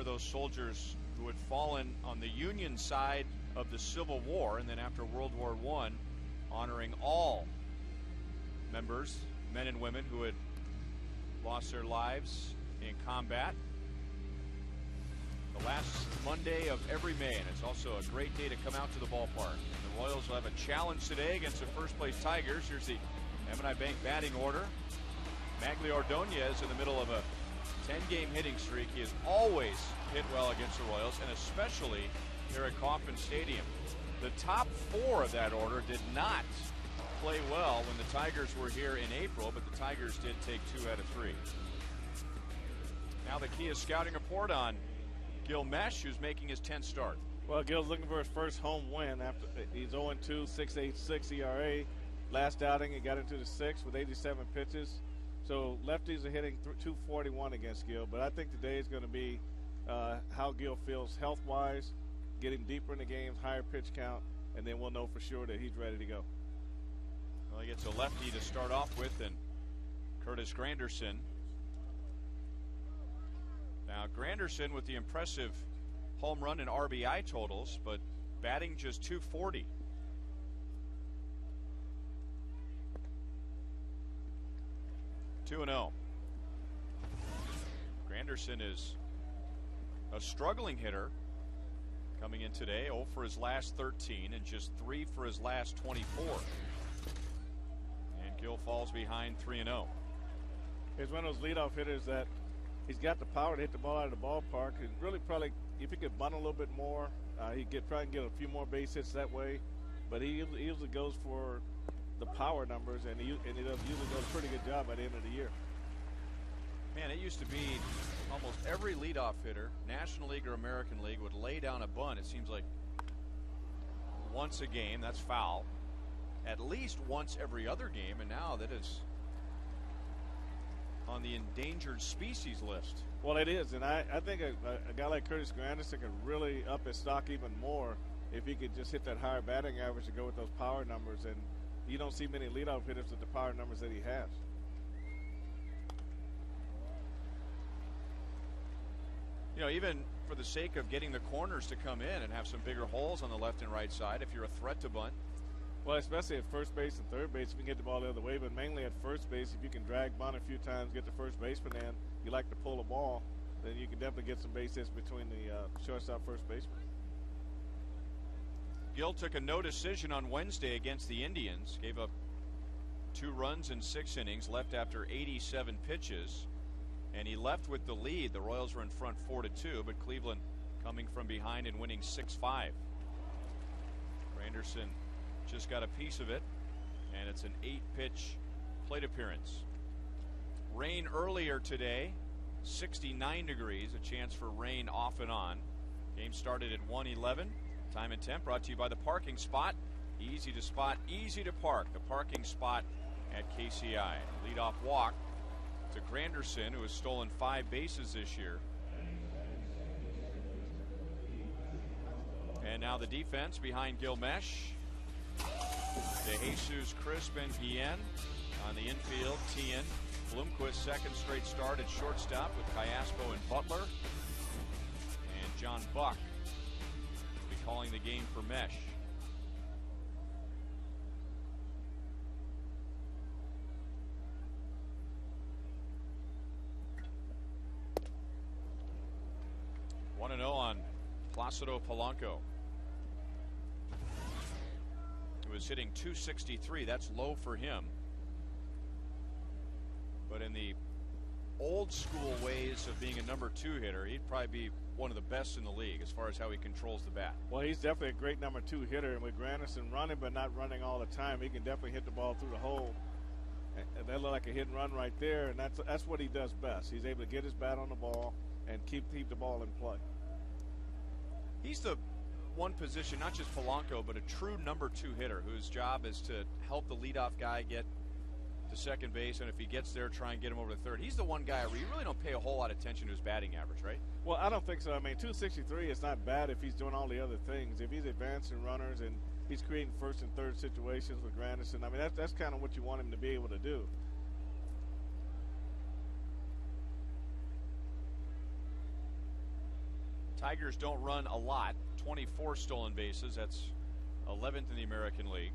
those soldiers who had fallen on the Union side of the Civil War, and then after World War I, honoring all members, men and women who had lost their lives in combat. The last Monday of every May, and it's also a great day to come out to the ballpark. The Royals will have a challenge today against the first-place Tigers. Here's the M&I Bank batting order. Magli Ordonez in the middle of a 10-game hitting streak. He has always hit well against the Royals, and especially here at Kauffman Stadium. The top four of that order did not play well when the Tigers were here in April, but the Tigers did take 2 out of 3. Now the Kia scouting report on Gil Mesh, who's making his 10th start. Well, Gil's looking for his first home win. After he's 0-2, 6.86 ERA. Last outing, he got into the 6th with 87 pitches. So lefties are hitting 241 against Gil, but I think today is going to be how Gil feels health-wise, get him deeper in the games, higher pitch count, and then we'll know for sure that he's ready to go. Well, he gets a lefty to start off with, and Curtis Granderson. Now, Granderson with the impressive home run and RBI totals, but batting just .240. (2-0). Granderson is a struggling hitter coming in today. 0 for his last 13 and just 3 for his last 24. And Gil falls behind 3-0. He's one of those leadoff hitters that he's got the power to hit the ball out of the ballpark. And really probably, if he could bunt a little bit more, he could probably get a few more base hits that way. But he usually goes for the power numbers, and he does usually does a pretty good job by the end of the year. Man, it used to be almost every leadoff hitter, National League or American League, would lay down a bunt. It seems like once a game. That's foul. At least once every other game, and now that is on the endangered species list. Well, it is, and I think a guy like Curtis Granderson can really up his stock even more if he could just hit that higher batting average to go with those power numbers. And you don't see many leadoff hitters with the power numbers that he has. You know, even for the sake of getting the corners to come in and have some bigger holes on the left and right side, if you're a threat to bunt. Well, especially at first base and third base, if you can get the ball the other way, but mainly at first base, if you can drag bunt a few times, get the first baseman in, you like to pull the ball, then you can definitely get some base hits between the shortstop, first baseman. Gil took a no decision on Wednesday against the Indians, gave up 2 runs in 6 innings, left after 87 pitches, and he left with the lead. The Royals were in front 4-2, but Cleveland coming from behind and winning 6-5. Granderson just got a piece of it, and it's an 8-pitch plate appearance. Rain earlier today, 69 degrees, a chance for rain off and on. Game started at 1:11. Time and temp brought to you by the parking spot. Easy to spot, easy to park. The parking spot at KCA. Leadoff walk to Granderson, who has stolen 5 bases this year. And now the defense behind Gil Mesh. De Jesus, Crisp, and Guillen on the infield. Tien, Bloomquist, second straight start at shortstop with Callaspo and Butler. And John Buck will be calling the game for Mesh. One and 0 on Placido Polanco. He was hitting .263. That's low for him. But in the old school ways of being a number 2 hitter, he'd probably be one of the best in the league as far as how he controls the bat. Well, he's definitely a great number 2 hitter, and with Granderson running but not running all the time, he can definitely hit the ball through the hole. And that looked like a hit and run right there, and that's what he does best. He's able to get his bat on the ball and keep the ball in play. He's the one position, not just Polanco, but a true number 2 hitter whose job is to help the leadoff guy get to second base, and if he gets there, try and get him over to third. He's the one guy where you really don't pay a whole lot of attention to his batting average, right? Well, I don't think so. I mean, .263 is not bad if he's doing all the other things. If he's advancing runners and he's creating first and third situations with Granderson, I mean, that's kind of what you want him to be able to do. Tigers don't run a lot. 24 stolen bases. That's 11th in the American League.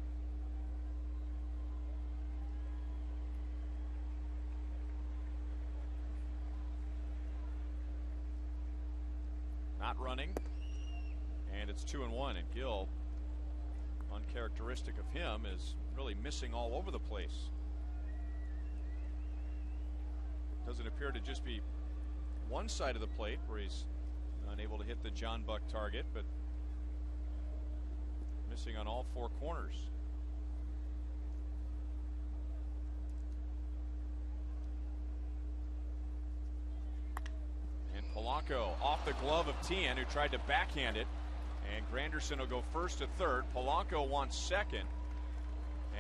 Not running. And it's 2-1. And Gill, uncharacteristic of him, is really missing all over the place. Doesn't appear to just be one side of the plate where he's unable to hit the John Buck target, but missing on all four corners. And Polanco off the glove of Tien, who tried to backhand it. And Granderson will go first to third. Polanco wants second,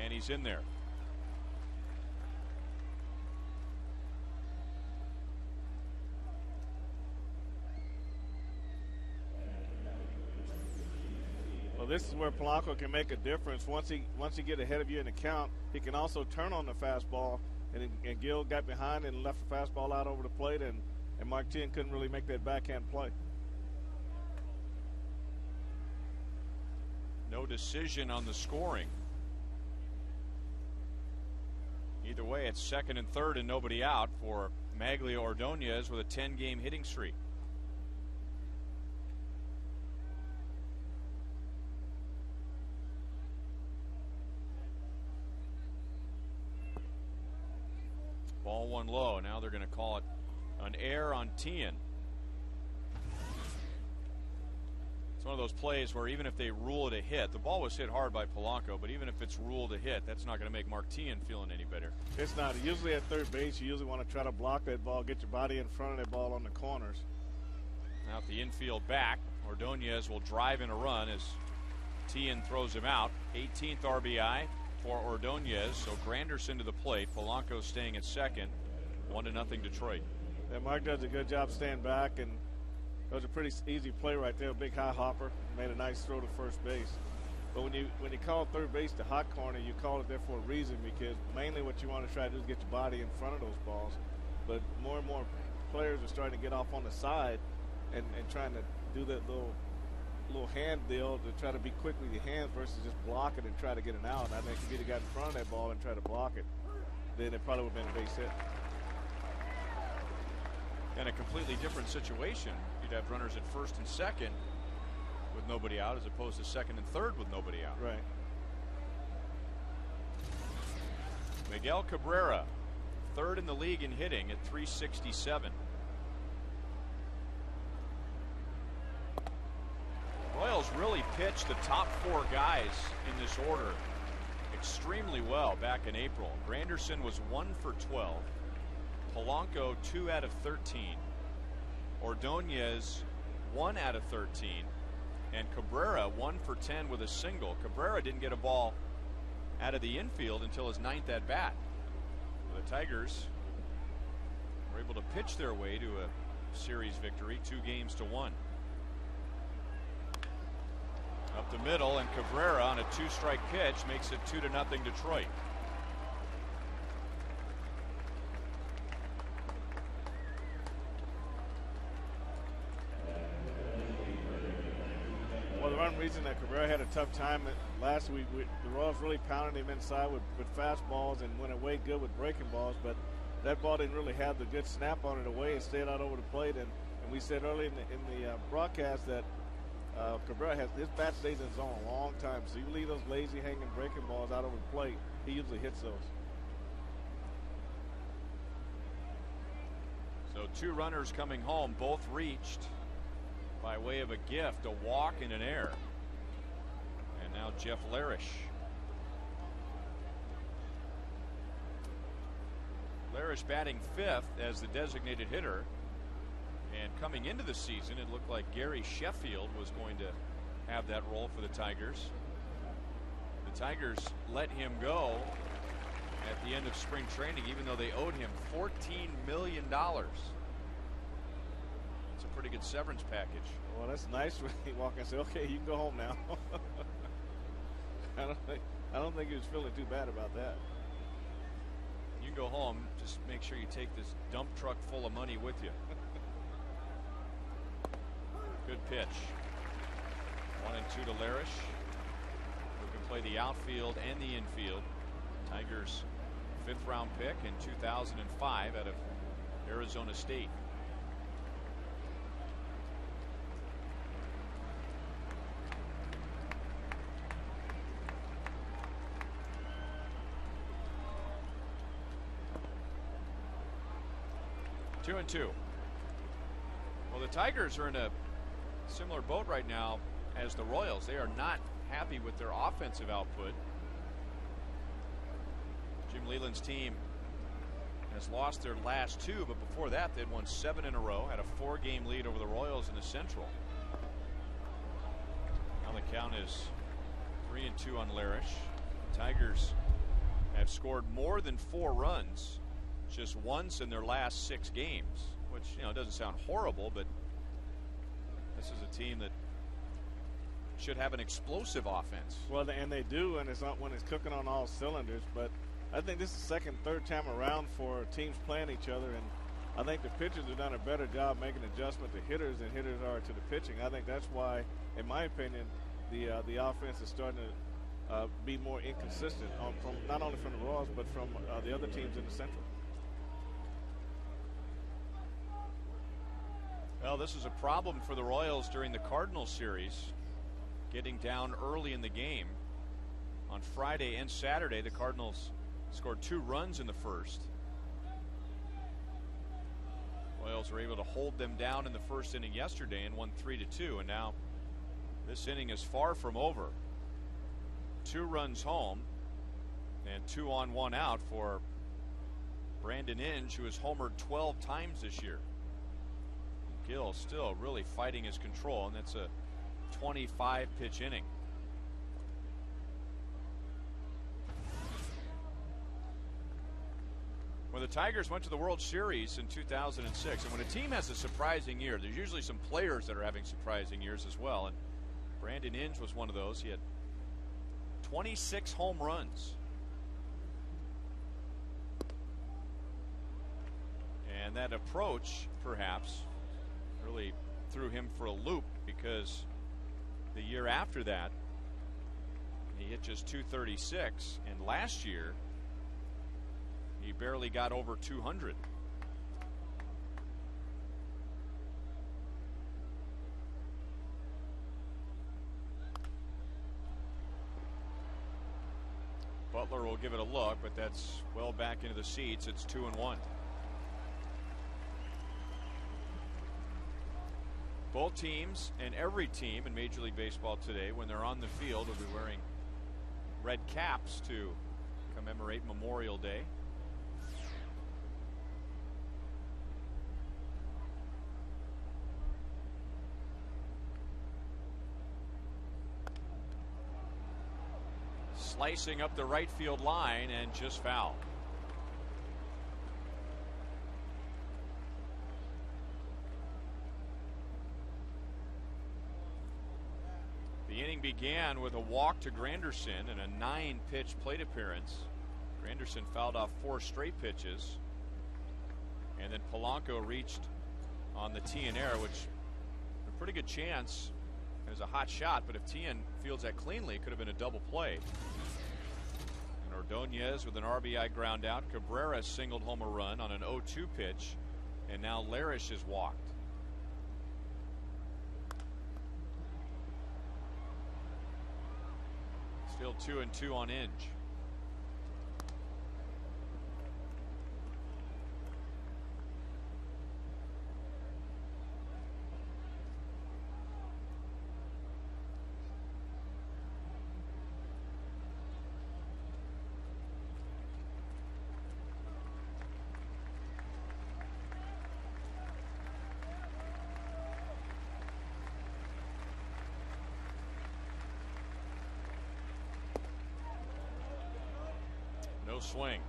and he's in there. Well, this is where Polanco can make a difference. Once he get ahead of you in the count, he can also turn on the fastball. And Gill got behind and left the fastball out over the plate, and Mark Tien couldn't really make that backhand play. No decision on the scoring. Either way, it's second and third and nobody out for Maglia Ordonez with a 10-game hitting streak. Ball one low. Now they're going to call it an error on Tien. It's one of those plays where even if they rule it a hit, the ball was hit hard by Polanco, but even if it's ruled a hit, that's not going to make Mark Tien feeling any better. It's not. Usually at third base, you usually want to try to block that ball, get your body in front of that ball on the corners. Now at the infield back, Ordonez will drive in a run as Tien throws him out. 18th RBI for Ordonez, so Granderson to the plate. Polanco staying at second. 1-0 Detroit. Yeah, Mark does a good job staying back, and that was a pretty easy play right there. A big high hopper, made a nice throw to first base. But when you call third base the hot corner, you call it there for a reason, because mainly what you want to try to do is get your body in front of those balls. But more and more players are starting to get off on the side and trying to do that little hand deal to try to be quick with your hands versus just block it and try to get an out. I think if you'd have got in front of that ball and tried to block it, then it probably would have been a base hit. In a completely different situation, you'd have runners at first and second with nobody out, as opposed to second and third with nobody out. Right. Miguel Cabrera, third in the league in hitting at 367. Royals really pitched the top four guys in this order extremely well back in April. Granderson was 1 for 12. Polanco 2 out of 13. Ordonez 1 out of 13. And Cabrera 1 for 10 with a single. Cabrera didn't get a ball out of the infield until his 9th at bat. The Tigers were able to pitch their way to a series victory, 2-1. Up the middle, and Cabrera on a 2-strike pitch makes it 2-0 Detroit. Well, the one reason that Cabrera had a tough time last week, the Royals really pounded him inside with fastballs and went away good with breaking balls, but that ball didn't really have the good snap on it away and stayed out over the plate. And we said early in the broadcast that Cabrera his bat stays in zone a long time, so you leave those lazy hanging breaking balls out over the plate, he usually hits those. So 2 runners coming home, both reached by way of a gift, a walk and an error. And now Jeff Larish. Larish batting 5th as the designated hitter. And coming into the season, it looked like Gary Sheffield was going to have that role for the Tigers. The Tigers let him go at the end of spring training, even though they owed him $14 million. It's a pretty good severance package. Well, that's nice when he walk and say, "Okay, you can go home now." I don't think he was feeling too bad about that. You can go home. Just make sure you take this dump truck full of money with you. Good pitch. 1-2 to Larish, who can play the outfield and the infield. Tigers' 5th round pick in 2005 out of Arizona State. Two and two. Well, the Tigers are in a similar boat right now as the Royals. They are not happy with their offensive output. Jim Leland's team has lost their last 2, but before that they'd won 7 in a row, had a 4-game lead over the Royals in the Central. Now the count is 3-2 on Larish. Tigers have scored more than 4 runs just once in their last 6 games, which, you know, doesn't sound horrible, but this is a team that should have an explosive offense. Well, and they do, and it's not when it's cooking on all cylinders. But I think this is the second, third time around for teams playing each other, and I think the pitchers have done a better job making adjustment to hitters than hitters are to the pitching. I think that's why, in my opinion, the offense is starting to be more inconsistent from not only from the Royals but from the other teams in the Central. Well, this is a problem for the Royals during the Cardinals series, getting down early in the game. On Friday and Saturday, the Cardinals scored 2 runs in the first. Royals were able to hold them down in the first inning yesterday and won 3-2, and now this inning is far from over. 2 runs home and 2 on 1 out for Brandon Inge, who has homered 12 times this year. Gill still really fighting his control, and that's a 25 pitch inning. When the Tigers went to the World Series in 2006, and when a team has a surprising year, there's usually some players that are having surprising years as well, and Brandon Inge was one of those. He had 26 home runs. And that approach, perhaps, really threw him for a loop, because the year after that he hit just 236, and last year he barely got over 200. Butler will give it a look, but that's well back into the seats. It's 2-1. Both teams and every team in Major League Baseball today, when they're on the field, will be wearing red caps to commemorate Memorial Day. Slicing up the right field line and just foul. The inning began with a walk to Granderson and a 9-pitch plate appearance. Granderson fouled off 4 straight pitches, and then Polanco reached on the tee in air, which a pretty good chance. It was a hot shot, but if Tien fields that cleanly, it could have been a double play. And Ordonez with an RBI ground out. Cabrera singled home a run on an 0-2 pitch, and now Larish is walked. Still 2-2 on Inge. No swing.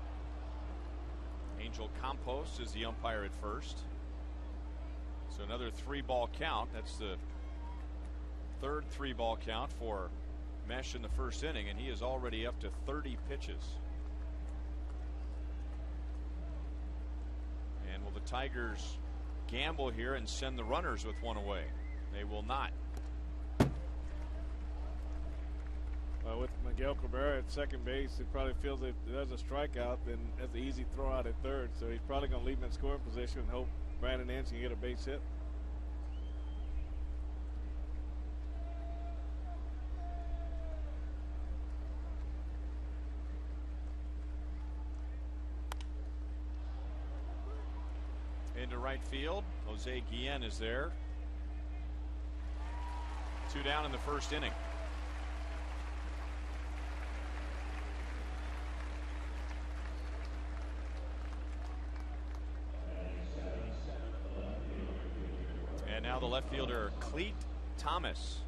Angel Campos is the umpire at first. So another 3-ball count. That's the third 3-ball count for Mesh in the first inning, and he is already up to 30 pitches. And will the Tigers gamble here and send the runners with one away? They will not. Well, with Miguel Cabrera at second base, he probably feels if there's a strikeout, then that's an easy throw out at third. So he's probably going to leave him in scoring position and hope Brandon Ince can get a base hit. Into right field, Jose Guillen is there. 2 down in the first inning. And now the left fielder, Cleet Thomas,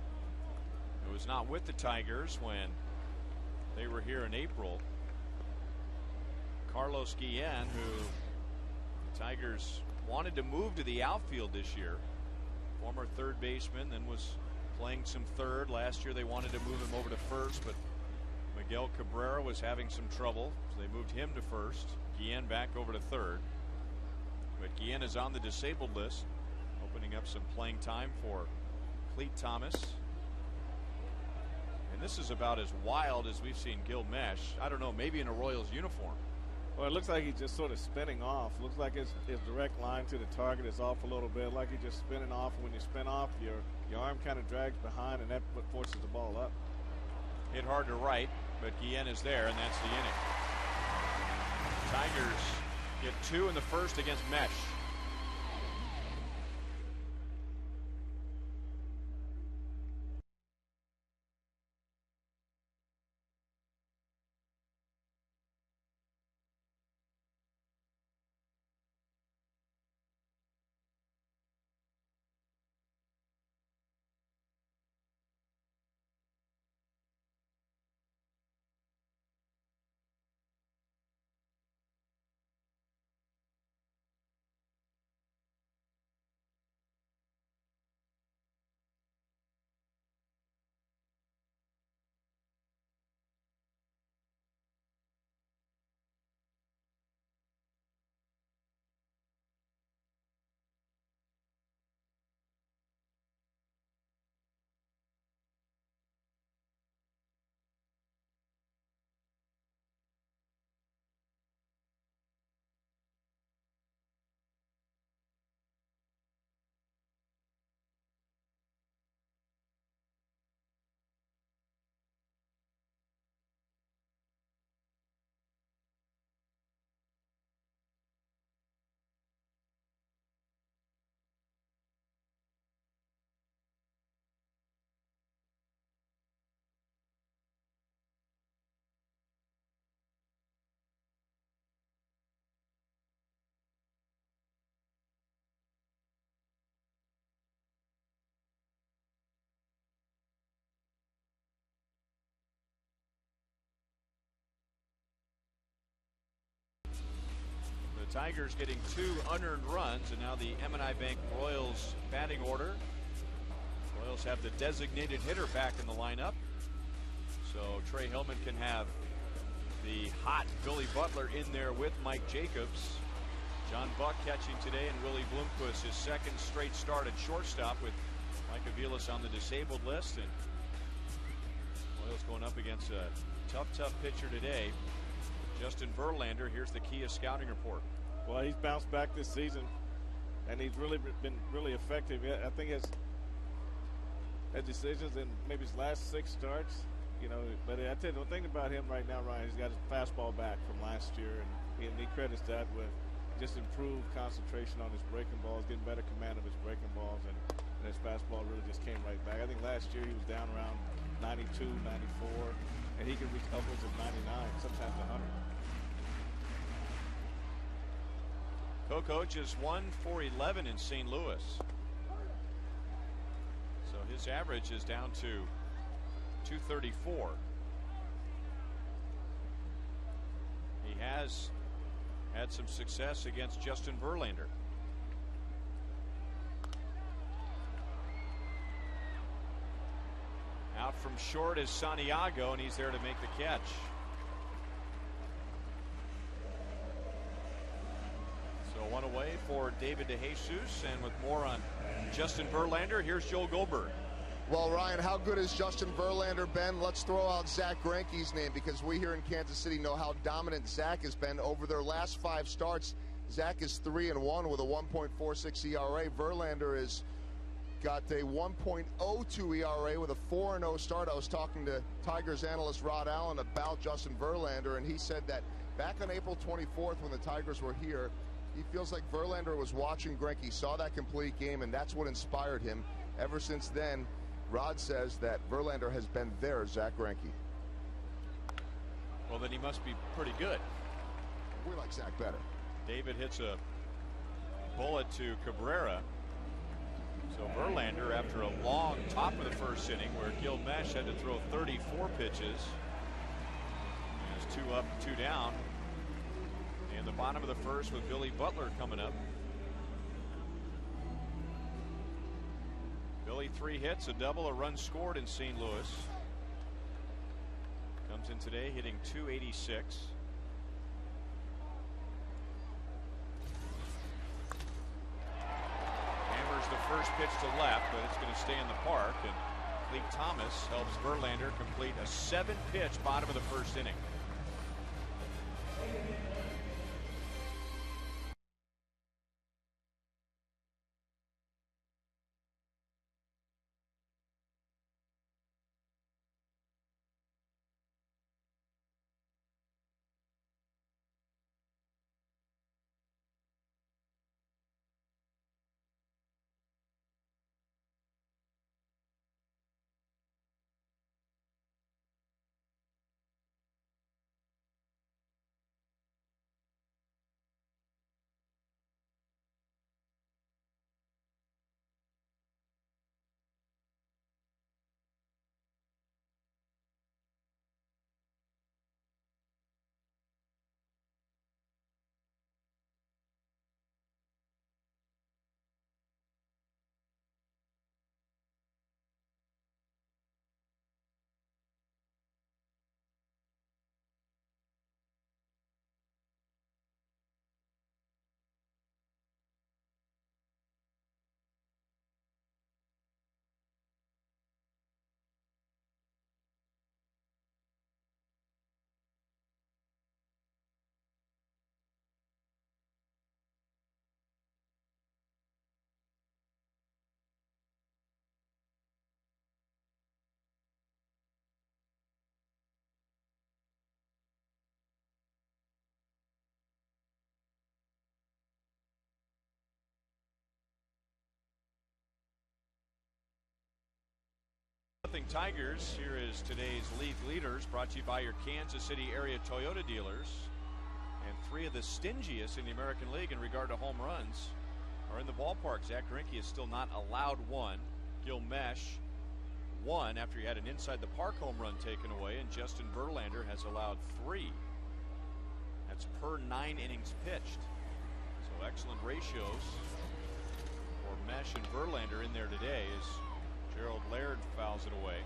who was not with the Tigers when they were here in April. Carlos Guillen, who the Tigers wanted to move to the outfield this year. Former third baseman, then was playing some third. Last year they wanted to move him over to first, but Miguel Cabrera was having some trouble, so they moved him to first. Guillen back over to third. But Guillen is on the disabled list, opening up some playing time for Cleet Thomas. And this is about as wild as we've seen Gil Mesh. I don't know, maybe in a Royals uniform. Well, it looks like he's just sort of spinning off. Looks like his direct line to the target is off a little bit, like he's just spinning off. When you spin off, your arm kind of drags behind, and that's what forces the ball up. Hit hard to right, but Guillen is there, and that's the inning. Tigers get 2 in the first against Mesh. The Tigers getting 2 unearned runs, and now the M&I Bank Royals batting order. Royals have the designated hitter back in the lineup, so Trey Hillman can have the hot Billy Butler in there with Mike Jacobs. John Buck catching today, and Willie Bloomquist his second straight start at shortstop with Mike Aviles on the disabled list. And Royals going up against a tough pitcher today, Justin Verlander. Here's the Kia scouting report. Well, he's bounced back this season, and he's really been really effective. I think his decisions in maybe his last 6 starts, but I tell you, the thing about him right now, Ryan, he's got his fastball back from last year, and he credits that with just improved concentration on his breaking balls, getting better command of his breaking balls, and his fastball really just came right back. I think last year he was down around 92, 94, and he can reach upwards of 99, sometimes 100. Coach is 1 for 11 in St. Louis. So his average is down to 234. He has had some success against Justin Verlander. Out from short is Santiago, and he's there to make the catch. So 1 away for David DeJesus. And with more on Justin Verlander, here's Joel Goldberg. Well, Ryan, how good has Justin Verlander been? Let's throw out Zach Greinke's name, because we here in Kansas City know how dominant Zach has been over their last 5 starts. Zach is 3-1 with a 1.46 ERA. Verlander is got a 1.02 ERA with a 4-0 start. I was talking to Tigers analyst Rod Allen about Justin Verlander, and he said that back on April 24th when the Tigers were here, he feels like Verlander was watching Greinke, saw that complete game, and that's what inspired him. Ever since then, Rod says that Verlander has been their Zach Greinke. Well, then he must be pretty good. We like Zach better. David hits a bullet to Cabrera. So Verlander, after a long top of the first inning where Gil Mesh had to throw 34 pitches, has 2 up, 2 down. In the bottom of the first with Billy Butler coming up. Billy 3 hits, a double, a run scored in St. Louis. Comes in today hitting .286. Hammers the first pitch to left, but it's going to stay in the park. And Clete Thomas helps Verlander complete a 7-pitch bottom of the first inning. Tigers. Here is today's league leaders, brought to you by your Kansas City area Toyota dealers. And 3 of the stingiest in the American League in regard to home runs are in the ballpark. Zach Greinke is still not allowed 1. Gil Mesh 1 after he had an inside the park home run taken away, and Justin Verlander has allowed 3. That's per 9 innings pitched. So excellent ratios for Mesh and Verlander in there today as Gerald Laird fouls it away.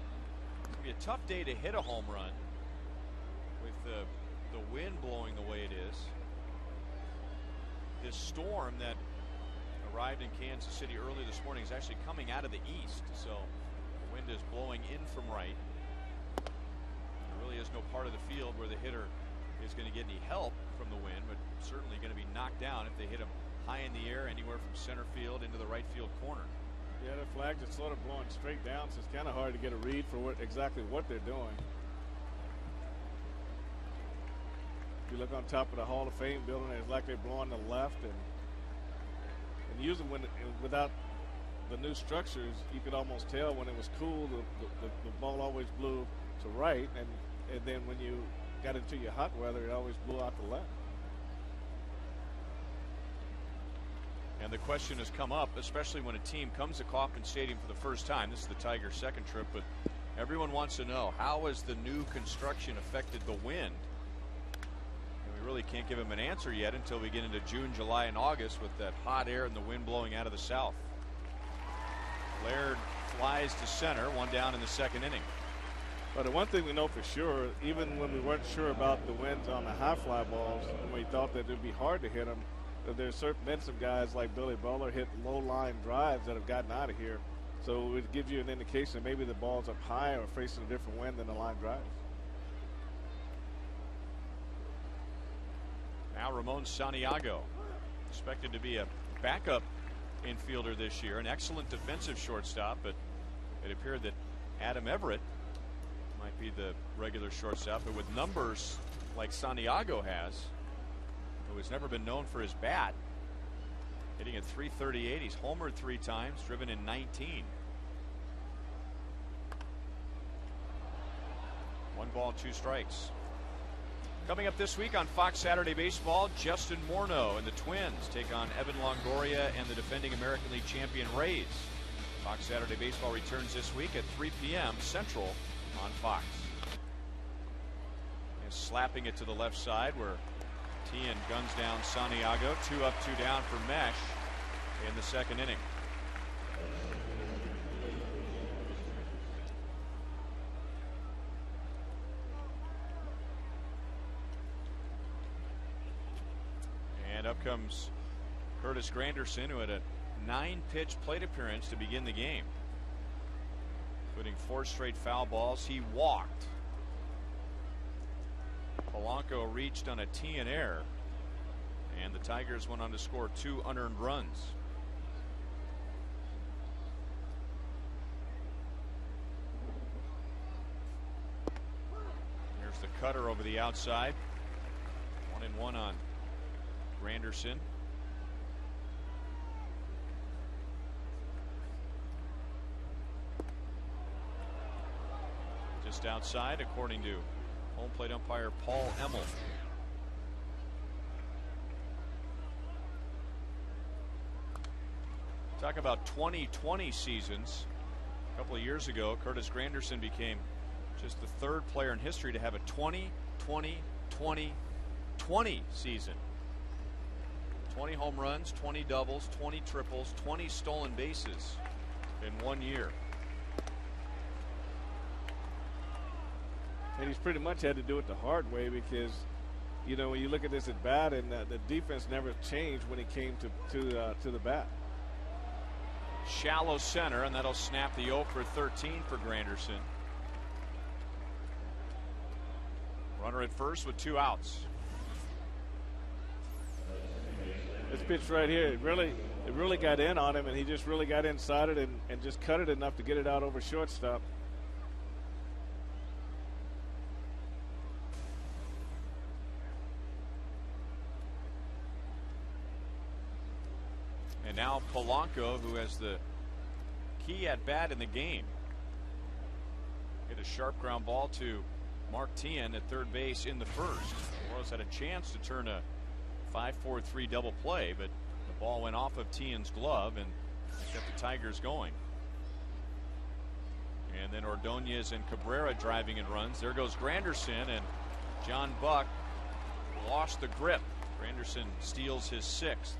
It's going to be a tough day to hit a home run with the wind blowing the way it is. This storm that arrived in Kansas City early this morning is actually coming out of the east, so the wind is blowing in from right. There really is no part of the field where the hitter is going to get any help from the wind, but certainly going to be knocked down if they hit him high in the air anywhere from center field into the right field corner. Yeah, the flags are sort of blowing straight down, so it's kind of hard to get a read for exactly what they're doing. If you look on top of the Hall of Fame building, it's like they're blowing to the left, and usually without the new structures, you could almost tell when it was cool, the ball always blew to right, and then when you got into your hot weather, it always blew out to left. And the question has come up, especially when a team comes to Kauffman Stadium for the first time. This is the Tigers' second trip, but everyone wants to know, how has the new construction affected the wind? And we really can't give them an answer yet until we get into June, July, and August with that hot air and the wind blowing out of the south. Laird flies to center, 1 down in the second inning. But the one thing we know for sure, even when we weren't sure about the winds on the high fly balls, and we thought that it would be hard to hit them, there's been some guys like Billy Butler hit low line drives that have gotten out of here. So it gives you an indication that maybe the ball's up high or facing a different wind than the line drives. Now Ramon Santiago, expected to be a backup infielder this year, an excellent defensive shortstop, but it appeared that Adam Everett might be the regular shortstop, but with numbers like Santiago has, who has never been known for his bat, hitting at .338. He's homered 3 times, driven in 19. 1 ball, 2 strikes. Coming up this week on Fox Saturday Baseball, Justin Morneau and the Twins take on Evan Longoria and the defending American League champion Rays. Fox Saturday Baseball returns this week at 3 p.m. Central on Fox. And slapping it to the left side where Tien guns down Santiago. 2 up, 2 down for Mesh in the 2nd inning. And up comes Curtis Granderson, who had a 9-pitch plate appearance to begin the game, including 4 straight foul balls. He walked. Polanco reached on a Tien error, and the Tigers went on to score 2 unearned runs. Here's the cutter over the outside. 1-1 on Granderson. Just outside, according to home plate umpire Paul Emmel. Talk about 2020 seasons. A couple of years ago, Curtis Granderson became just the 3rd player in history to have a 20-20-20-20 season. 20 home runs, 20 doubles, 20 triples, 20 stolen bases in 1 year. And he's pretty much had to do it the hard way because, you know, when you look at this at bat, and the defense never changed when he came to the bat. Shallow center, and that'll snap the 0 for 13 for Granderson. Runner at first with 2 outs. This pitch right here, it really got in on him, and he just really got inside it and just cut it enough to get it out over shortstop. And now Polanco, who has the key at bat in the game, hit a sharp ground ball to Mark Tien at 3rd base in the 1st. Royals had a chance to turn a 5-4-3 double play, but the ball went off of Tien's glove and kept the Tigers going. And then Ordonez and Cabrera driving in runs. There goes Granderson, and John Buck lost the grip. Granderson steals his 6th.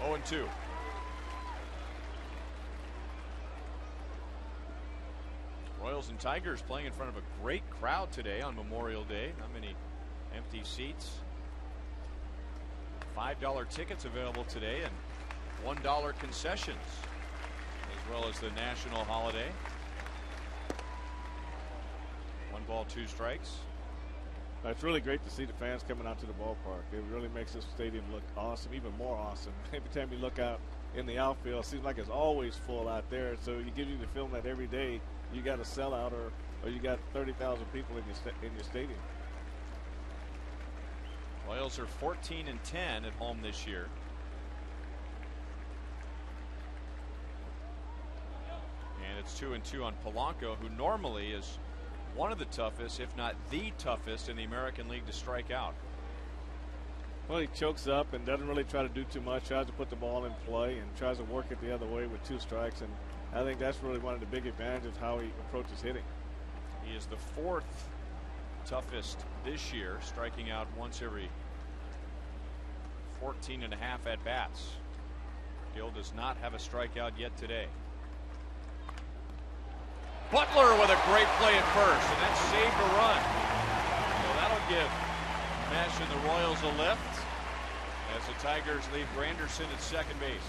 Oh, 2. Royals and Tigers playing in front of a great crowd today on Memorial Day. Not many empty seats. $5 tickets available today and $1 concessions, as well as the national holiday. 1 ball, 2 strikes. It's really great to see the fans coming out to the ballpark. It really makes this stadium look awesome, even more awesome. Every time you look out in the outfield, it seems like it's always full out there. So it gives you the feeling that every day you got a sellout or you got 30,000 people in your stadium. Royals are 14-10 at home this year. And it's 2-2 on Polanco, who normally is one of the toughest, if not the toughest, in the American League to strike out. Well, he chokes up and doesn't really try to do too much, tries to put the ball in play and tries to work it the other way with 2 strikes. And I think that's really one of the big advantages of how he approaches hitting. He is the 4th toughest this year, striking out once every 14 and a half at bats. Gill does not have a strikeout yet today. Butler with a great play at first, and that saved a run. So that'll give Mesh and the Royals a lift as the Tigers leave Granderson at second base.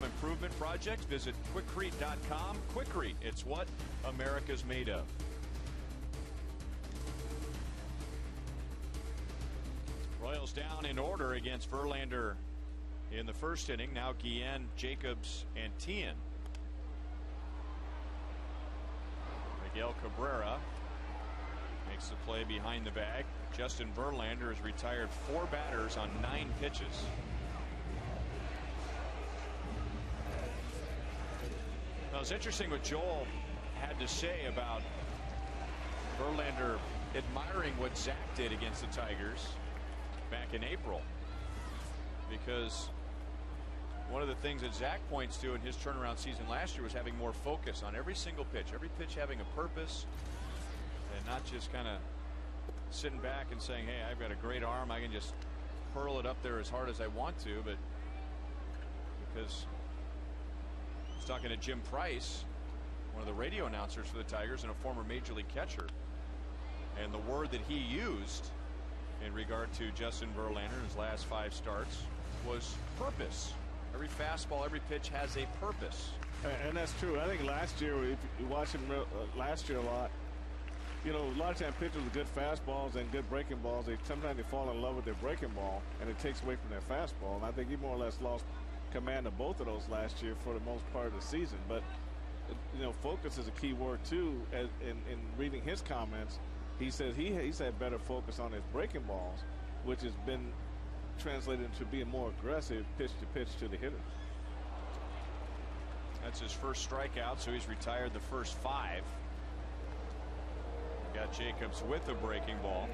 Improvement projects, visit quikrete.com. Quikrete, it's what America's made of. Royals down in order against Verlander in the first inning. Now Guillen, Jacobs, and Tien. Miguel Cabrera makes the play behind the bag. Justin Verlander has retired 4 batters on 9 pitches. Now, it's interesting what Joel had to say about Verlander admiring what Zach did against the Tigers back in April, because one of the things that Zach points to in his turnaround season last year was having more focus on every single pitch having a purpose, and not just kind of sitting back and saying, hey, I've got a great arm, I can just hurl it up there as hard as I want to. But because I was talking to Jim Price, one of the radio announcers for the Tigers and a former major league catcher, and the word that he used in regard to Justin Verlander in his last 5 starts was purpose. Every fastball, every pitch has a purpose. And that's true. I think last year, if you watch him last year a lot, you know, a lot of times pitchers with good fastballs and good breaking balls, sometimes they fall in love with their breaking ball, and it takes away from their fastball. And I think he more or less lost command of both of those last year for the most part of the season. But you know, focus is a key word too. In reading his comments, he says he's had better focus on his breaking balls, which has been translated into being more aggressive pitch to the hitter. That's his first strikeout, so he's retired the first 5. Got Jacobs with a breaking ball.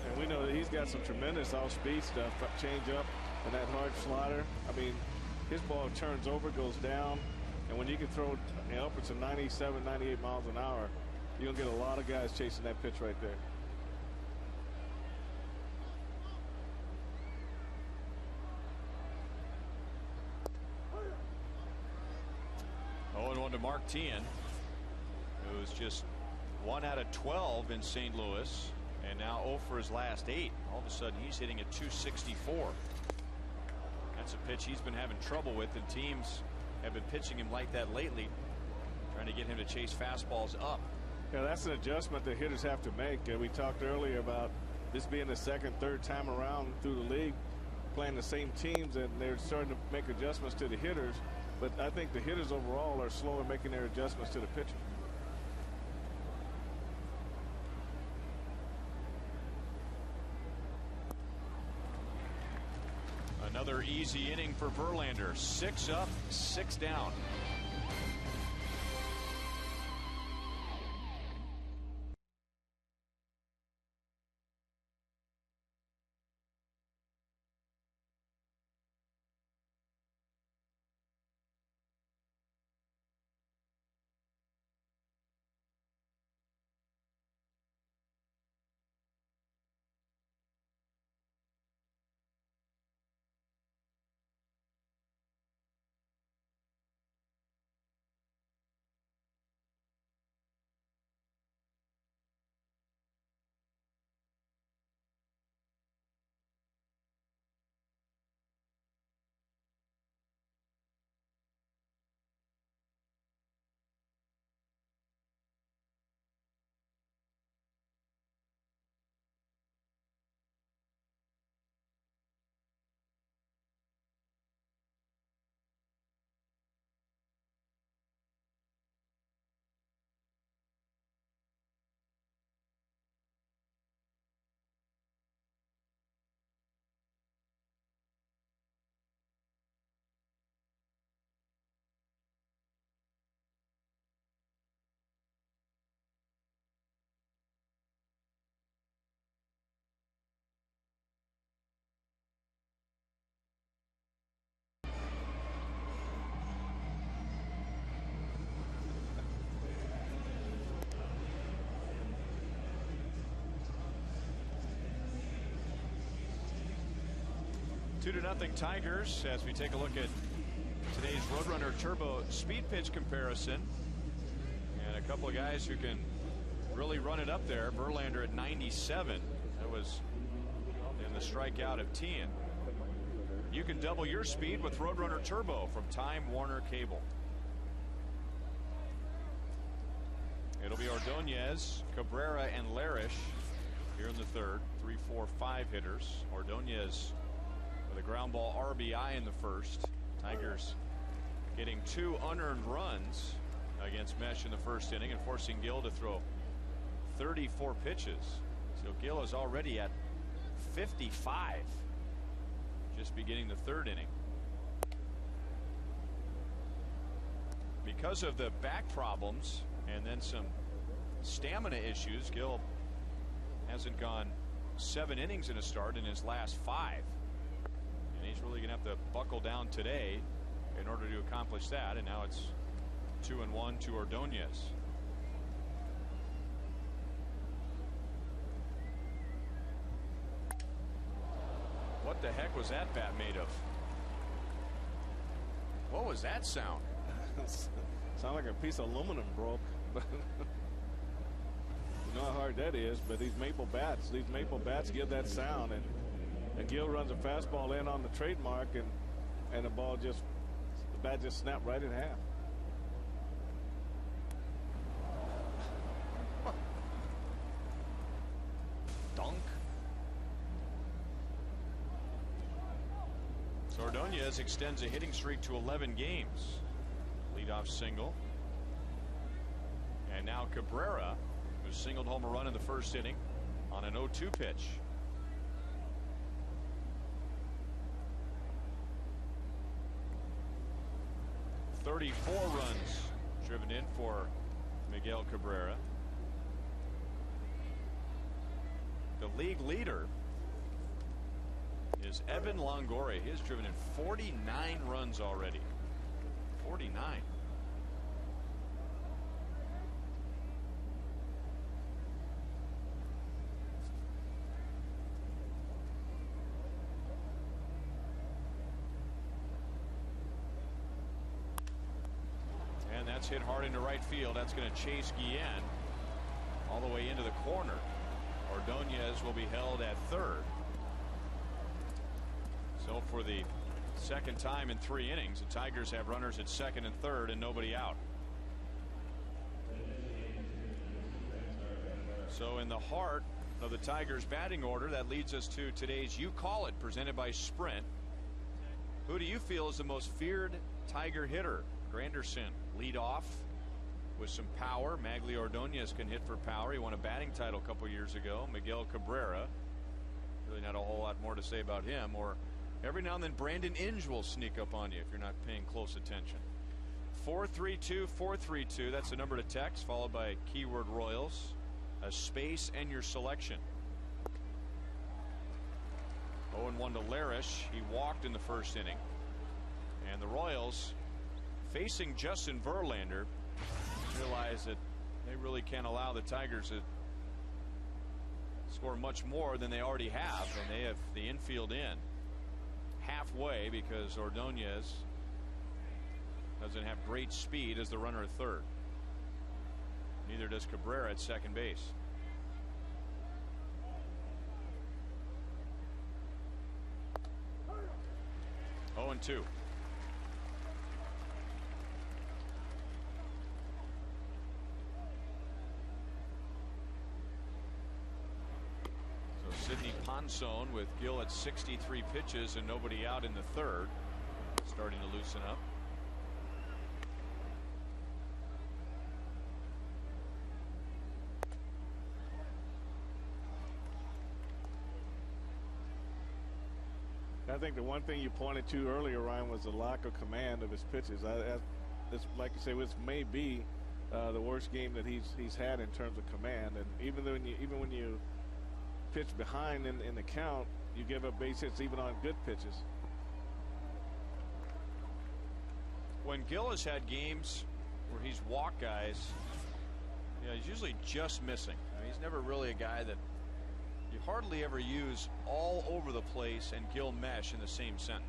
And we know that he's got some tremendous off-speed stuff, change up and that hard slider. I mean, his ball turns over, goes down, and when you can throw upwards of 97, 98 miles an hour, you're going to get a lot of guys chasing that pitch right there. To Mark Tien, who's just 1 out of 12 in St. Louis, and now 0 for his last 8. All of a sudden he's hitting at 264. That's a pitch he's been having trouble with, and teams have been pitching him like that lately, trying to get him to chase fastballs up. Yeah, that's an adjustment the hitters have to make. We talked earlier about this being the second, third time around through the league playing the same teams, and they're starting to make adjustments to the hitters. But I think the hitters overall are slow in making their adjustments to the pitcher. Another easy inning for Verlander. 6 up, 6 down. Two to nothing Tigers as we take a look at today's Roadrunner Turbo speed pitch comparison. And a couple of guys who can really run it up there. Verlander at 97. That was in the strikeout of Tien. You can double your speed with Roadrunner Turbo from Time Warner Cable. It'll be Ordonez, Cabrera, and Larish here in the third. 3, 4, 5 hitters. Ordonez with a ground ball RBI in the first. Tigers getting 2 unearned runs against Mesh in the first inning and forcing Gill to throw 34 pitches. So Gill is already at 55, just beginning the third inning. Because of the back problems and then some stamina issues, Gill hasn't gone 7 innings in a start in his last 5. And he's really going to have to buckle down today in order to accomplish that. And now it's 2-1 to Ordonez. What the heck was that bat made of? What was that sound? Sound like a piece of aluminum broke. You know how hard that is, but these maple bats give that sound, and Gill runs a fastball in on the trademark, and the bat just snapped right in half. Dunk. So Ordonez extends a hitting streak to 11 games. Leadoff single. And now Cabrera, who singled home a run in the first inning on an 0-2 pitch. .34 runs driven in for Miguel Cabrera. The league leader is Evan Longoria. He has driven in 49 runs already. 49. And that's hit hard into right field. That's going to chase Guillen all the way into the corner. Ordonez will be held at third. So for the second time in 3 innings, the Tigers have runners at second and third and nobody out. So in the heart of the Tigers batting order, that leads us to today's You Call It, presented by Sprint. Who do you feel is the most feared Tiger hitter? Granderson lead off with some power. Ordonez can hit for power. He won a batting title a couple years ago. Miguel Cabrera, really not a whole lot more to say about him. Or every now and then Brandon Inge will sneak up on you if you're not paying close attention. 432-432, that's the number to text, followed by keyword Royals, a space, and your selection. 0-1 to Larish. He walked in the first inning. And the Royals, facing Justin Verlander, realize that they really can't allow the Tigers to score much more than they already have, and they have the infield in halfway because Ordonez doesn't have great speed as the runner at third. Neither does Cabrera at second base. Oh, 0-2. Sidney Ponson with Gill at 63 pitches and nobody out in the third, starting to loosen up. I think the one thing you pointed to earlier, Ryan, was the lack of command of his pitches. This, like you say, this may be the worst game that he's had in terms of command. And even when you pitch behind in the count, you give up base hits even on good pitches. When Gill has had games where he's walked guys, he's usually just missing. I mean, he's never really a guy that you hardly ever use all over the place and Gill mesh in the same sentence.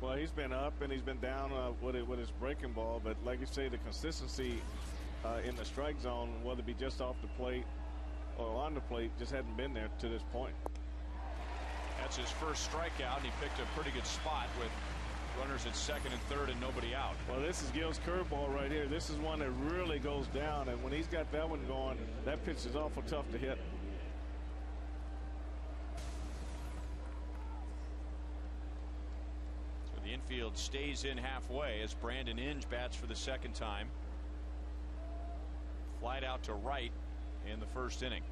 Well, he's been up and he's been down with his breaking ball, but like you say, the consistency in the strike zone, whether it be just off the plate or on the plate, just hadn't been there to this point. That's his first strikeout, and he picked a pretty good spot with runners at second and third and nobody out. Well, this is Gill's curveball right here. This is one that really goes down, and when he's got that one going, that pitch is awful tough to hit. So the infield stays in halfway as Brandon Inge bats for the second time. Flied out to right in the first inning.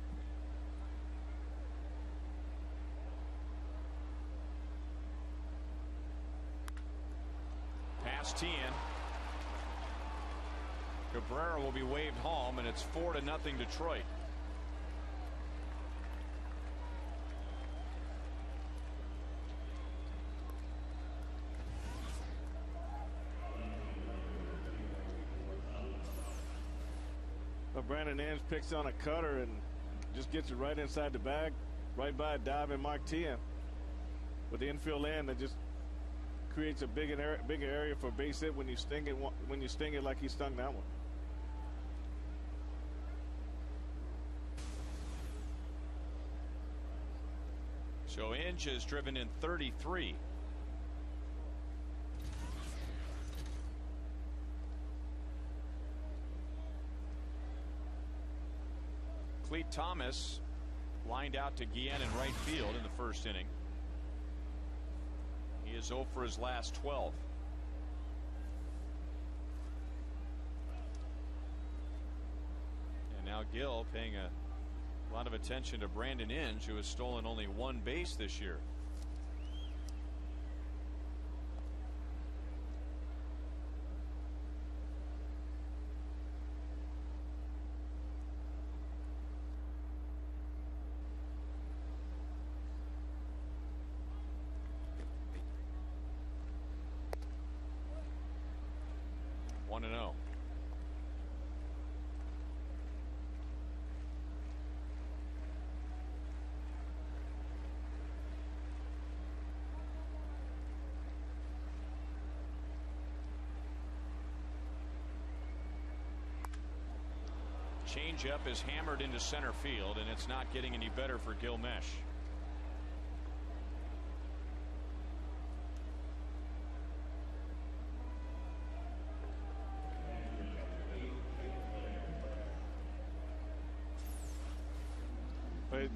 Past 10. Cabrera will be waved home, and it's 4-0 Detroit. Brandon Inge picks on a cutter and just gets it right inside the bag, right by a diving Mark Tien. With the infield land, that just creates a big area for a base hit when you sting it like he stung that one. So Inge has driven in 33. Cleat Thomas lined out to Guillen in right field in the first inning. He is 0 for his last 12. And now Gill paying a lot of attention to Brandon Inge, who has stolen only one base this year. Changeup is hammered into center field, and it's not getting any better for Gil Mesh.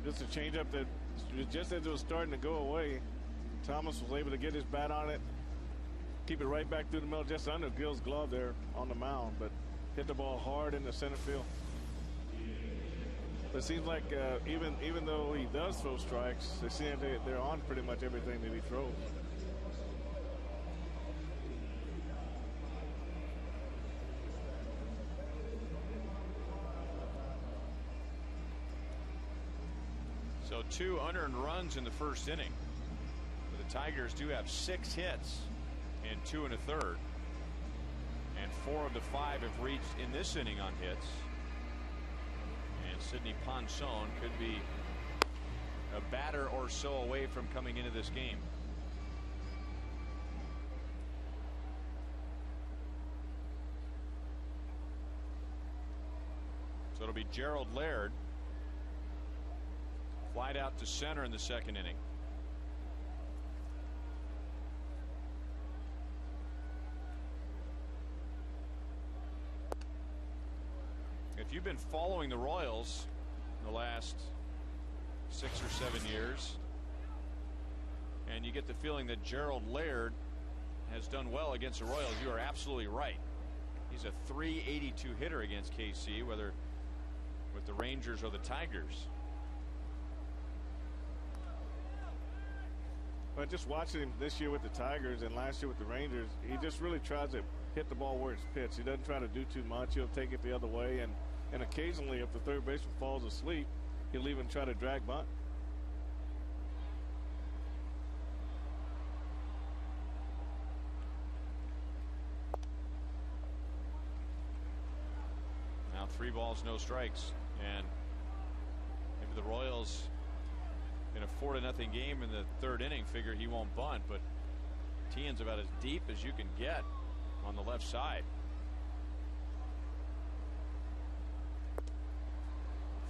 Just a changeup that just as it was starting to go away, Thomas was able to get his bat on it, keep it right back through the middle, just under Gill's glove there on the mound, but hit the ball hard in the center field. But it seems like even though he does throw strikes, it seems they're on pretty much everything that he throws. So 2 unearned runs in the first inning. But the Tigers do have 6 hits in 2 1/3. And 4 of the 5 have reached in this inning on hits. And Sidney Ponson could be a batter or so away from coming into this game. So it'll be Gerald Laird. Flied out to center in the second inning. If you've been following the Royals in the last 6 or 7 years, and you get the feeling that Gerald Laird has done well against the Royals, you are absolutely right. He's a .382 hitter against KC, whether with the Rangers or the Tigers. But just watching him this year with the Tigers and last year with the Rangers, he just really tries to hit the ball where it's pitched. He doesn't try to do too much. He'll take it the other way, and occasionally, if the third baseman falls asleep, he'll even try to drag bunt. Now 3 balls, no strikes, and maybe the Royals in a 4-0 game in the third inning figure he won't bunt, but Tien's about as deep as you can get on the left side.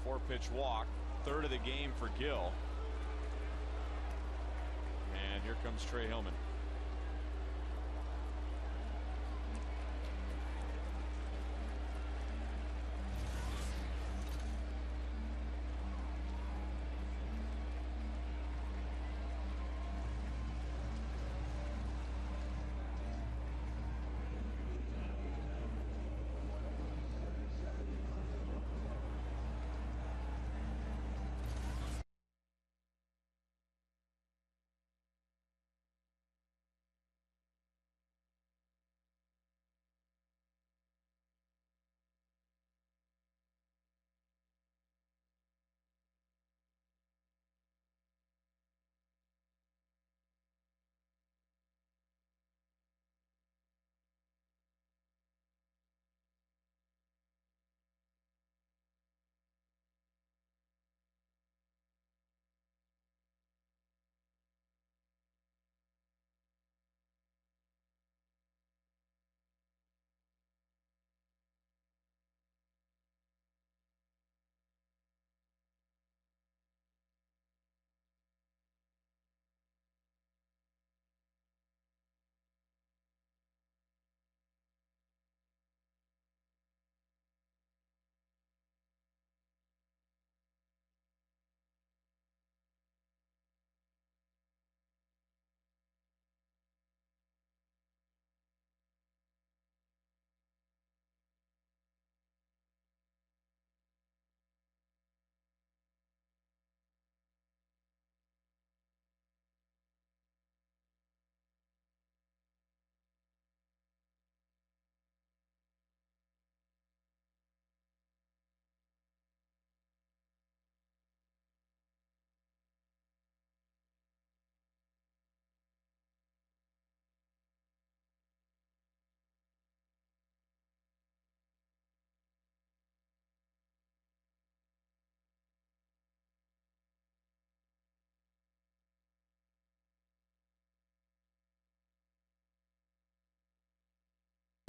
4-pitch walk, 3rd of the game for Gill. And here comes Trey Hillman.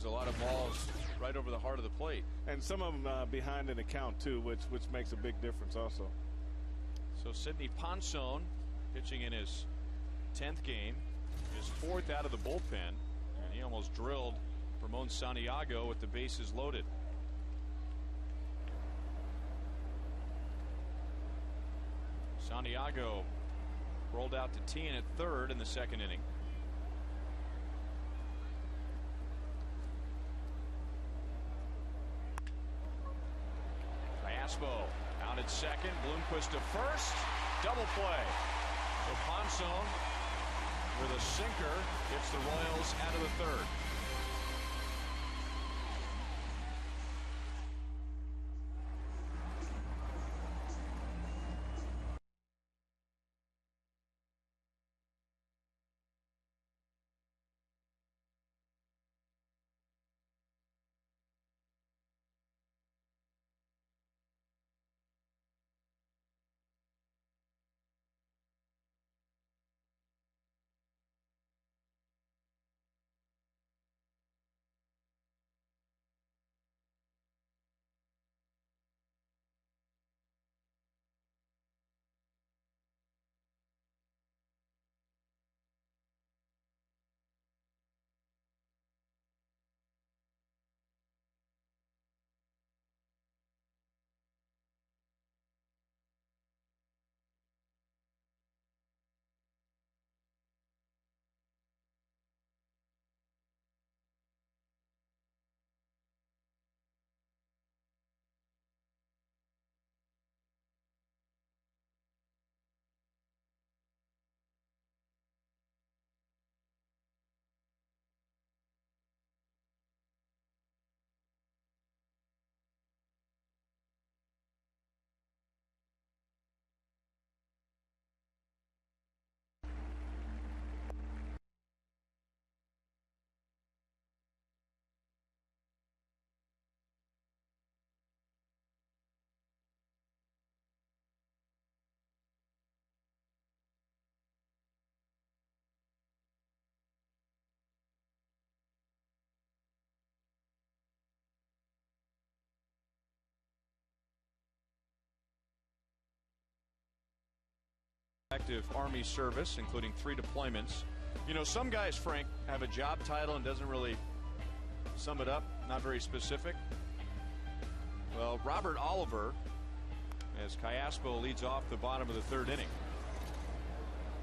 There's a lot of balls right over the heart of the plate. And some of them behind in the count, too, which makes a big difference also. So Sidney Ponson pitching in his 10th game, his 4th out of the bullpen, and he almost drilled Ramon Santiago with the bases loaded. Santiago rolled out to Tien at third in the second inning. Caspo out at second. Bloomquist to first. Double play. So Ponson with a sinker gets the Royals out of the third. Active Army service, including 3 deployments. You know, some guys, Frank, have a job title and doesn't really sum it up, not very specific. Well, Robert Oliver, as Callaspo leads off the bottom of the third inning.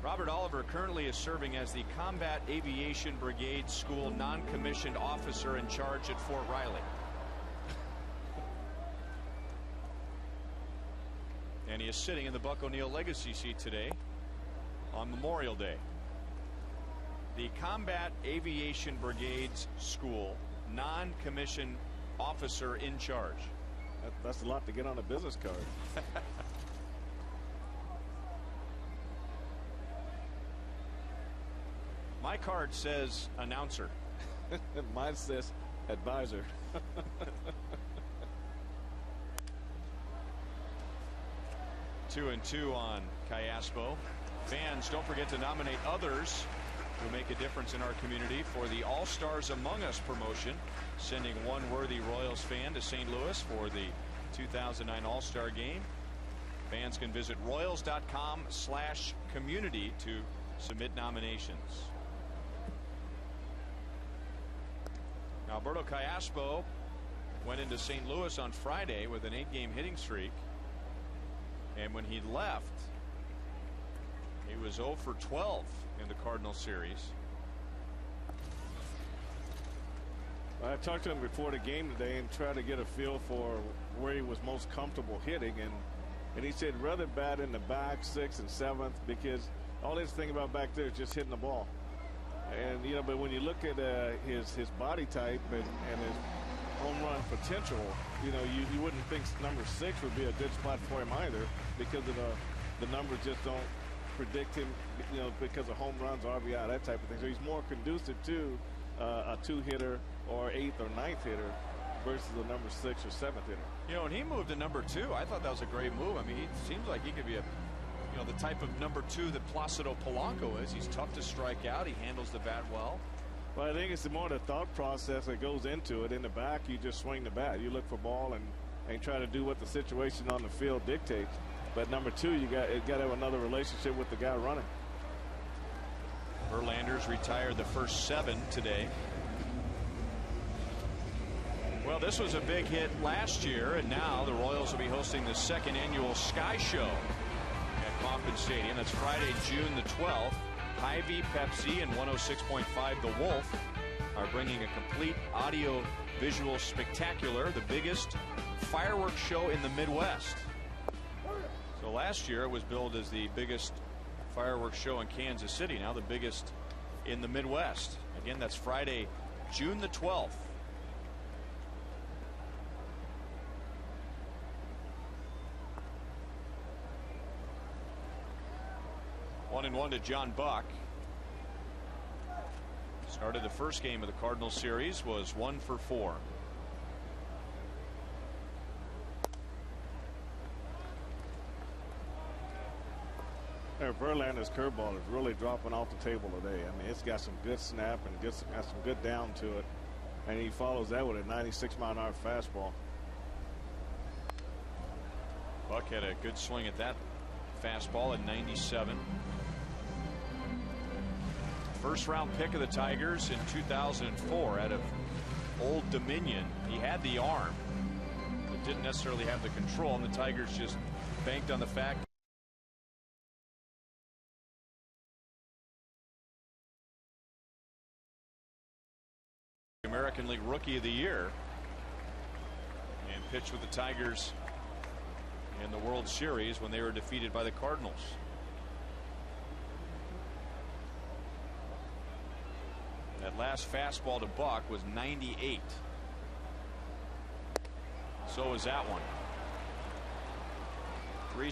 Robert Oliver currently is serving as the Combat Aviation Brigade School non-commissioned officer in charge at Fort Riley. And he is sitting in the Buck O'Neil Legacy seat today on Memorial Day. The Combat Aviation Brigades School non-commissioned officer in charge. That's a lot to get on a business card. My card says announcer. Mine says advisor. 2-2 on Callaspo. Fans, don't forget to nominate others who make a difference in our community for the All-Stars Among Us promotion, sending one worthy Royals fan to St. Louis for the 2009 All-Star Game. Fans can visit royals.com/community to submit nominations. Now, Alberto Callaspo went into St. Louis on Friday with an 8-game hitting streak. And when he left, he was 0 for 12 in the Cardinal series. I talked to him before the game today and tried to get a feel for where he was most comfortable hitting, and he said rather bat in the back, 6th and 7th, because all he's thinking about back there is just hitting the ball. And you know, but when you look at his body type and his home run potential, you know, you wouldn't think number 6 would be a good spot for him either, because of the numbers just don't predict him, you know, because of home runs, RBI, that type of thing. So he's more conducive to a 2-hitter or 8th or 9th hitter versus the number 6 or 7th hitter. You know, and he moved to number 2. I thought that was a great move. I mean, he seems like he could be the type of number 2 that Placido Polanco is. He's tough to strike out. He handles the bat well. Well, I think it's more the thought process that goes into it. In the back, you just swing the bat. You look for ball and try to do what the situation on the field dictates. But number 2, you got to have another relationship with the guy running. Verlander's retired the first 7 today. Well, this was a big hit last year, and now the Royals will be hosting the 2nd annual Sky Show at Kauffman Open Stadium. That's Friday, June the 12th. Hy-Vee, Pepsi, and 106.5 The Wolf are bringing a complete audio visual spectacular, the biggest fireworks show in the Midwest. So last year it was billed as the biggest fireworks show in Kansas City, now the biggest in the Midwest. Again, that's Friday, June the 12th. One and one to John Buck. Started the first game of the Cardinals series, was 1 for 4. Verlander's curveball is really dropping off the table today. I mean, it's got some good snap and got some good down to it. And he follows that with a 96-mile-an-hour fastball. Buck had a good swing at that fastball at 97. First round pick of the Tigers in 2004 out of Old Dominion. He had the arm, but didn't necessarily have the control, and the Tigers just banked on the fact American League Rookie of the Year and pitched with the Tigers in the World Series when they were defeated by the Cardinals. That last fastball to Buck was 98. So was that one. 3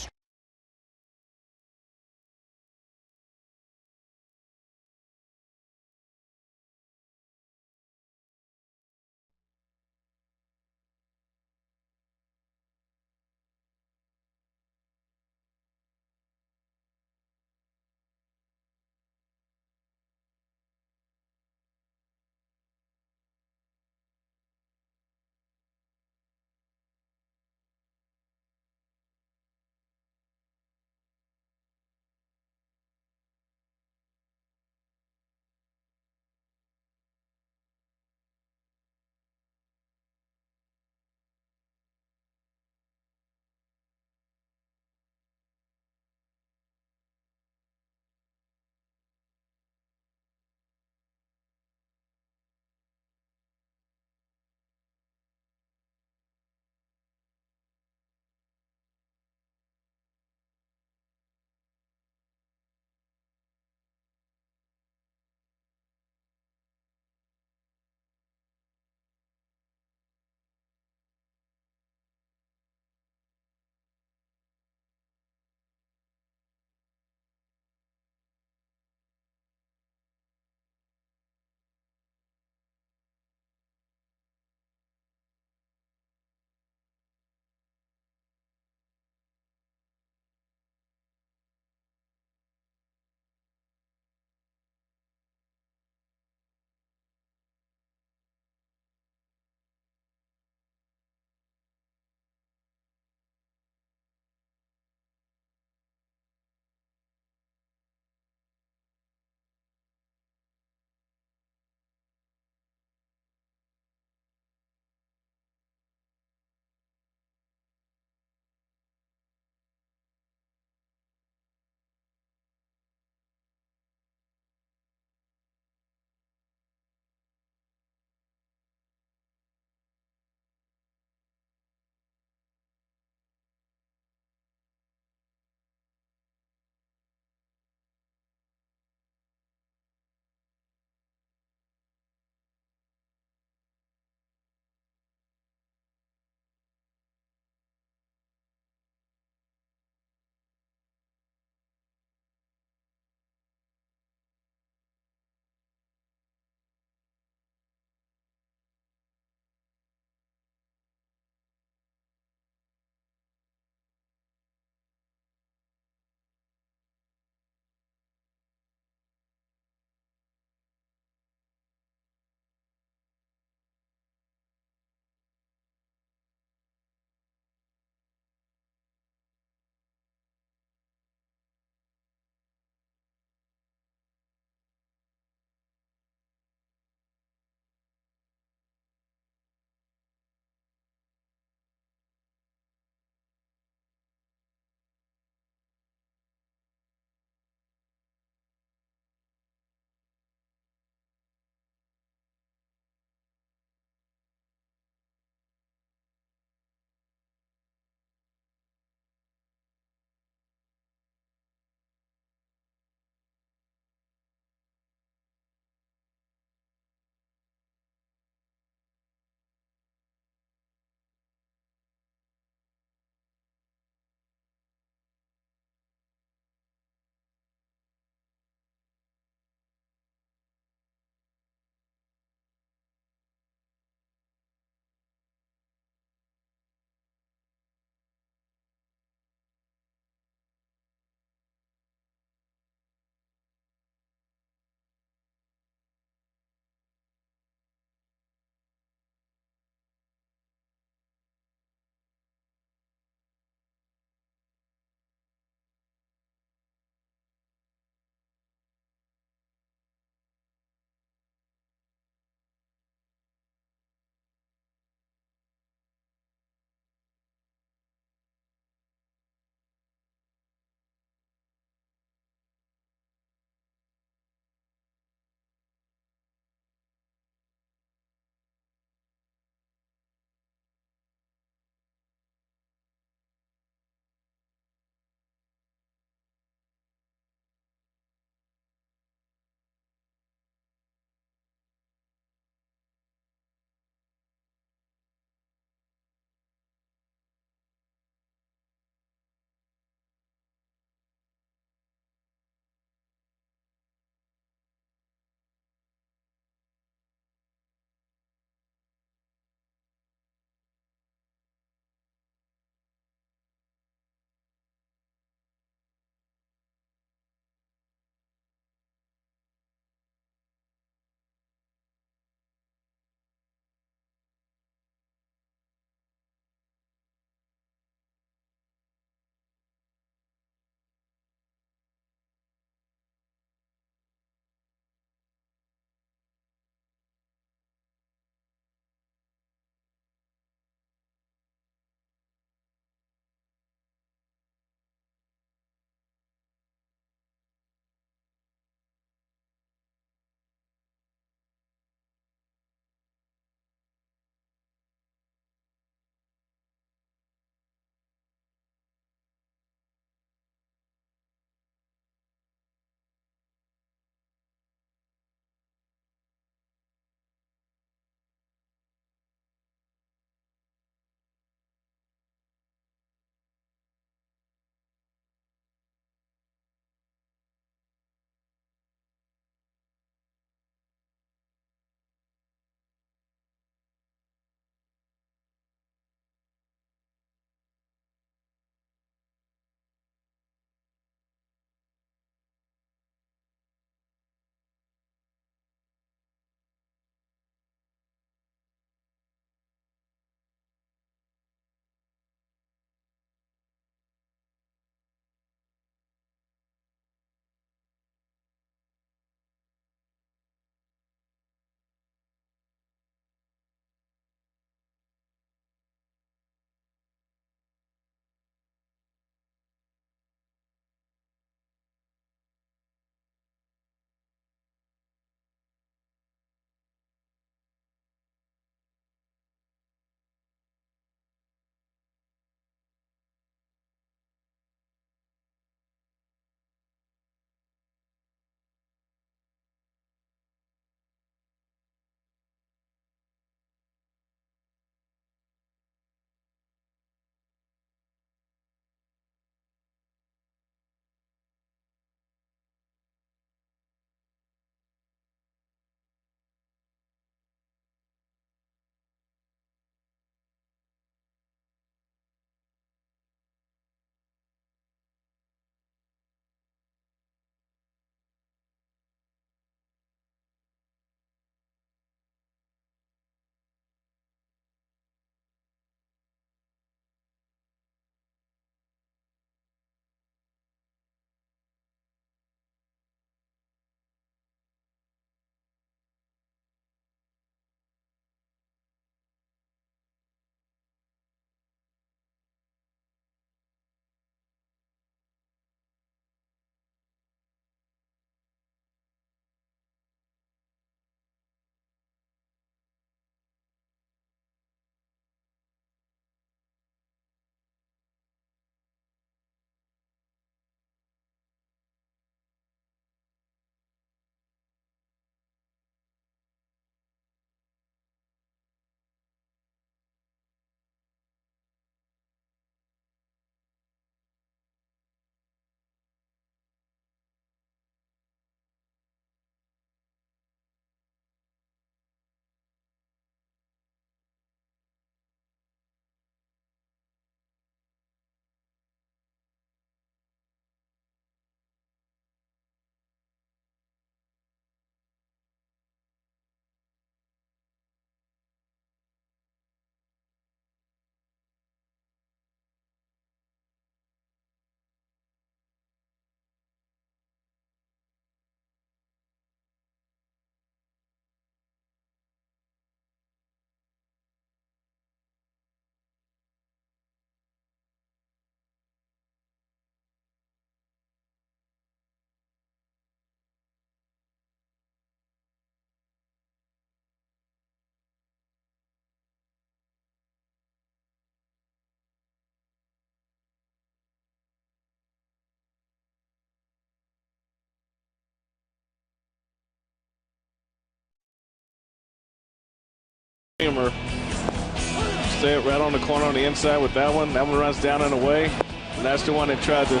Stay right on the corner on the inside with that one. That one runs down and away. And that's the one that tried to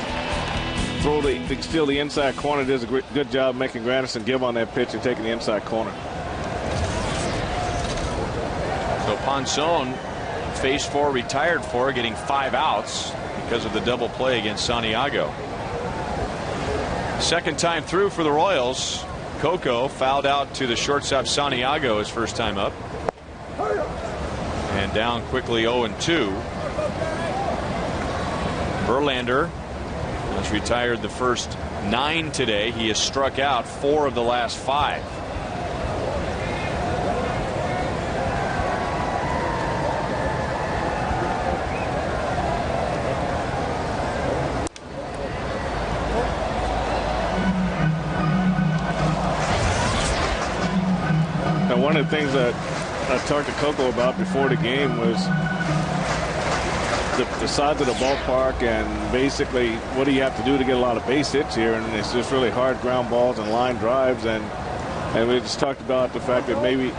steal the inside corner. Does a good job making Granderson give on that pitch and taking the inside corner. So Ponzon faced for, retired for, getting 5 outs because of the double play against Santiago. Second time through for the Royals. Coco fouled out to the shortstop Santiago his first time up. And down quickly 0-2. Verlander has retired the first 9 today. He has struck out 4 of the last 5. Now, one of the things that I talked to Coco about before the game was the size of the ballpark and basically what do you have to do to get a lot of base hits here, and it's just really hard ground balls and line drives, and we just talked about the fact that maybe,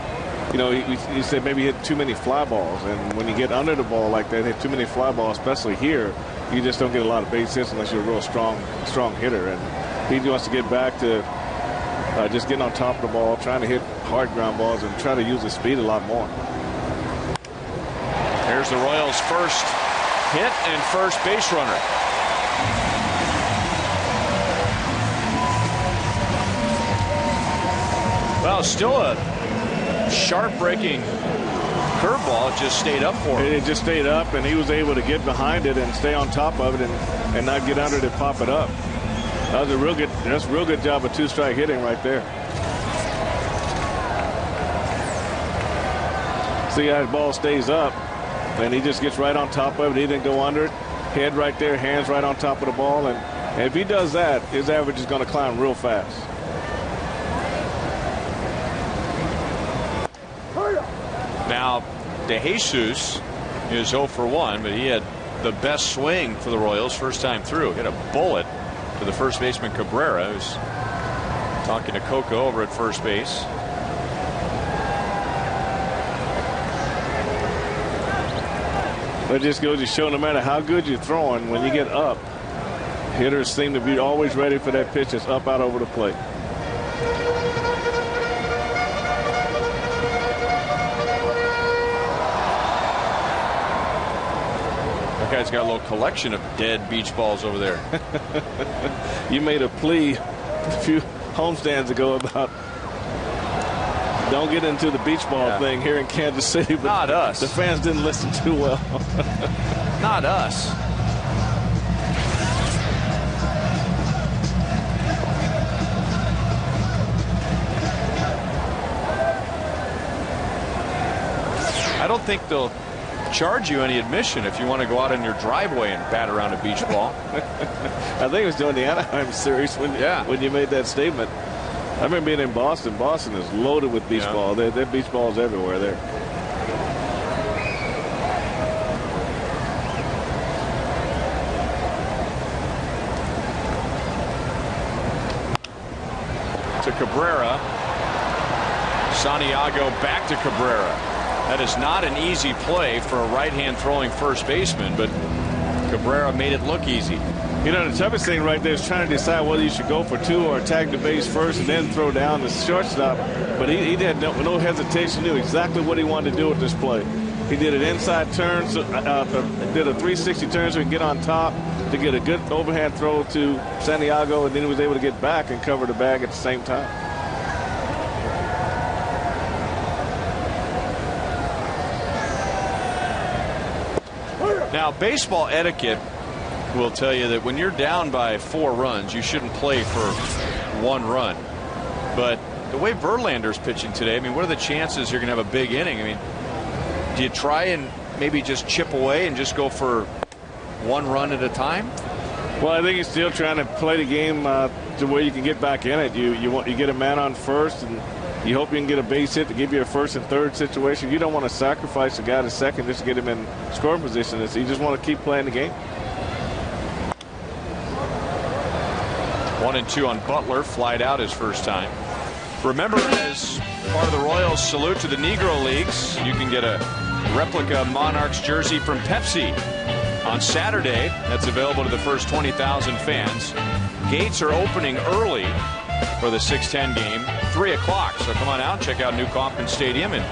you know, he said maybe hit too many fly balls, and when you get under the ball like that, hit too many fly balls, especially here, you just don't get a lot of base hits unless you're a real strong hitter, and he wants to get back to just getting on top of the ball, trying to hit hard ground balls and try to use his speed a lot more. Here's the Royals' first hit and first base runner. Well, still a sharp breaking curveball. It just stayed up for him. It just stayed up, and he was able to get behind it and stay on top of it and not get under it and pop it up. That was a real good job of 2-strike hitting right there. See how the ball stays up, and he just gets right on top of it. He didn't go under it. Head right there, hands right on top of the ball, and if he does that, his average is going to climb real fast. Now, De Jesus is 0 for 1, but he had the best swing for the Royals first time through. Hit a bullet to the first baseman Cabrera, who's talking to Coco over at first base. That just goes to show no matter how good you're throwing, when you get up, hitters seem to be always ready for that pitch that's up out over the plate. That guy's got a little collection of dead beach balls over there. You made a plea a few homestands ago about don't get into the beach ball thing here in Kansas City, but not us. The fans didn't listen too well. Not us. I don't think they'll charge you any admission if you want to go out in your driveway and bat around a beach ball. I think it was during the Anaheim series when you made that statement. I remember being in Boston. Boston is loaded with beach ball. There are beach balls everywhere there. To Cabrera. Santiago back to Cabrera. That is not an easy play for a right-hand throwing first baseman, but Cabrera made it look easy. You know, the toughest thing right there is trying to decide whether you should go for 2 or attack the base first and then throw down the shortstop. But he had no hesitation, knew exactly what he wanted to do with this play. He did an inside turn, did a 360 turn so he could get on top to get a good overhand throw to Santiago, and then he was able to get back and cover the bag at the same time. Now, baseball etiquette will tell you that when you're down by 4 runs, you shouldn't play for 1 run. But the way Verlander's pitching today, I mean, what are the chances you're going to have a big inning? I mean, do you try and maybe just chip away and just go for 1 run at a time? Well, I think he's still trying to play the game to where you can get back in it. You get a man on first, and you hope you can get a base hit to give you a first and third situation. You don't want to sacrifice a guy to second just to get him in scoring position. You just want to keep playing the game. 1-2 on Butler, flied out his first time. Remember, as part of the Royals salute to the Negro Leagues, you can get a replica Monarchs jersey from Pepsi on Saturday. That's available to the first 20,000 fans. Gates are opening early for the 6:10 game, 3 o'clock. So come on out, check out New Kauffman Stadium, and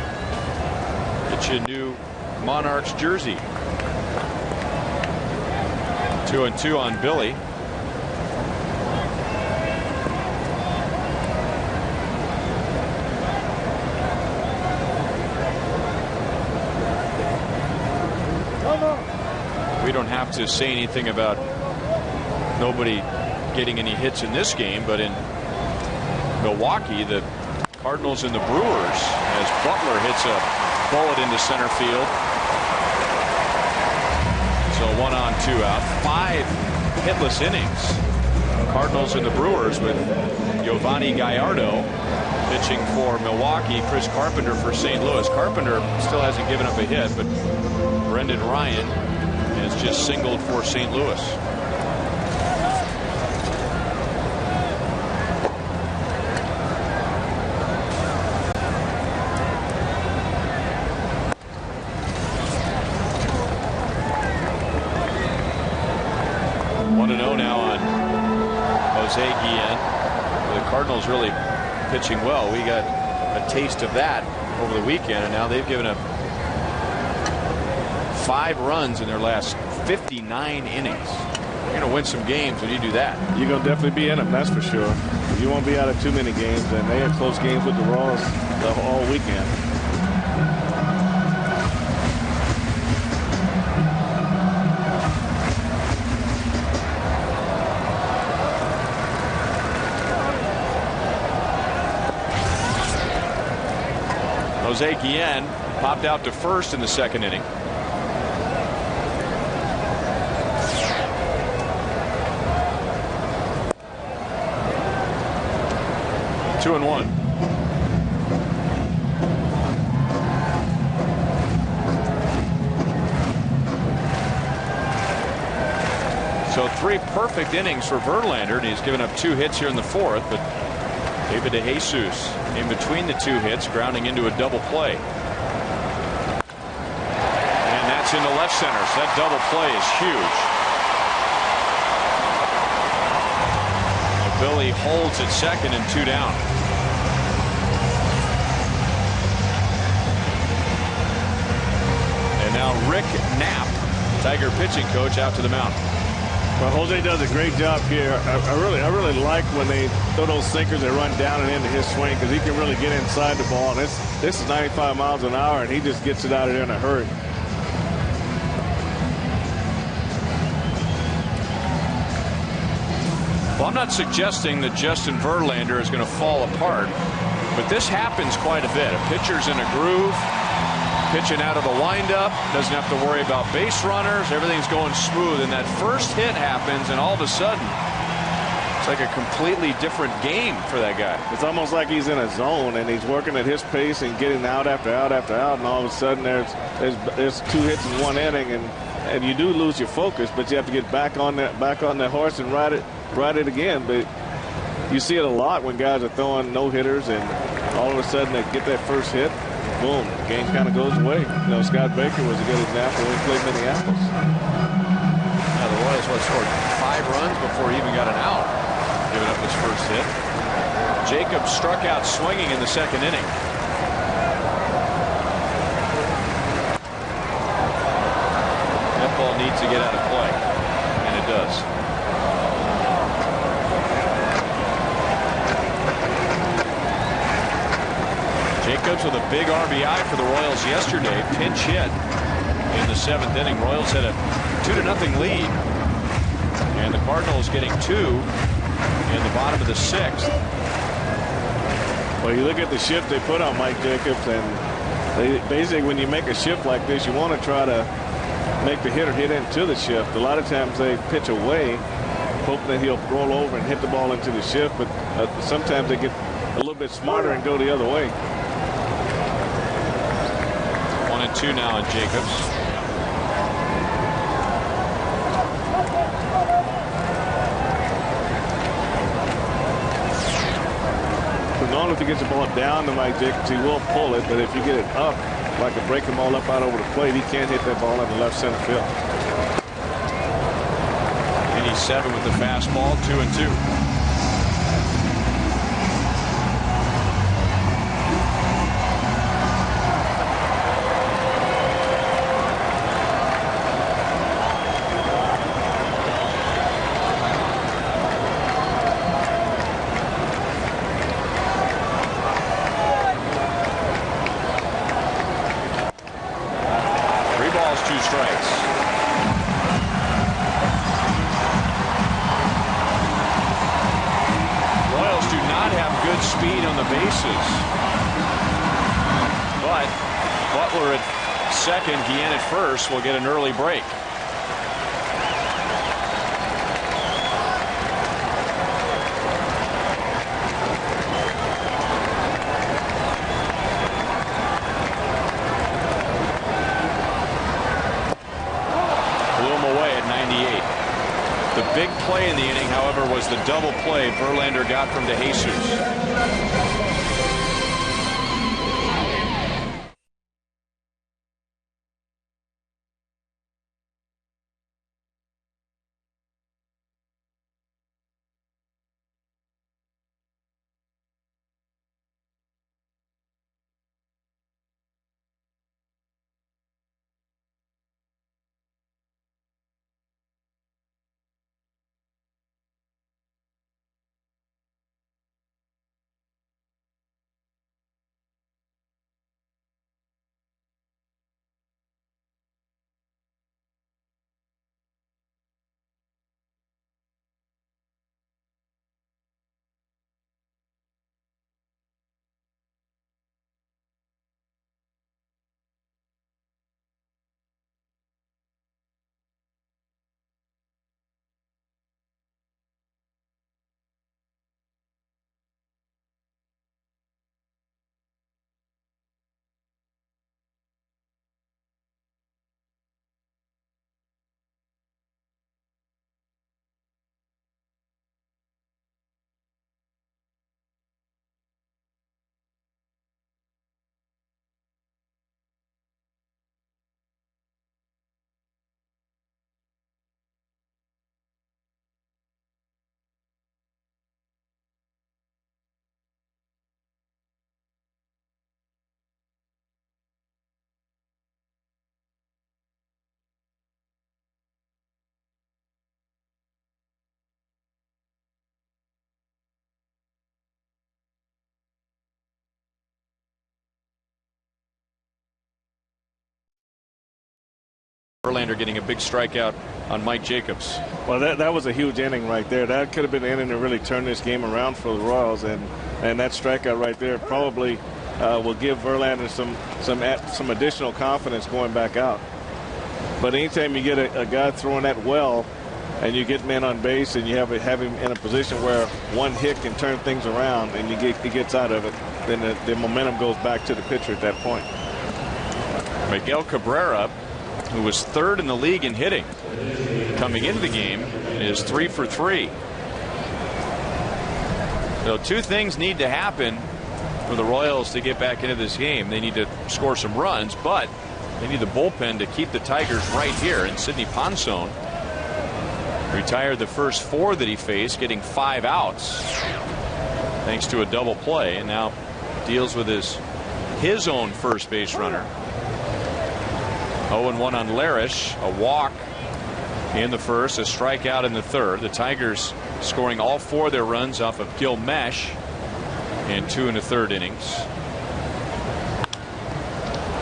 get you a new Monarchs jersey. 2-2 on Billy. We don't have to say anything about nobody getting any hits in this game, but in Milwaukee, the Cardinals and the Brewers, as Butler hits a bullet into center field. So 1 on, 2 out. 5 hitless innings. Cardinals and the Brewers with Giovanni Gallardo pitching for Milwaukee. Chris Carpenter for St. Louis. Carpenter still hasn't given up a hit, but Brendan Ryan has just singled for St. Louis. The Cardinals really pitching well. We got a taste of that over the weekend, and now they've given up 5 runs in their last 59 innings. You're going to win some games when you do that. You're going to definitely be in them, that's for sure. You won't be out of too many games, and they had close games with the Royals all weekend. Jose Guillen popped out to first in the 2nd inning. Two and 1. So 3 perfect innings for Verlander, and he's given up 2 hits here in the 4th, but David DeJesus in between the 2 hits, grounding into a double play. And that's into left center, so that double play is huge. Billy holds at second and 2 down. And now Rick Knapp, Tiger pitching coach, out to the mound. Well, Jose does a great job here. I really like when they throw those sinkers that run down and into his swing, because he can really get inside the ball. And this is 95 miles an hour, and he just gets it out of there in a hurry. Well, I'm not suggesting that Justin Verlander is going to fall apart, but this happens quite a bit. A pitcher's in a groove, pitching out of the windup, doesn't have to worry about base runners, everything's going smooth, and that first hit happens, and all of a sudden it's like a completely different game for that guy. It's almost like he's in a zone, and he's working at his pace and getting out after out after out, and all of a sudden there's 2 hits in 1 inning, and you do lose your focus, but you have to get back on that horse and ride it again. But you see it a lot when guys are throwing no-hitters, and all of a sudden they get that first hit, boom, the game kind of goes away. You know, Scott Baker was a good example when he played Minneapolis. Now the Royals scored 5 runs before he even got an out, giving up his first hit. Jacobs struck out swinging in the 2nd inning. That ball needs to get out of play, and it does. Jacobs with a big RBI for the Royals yesterday. Pinch hit in the 7th inning. Royals had a 2-0 lead, and the Cardinals getting 2 in the bottom of the 6th. Well, you look at the shift they put on Mike Jacobs, and they basically, when you make a shift like this, you want to try to make the hitter hit into the shift. A lot of times they pitch away, hoping that he'll roll over and hit the ball into the shift, but sometimes they get a little bit smarter and go the other way. 1-2 now on Jacobs. Normally, if he gets the ball down to Mike Jacobs, he will pull it. But if you get it up, like a breaking ball up out over the plate, he can't hit that ball in the left center field. 87 with the fastball, 2-2. Speed on the bases, but Butler at second, Guillen at first will get an early break. Blew him away at 98. The big play in the inning, however, was the double play Verlander got from DeJesus. Verlander getting a big strikeout on Mike Jacobs. Well, that was a huge inning right there. That could have been the inning to really turn this game around for the Royals, and that strikeout right there probably will give Verlander some additional confidence going back out. But anytime you get a guy throwing that well, and you get men on base, and you have him in a position where one hit can turn things around, and he gets out of it, then the momentum goes back to the pitcher at that point. Miguel Cabrera, who was third in the league in hitting coming into the game, is 3 for 3. So two things need to happen for the Royals to get back into this game. They need to score some runs, but they need the bullpen to keep the Tigers right here. And Sidney Ponson retired the first 4 that he faced, getting 5 outs thanks to a double play, and now deals with his own first base runner. 0-1 on Larish, a walk in the first, a strikeout in the third. The Tigers scoring all 4 of their runs off of Gil Mesh in 2 1/3 innings.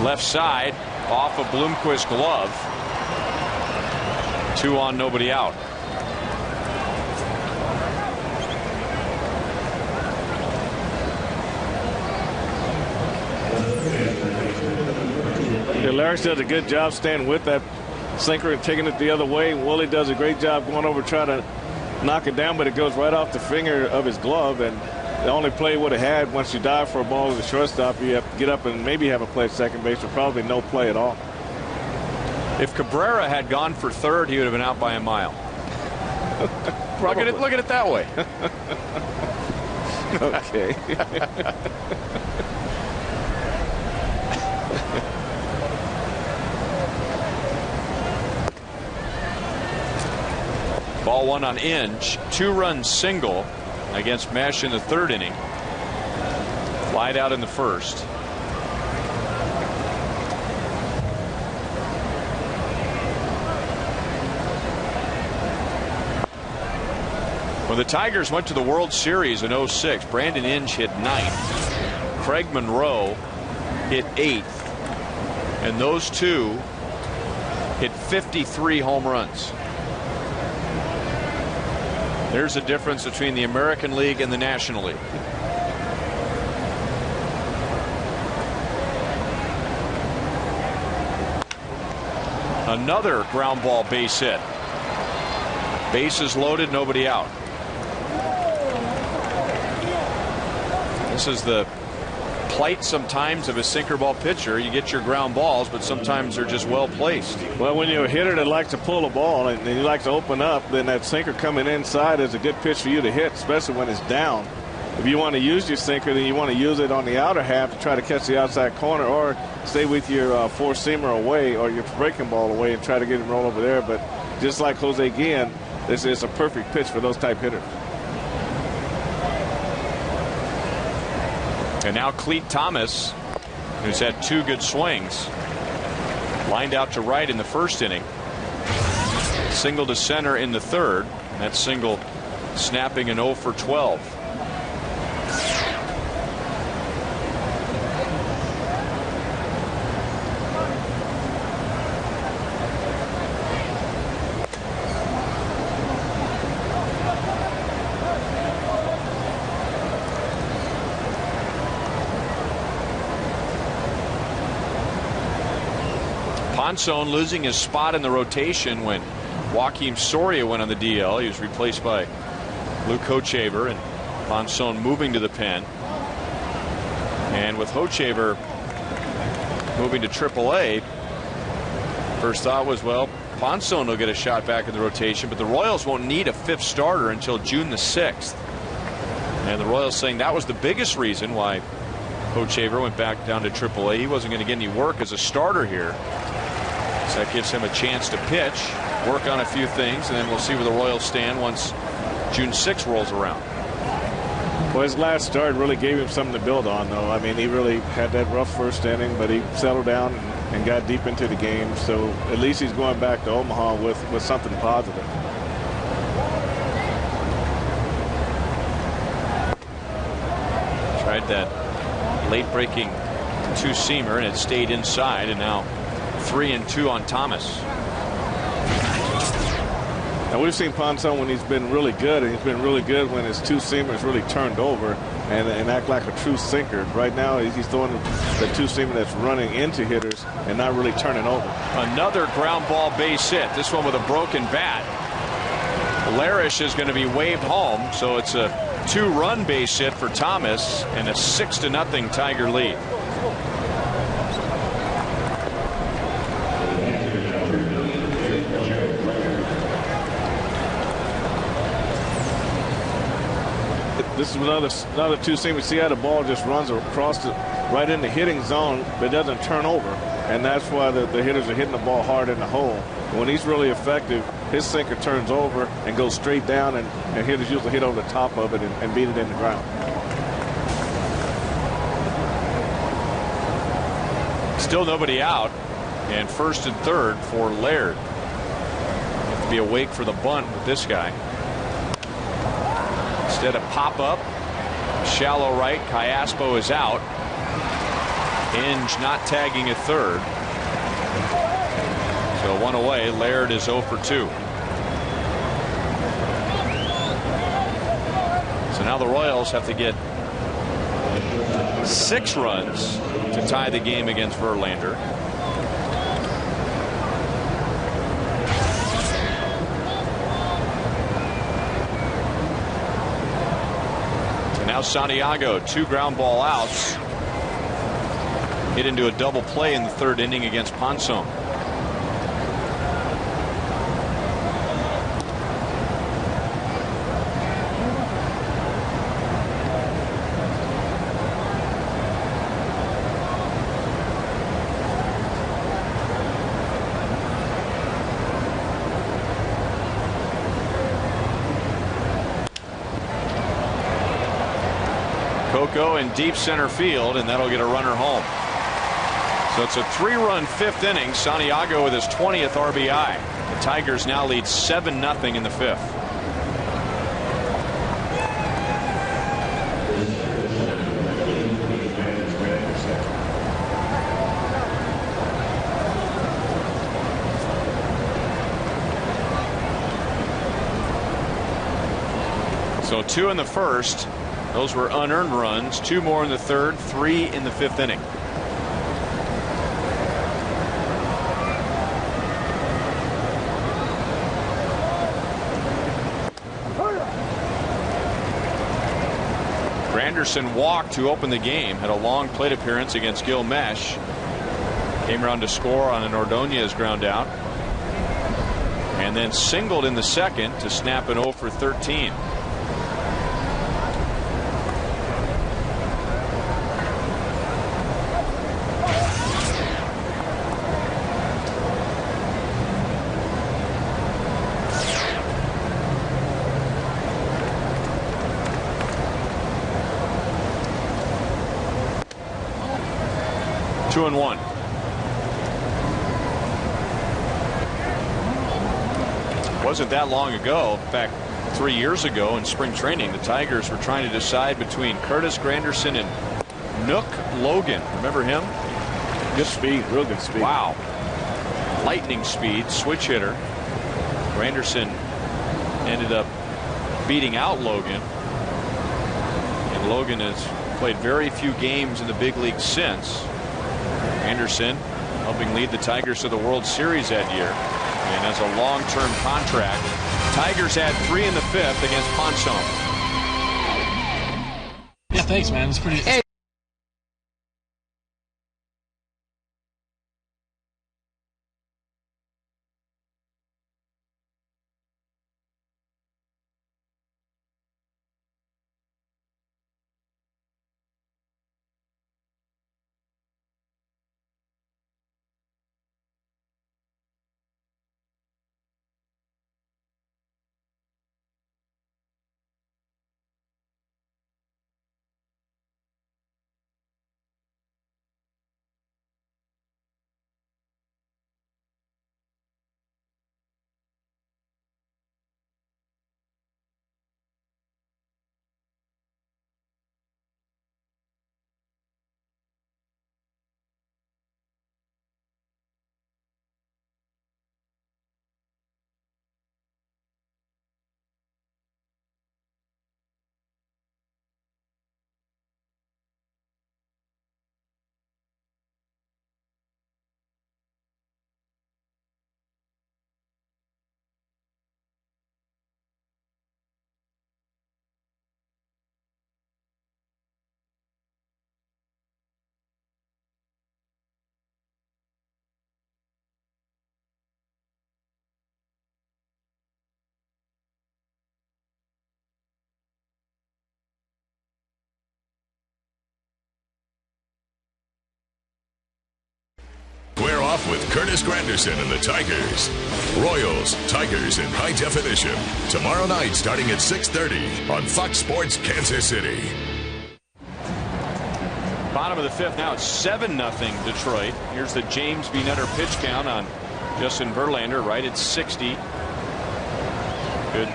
Left side off of Bloomquist's glove. 2 on, nobody out. Larish does a good job staying with that sinker and taking it the other way. Willie does a great job going over trying to knock it down, but it goes right off the finger of his glove. And the only play he would have had once you dive for a ball with a shortstop, you have to get up and maybe have a play at second base, or probably no play at all. If Cabrera had gone for third, he would have been out by a mile. Look at it that way. Okay. Ball one on Inge. 2-run single against Mesh in the third inning. Lied out in the first. When the Tigers went to the World Series in '06, Brandon Inge hit 9th. Craig Monroe hit 8th. And those two hit 53 home runs. There's a difference between the American League and the National League. Another ground ball base hit. Bases loaded, nobody out. This is the plight sometimes of a sinker ball pitcher. You get your ground balls, but sometimes they're just well placed. Well, when you're a hitter that likes to pull a ball and you like to open up, then that sinker coming inside is a good pitch for you to hit, especially when it's down. If you want to use your sinker, then you want to use it on the outer half to try to catch the outside corner, or stay with your four-seamer away or your breaking ball away and try to get him roll over there. But just like Jose Guillen, this is a perfect pitch for those type hitters. And now Cleat Thomas, who's had 2 good swings, lined out to right in the first inning. Single to center in the third. That single snapping an 0 for 12. Ponson losing his spot in the rotation when Joaquim Soria went on the DL. He was replaced by Luke Hochevar, and Ponson moving to the pen. And with Hochevar moving to AAA, first thought was, well, Ponson will get a shot back in the rotation, but the Royals won't need a 5th starter until June the 6th. And the Royals saying that was the biggest reason why Hochevar went back down to AAA. He wasn't going to get any work as a starter here. So that gives him a chance to pitch, work on a few things, and then we'll see where the Royals stand once June 6th rolls around. Well, his last start really gave him something to build on, though. I mean, he really had that rough first inning, but he settled down and got deep into the game. So at least he's going back to Omaha with something positive. Tried that late-breaking 2-seamer, and it stayed inside, and now 3-2 on Thomas. Now we've seen Ponson when he's been really good, and he's been really good when his 2-seamer is really turned over and act like a true sinker. Right now he's throwing the 2-seamer that's running into hitters and not really turning over. Another ground ball base hit, this one with a broken bat. Larish is going to be waved home, so it's a 2-run base hit for Thomas and a 6-0 Tiger lead. This is another 2-seamer. See how the ball just runs across right in the hitting zone, but it doesn't turn over. And that's why the hitters are hitting the ball hard in the hole. When he's really effective, his sinker turns over and goes straight down, and hitters usually hit over the top of it and beat it in the ground. Still nobody out, and first and third for Laird. Have to be awake for the bunt with this guy. Instead of pop up, shallow right, Callaspo is out. Inge not tagging at third. So 1 away, Laird is 0 for 2. So now the Royals have to get 6 runs to tie the game against Verlander. Now Santiago, 2 ground ball outs. Hit into a double play in the third inning against Ponson. go in deep center field, and that'll get a runner home. So it's a 3-run 5th inning. Santiago with his 20th RBI. The Tigers now lead 7-0 in the 5th. So 2 in the first. Those were unearned runs. 2 more in the 3rd, 3 in the 5th inning. Granderson walked to open the game. Had a long plate appearance against Gil Mesh. Came around to score on an Ordonez ground out. And then singled in the 2nd to snap an 0 for 13. Two and one. Wasn't that long ago, in fact 3 years ago in spring training, the Tigers were trying to decide between Curtis Granderson and Nook Logan. Remember him? Good speed, real good speed. Wow. Lightning speed, switch hitter. Granderson ended up beating out Logan. And Logan has played very few games in the big league since. Anderson helping lead the Tigers to the World Series that year, and has a long-term contract. Tigers had 3 in the 5th against Ponson. Yeah, thanks, man. It's pretty. Hey. Square off with Curtis Granderson and the Tigers. Royals, Tigers in high definition. Tomorrow night starting at 6:30 on Fox Sports Kansas City. Bottom of the 5th. Now it's 7-0 Detroit. Here's the James B. Nutter pitch count on Justin Verlander, right at 60. Good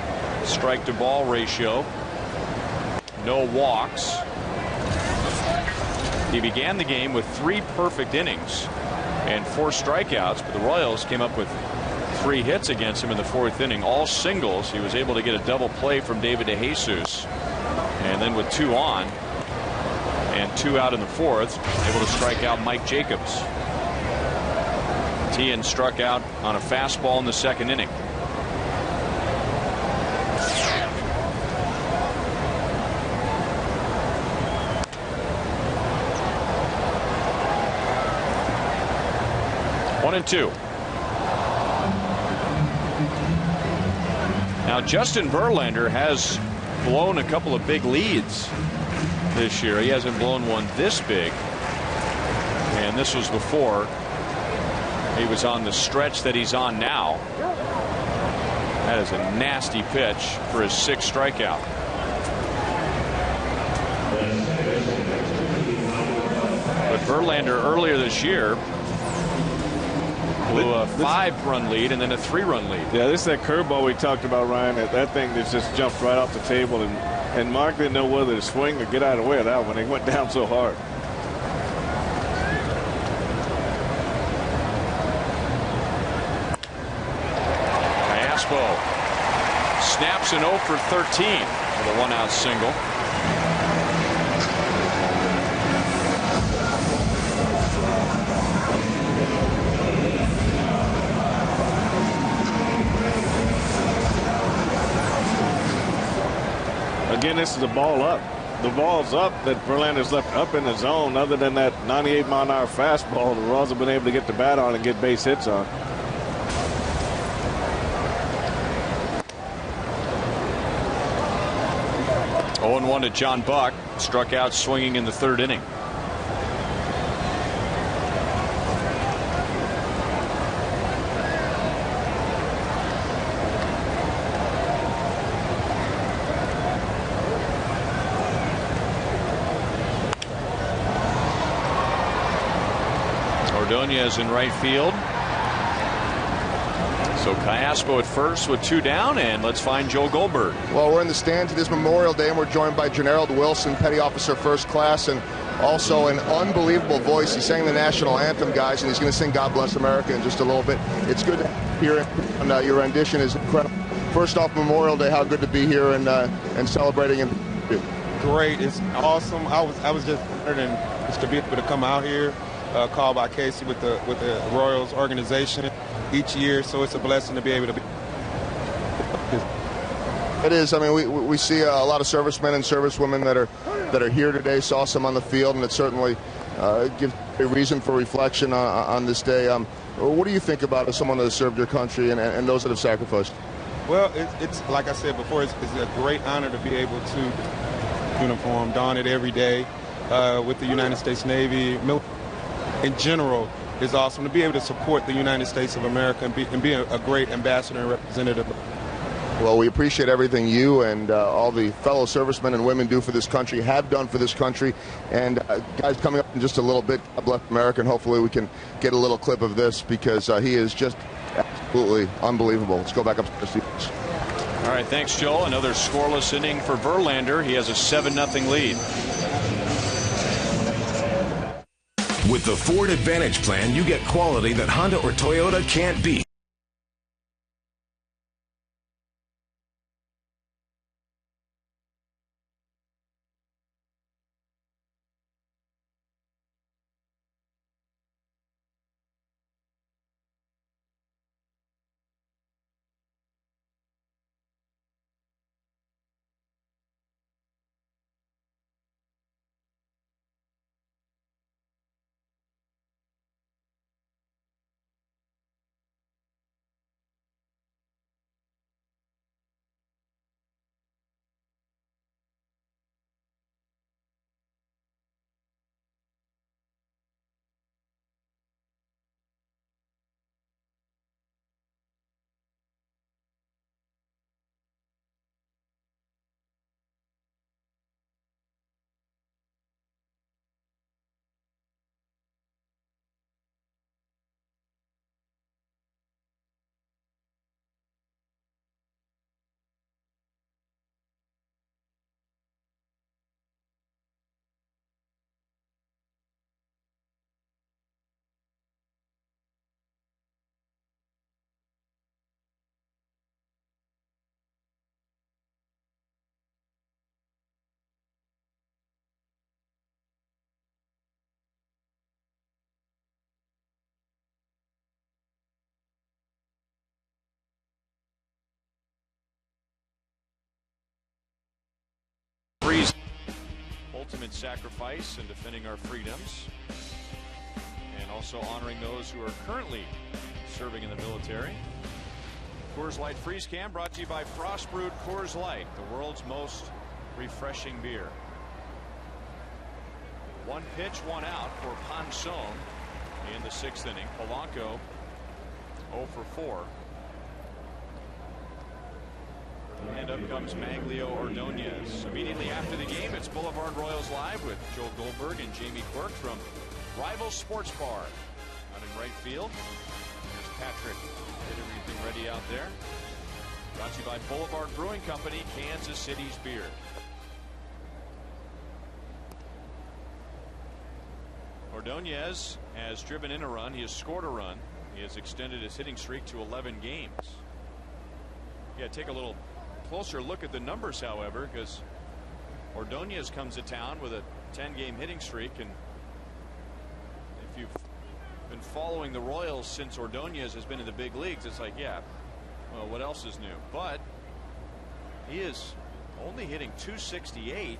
strike to ball ratio. No walks. He began the game with 3 perfect innings and 4 strikeouts, but the Royals came up with 3 hits against him in the 4th inning, all singles. He was able to get a double play from David DeJesus, and then with 2 on and 2 out in the 4th, able to strike out Mike Jacobs. Tian struck out on a fastball in the 2nd inning. One and 2. Now Justin Verlander has blown a couple of big leads this year. He hasn't blown one this big, and this was before he was on the stretch that he's on now. That is a nasty pitch for his 6th strikeout. Verlander earlier this year blew a 5-run lead and then a 3-run lead. Yeah, this is that curveball we talked about, Ryan. That thing that just jumped right off the table, and Mark didn't know whether to swing or get out of the way of that one. It went down so hard. Caspo snaps an 0 for 13 with a 1-out single. Again, this is a ball up. The ball's up that Verlander's left up in the zone. Other than that 98-mile-an-hour fastball, the Royals have been able to get the bat on and get base hits on. Oh, 0-1 to John Buck. Struck out swinging in the 3rd inning. Ordonez in right field. So Caspo at first with 2 down, and let's find Joe Goldberg. Well, we're in the stands. It is Memorial Day, and we're joined by Generald Wilson, Petty Officer First Class, and also an unbelievable voice. He sang the national anthem, guys, and he's going to sing God Bless America in just a little bit. It's good to hear it, and your rendition is incredible. First off, Memorial Day, how good to be here and celebrating. And great, it's awesome. I was just honored and just to be able to come out here, called by Casey with the Royals organization each year, so it's a blessing to be able to be. It is. I mean, we see a lot of servicemen and servicewomen that are here today. Saw some on the field, and it certainly gives a reason for reflection on this day. What do you think about as someone that has served your country and those that have sacrificed? Well, it's like I said before, it's a great honor to be able to uniform, don it every day with the United States Navy. In general, is awesome to be able to support the United States of America and be a great ambassador and representative. Well, we appreciate everything you and all the fellow servicemen and women do for this country, have done for this country. And guys, coming up in just a little bit, God bless America, and hopefully we can get a little clip of this because he is just absolutely unbelievable. Let's go back up to the seats. All right, thanks, Joel. Another scoreless inning for Verlander. He has a 7-0 lead. With the Ford Advantage plan, you get quality that Honda or Toyota can't beat. Ultimate sacrifice in defending our freedoms, and also honoring those who are currently serving in the military. Coors Light Freeze Can brought to you by Frost Brewed Coors Light, the world's most refreshing beer. 1 pitch, 1 out for Ponson in the 6th inning. Polanco 0 for 4. And up comes Maglio Ordonez. Immediately after the game, it's Boulevard Royals Live with Joel Goldberg and Jamie Quirk from Rival Sports Bar out in right field. There's Patrick. Get everything ready out there. Brought to you by Boulevard Brewing Company, Kansas City's beer. Ordonez has driven in a run. He has scored a run. He has extended his hitting streak to 11 games. Yeah, take a little closer look at the numbers, however, because Ordonez comes to town with a 10-game hitting streak, and if you've been following the Royals since Ordonez has been in the big leagues, it's like, yeah, well, what else is new? But he is only hitting .268,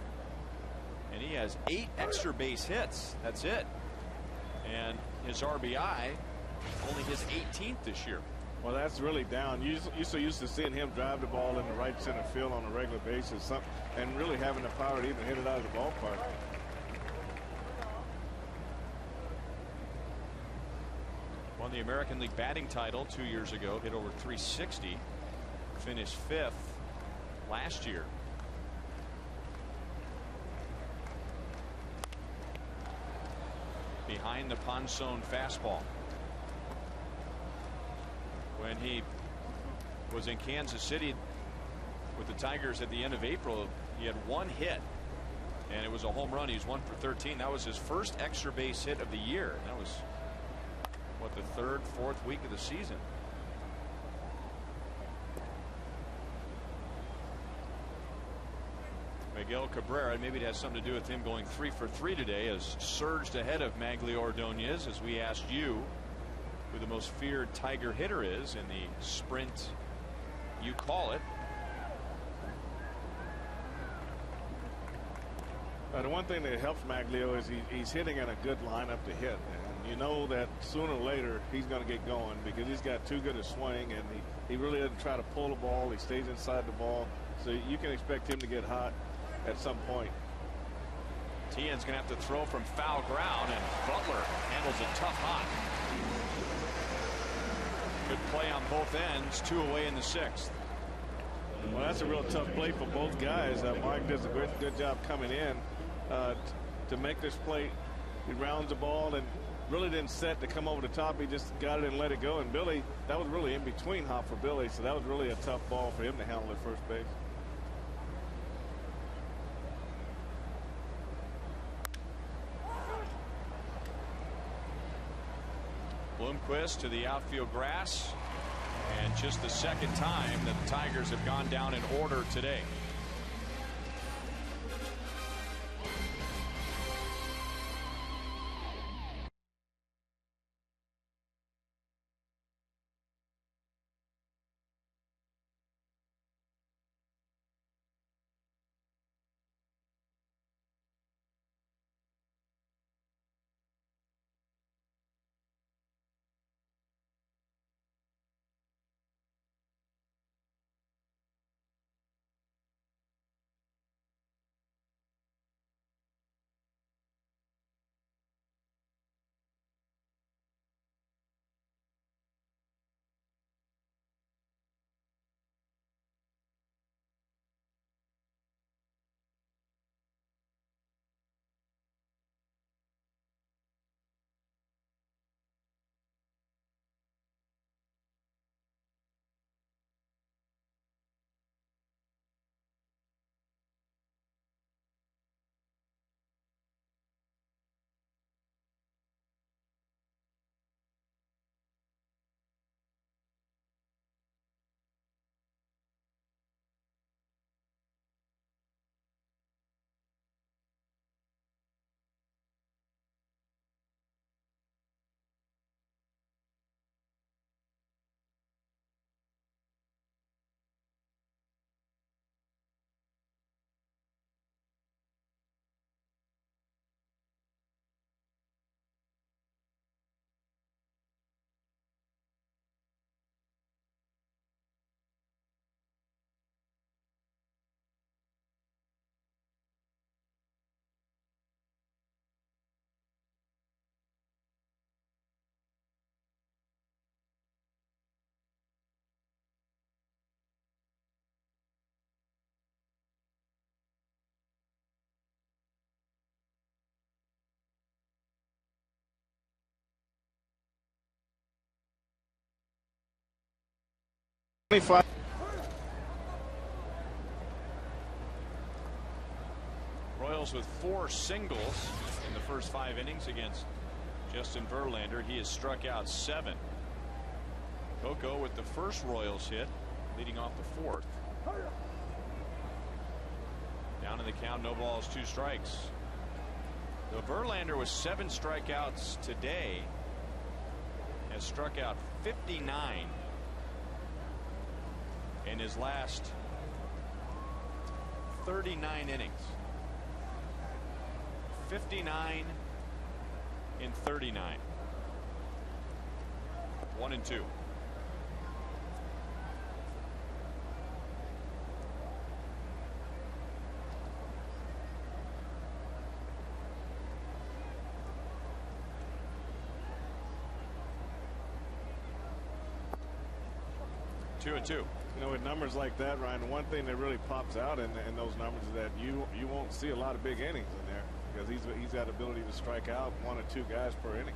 and he has 8 extra base hits. That's it. And his RBI only his 18th this year. Well, that's really down. You're so used to seeing him drive the ball in the right center field on a regular basis, and really having the power to even hit it out of the ballpark. Won the American League batting title 2 years ago, hit over .360, finished 5th last year. Behind the Ponson fastball. When he was in Kansas City with the Tigers at the end of April, he had 1 hit, and it was a home run. He was 1 for 13. That was his first extra base hit of the year. That was, what, the 3rd, 4th week of the season. Miguel Cabrera, maybe it has something to do with him going 3 for 3 today, has surged ahead of Magli Ordonez, as we asked you who the most feared Tiger hitter is in the sprint, you call it. The one thing that helps Maglio is he's hitting in a good lineup to hit, and you know that sooner or later he's going to get going because he's got too good a swing, and he really doesn't try to pull the ball. He stays inside the ball, so you can expect him to get hot at some point. Tien's going to have to throw from foul ground, and Butler handles it tough hot. Good play on both ends. 2 away in the 6th. Well, that's a real tough play for both guys. Mark does a good job coming in to make this play. He rounds the ball and really didn't set to come over the top. He just got it and let it go. And Billy, that was really in between hop for Billy, so that was really a tough ball for him to handle at first base. Bloomquist to the outfield grass, and just the 2nd time that the Tigers have gone down in order today. 25. Royals with 4 singles in the first 5 innings against Justin Verlander. He has struck out 7. Coco with the first Royals hit, leading off the 4th. Down in the count, no balls, 2 strikes. So Verlander with 7 strikeouts today has struck out 59 in his last 39 innings. 59 in 39. 1-2. Two and 2. You know, with numbers like that, Ryan, the one thing that really pops out in those numbers is that you won't see a lot of big innings in there because he's got ability to strike out 1 or 2 guys per inning.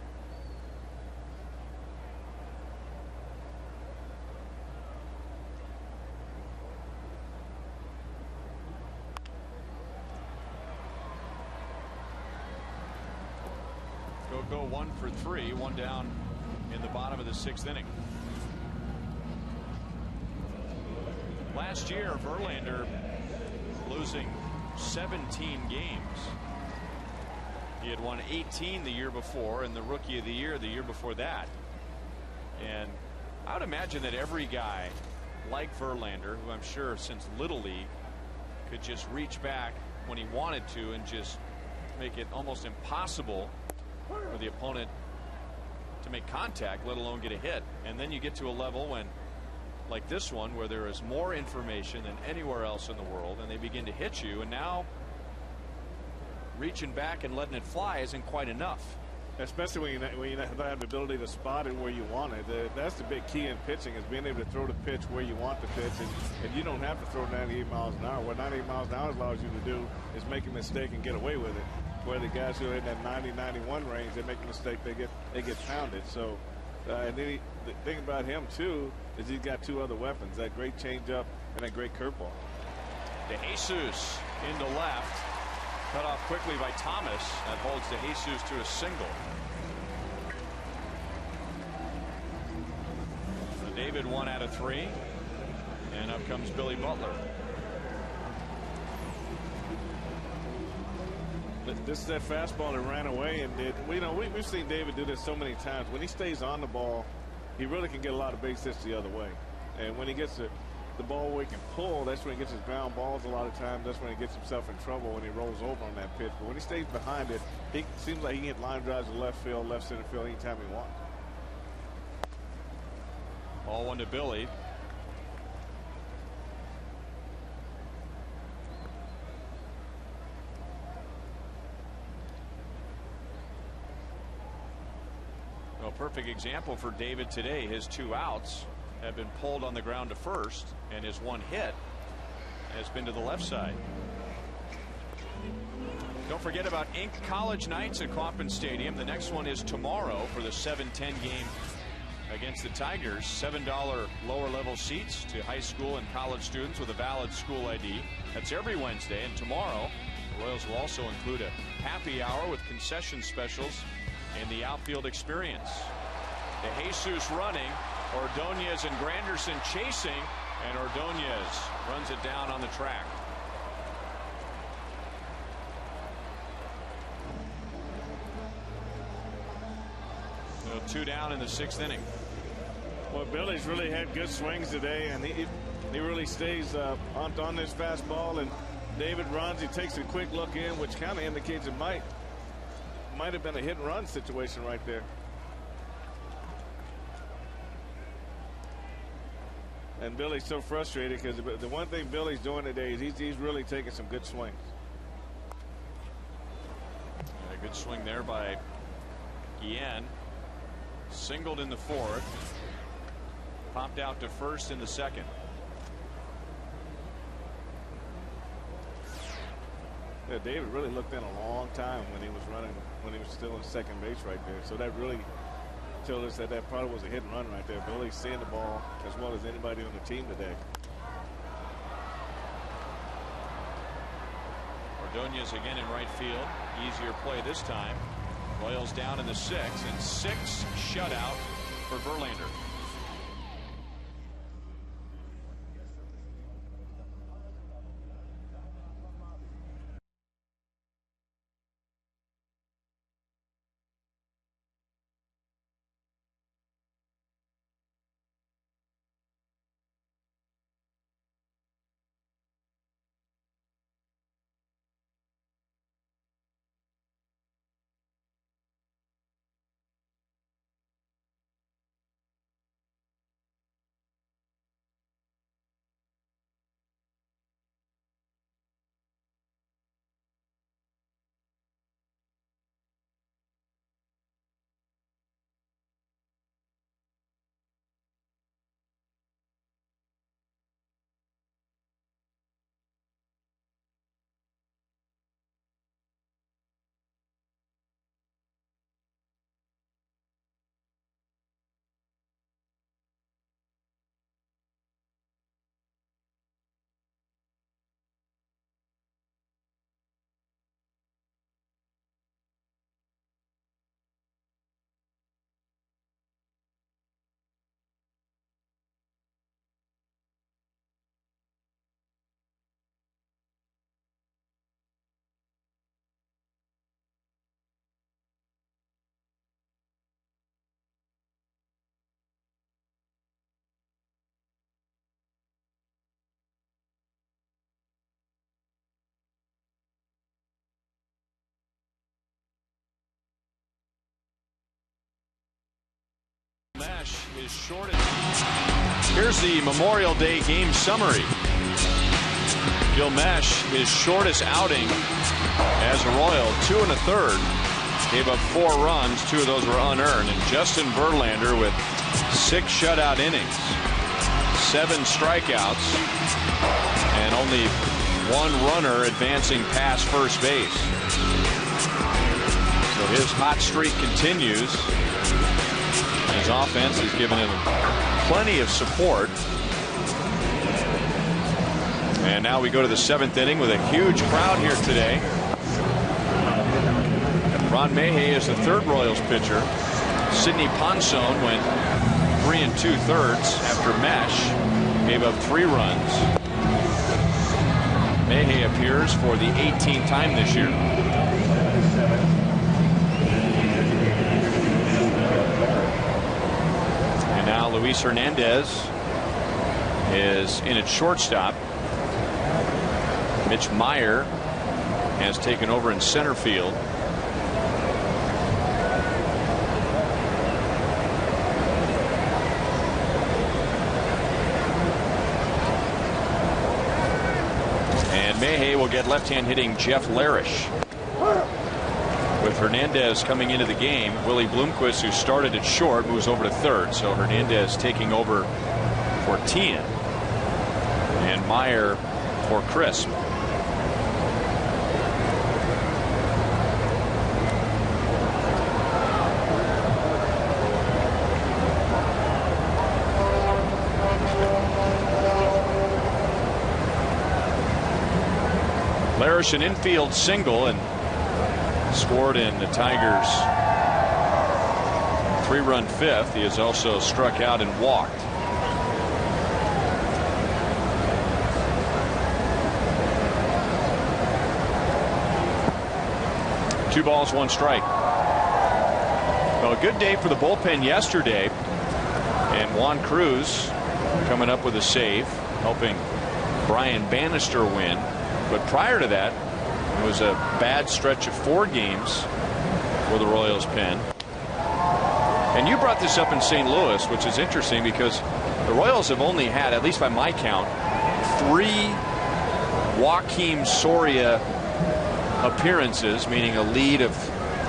Go 1 for 3, 1 down in the bottom of the 6th inning. Last year, Verlander losing 17 games. He had won 18 the year before, and the Rookie of the Year before that. And I would imagine that every guy like Verlander, who I'm sure since Little League could just reach back when he wanted to and just make it almost impossible for the opponent to make contact, let alone get a hit. And then you get to a level when, like this one, where there is more information than anywhere else in the world, and they begin to hit you, and now reaching back and letting it fly isn't quite enough. Especially when you have the ability to spot it where you want it. That's the big key in pitching, is being able to throw the pitch where you want the pitch, and you don't have to throw 98 miles an hour. What 98 miles an hour allows you to do is make a mistake and get away with it. Where the guys who are in that 90-91 range, they make a mistake, they get pounded. So, and then the thing about him too is he's got 2 other weapons: that great changeup and that great curveball. DeJesus into left, cut off quickly by Thomas. That holds DeJesus to a single. So David 1 out of 3, and up comes Billy Butler. This is that fastball that ran away, and we've seen David do this so many times. When he stays on the ball, he really can get a lot of base hits the other way. And when he gets the ball where he can pull, that's when he gets his ground balls a lot of times. That's when he gets himself in trouble, when he rolls over on that pitch. But when he stays behind it, he seems like he can hit line drives to left field, left center field anytime he wants. Ball 1 to Billy. Perfect example for David today. His 2 outs have been pulled on the ground to first, and his 1 hit has been to the left side. Don't forget about Inc. College Nights at Kauffman Stadium. The next one is tomorrow for the 7-10 game against the Tigers. $7 lower level seats to high school and college students with a valid school ID. That's every Wednesday. And tomorrow, the Royals will also include a happy hour with concession specials in the outfield experience. DeJesus running, Ordonez and Granderson chasing, and Ordonez runs it down on the track. So 2 down in the 6th inning. Well, Billy's really had good swings today, and he really stays on this fastball, and David runs. He takes a quick look in, which kind of indicates it might have been a hit and run situation right there. And Billy's so frustrated because the one thing Billy's doing today is he's really taking some good swings. A good swing there by Guillen. Singled in the 4th. Popped out to first in the 2nd. Yeah, David really looked in a long time when he was running, when he was still in second base right there. So that really told us that probably was a hit and run right there. Billy's seeing the ball as well as anybody on the team today. Ordonez again in right field. Easier play this time. Royals down in the 6th, and 6 shutout for Verlander. Mesh is shortest. Here's the Memorial Day game summary. Gil Mesh, his shortest outing as a Royal, 2 1/3. Gave up 4 runs, 2 of those were unearned. And Justin Verlander with 6 shutout innings, 7 strikeouts, and only 1 runner advancing past first base. So his hot streak continues. His offense has given him plenty of support. And now we go to the 7th inning with a huge crowd here today. Ron Mayhew is the 3rd Royals pitcher. Sidney Ponson went 3 2/3 after Mesh gave up 3 runs. Mayhew appears for the 18th time this year. Now Luis Hernandez is in at shortstop. Mitch Meyer has taken over in center field. And Mayhew will get left-hand hitting Jeff Larish. With Hernandez coming into the game, Willie Bloomquist, who started at short, moves over to 3rd. So Hernandez taking over for Tien, and Meyer for Crisp. Larish an infield single and scored in the Tigers' 3-run 5th. He has also struck out and walked. Two balls, 1 strike. Well, a good day for the bullpen yesterday, and Juan Cruz coming up with a save, helping Brian Bannister win. But prior to that, it was a bad stretch of 4 games for the Royals pen. And you brought this up in St. Louis, which is interesting because the Royals have only had, at least by my count, 3 Joakim Soria appearances, meaning a lead of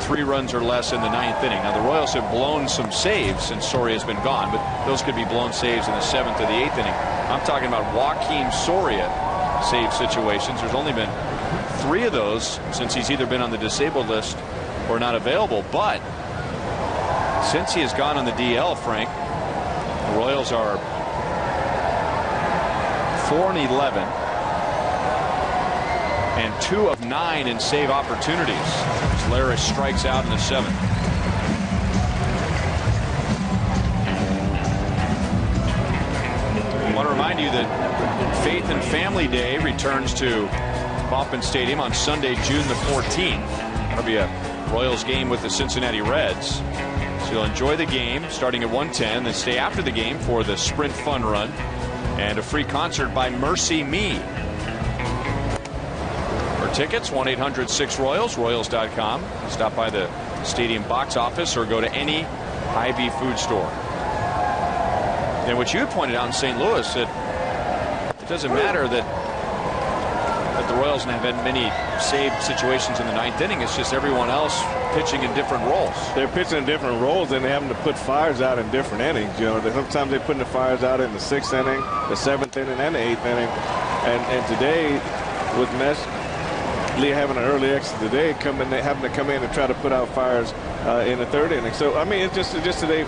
3 runs or less in the 9th inning. Now the Royals have blown some saves since Soria's been gone, but those could be blown saves in the 7th or the 8th inning. I'm talking about Joakim Soria save situations. There's only been 3 of those since he's either been on the disabled list or not available. But Since he has gone on the DL, Frank, the Royals are 4-11 and 2 of 9 in save opportunities. As Larish strikes out in the 7th. I want to remind you that Faith and Family Day returns to Kauffman Stadium on Sunday, June the 14th. That'll be a Royals game with the Cincinnati Reds. So you'll enjoy the game starting at 1:10, then stay after the game for the Sprint Fun Run and a free concert by Mercy Me. For tickets, 1-800-6-ROYALS, Royals.com. Stop by the stadium box office or go to any Hy-Vee food store. And what you had pointed out in St. Louis, that it doesn't matter that the Royals have had many saved situations in the 9th inning. It's just everyone else pitching in different roles. They're pitching in different roles, and they're having to put fires out in different innings. You know, sometimes they're putting the fires out in the 6th inning, the 7th inning, and the 8th inning. And today, with Lee having an early exit today, having to come in and try to put out fires in the 3rd inning. So I mean, it's just today.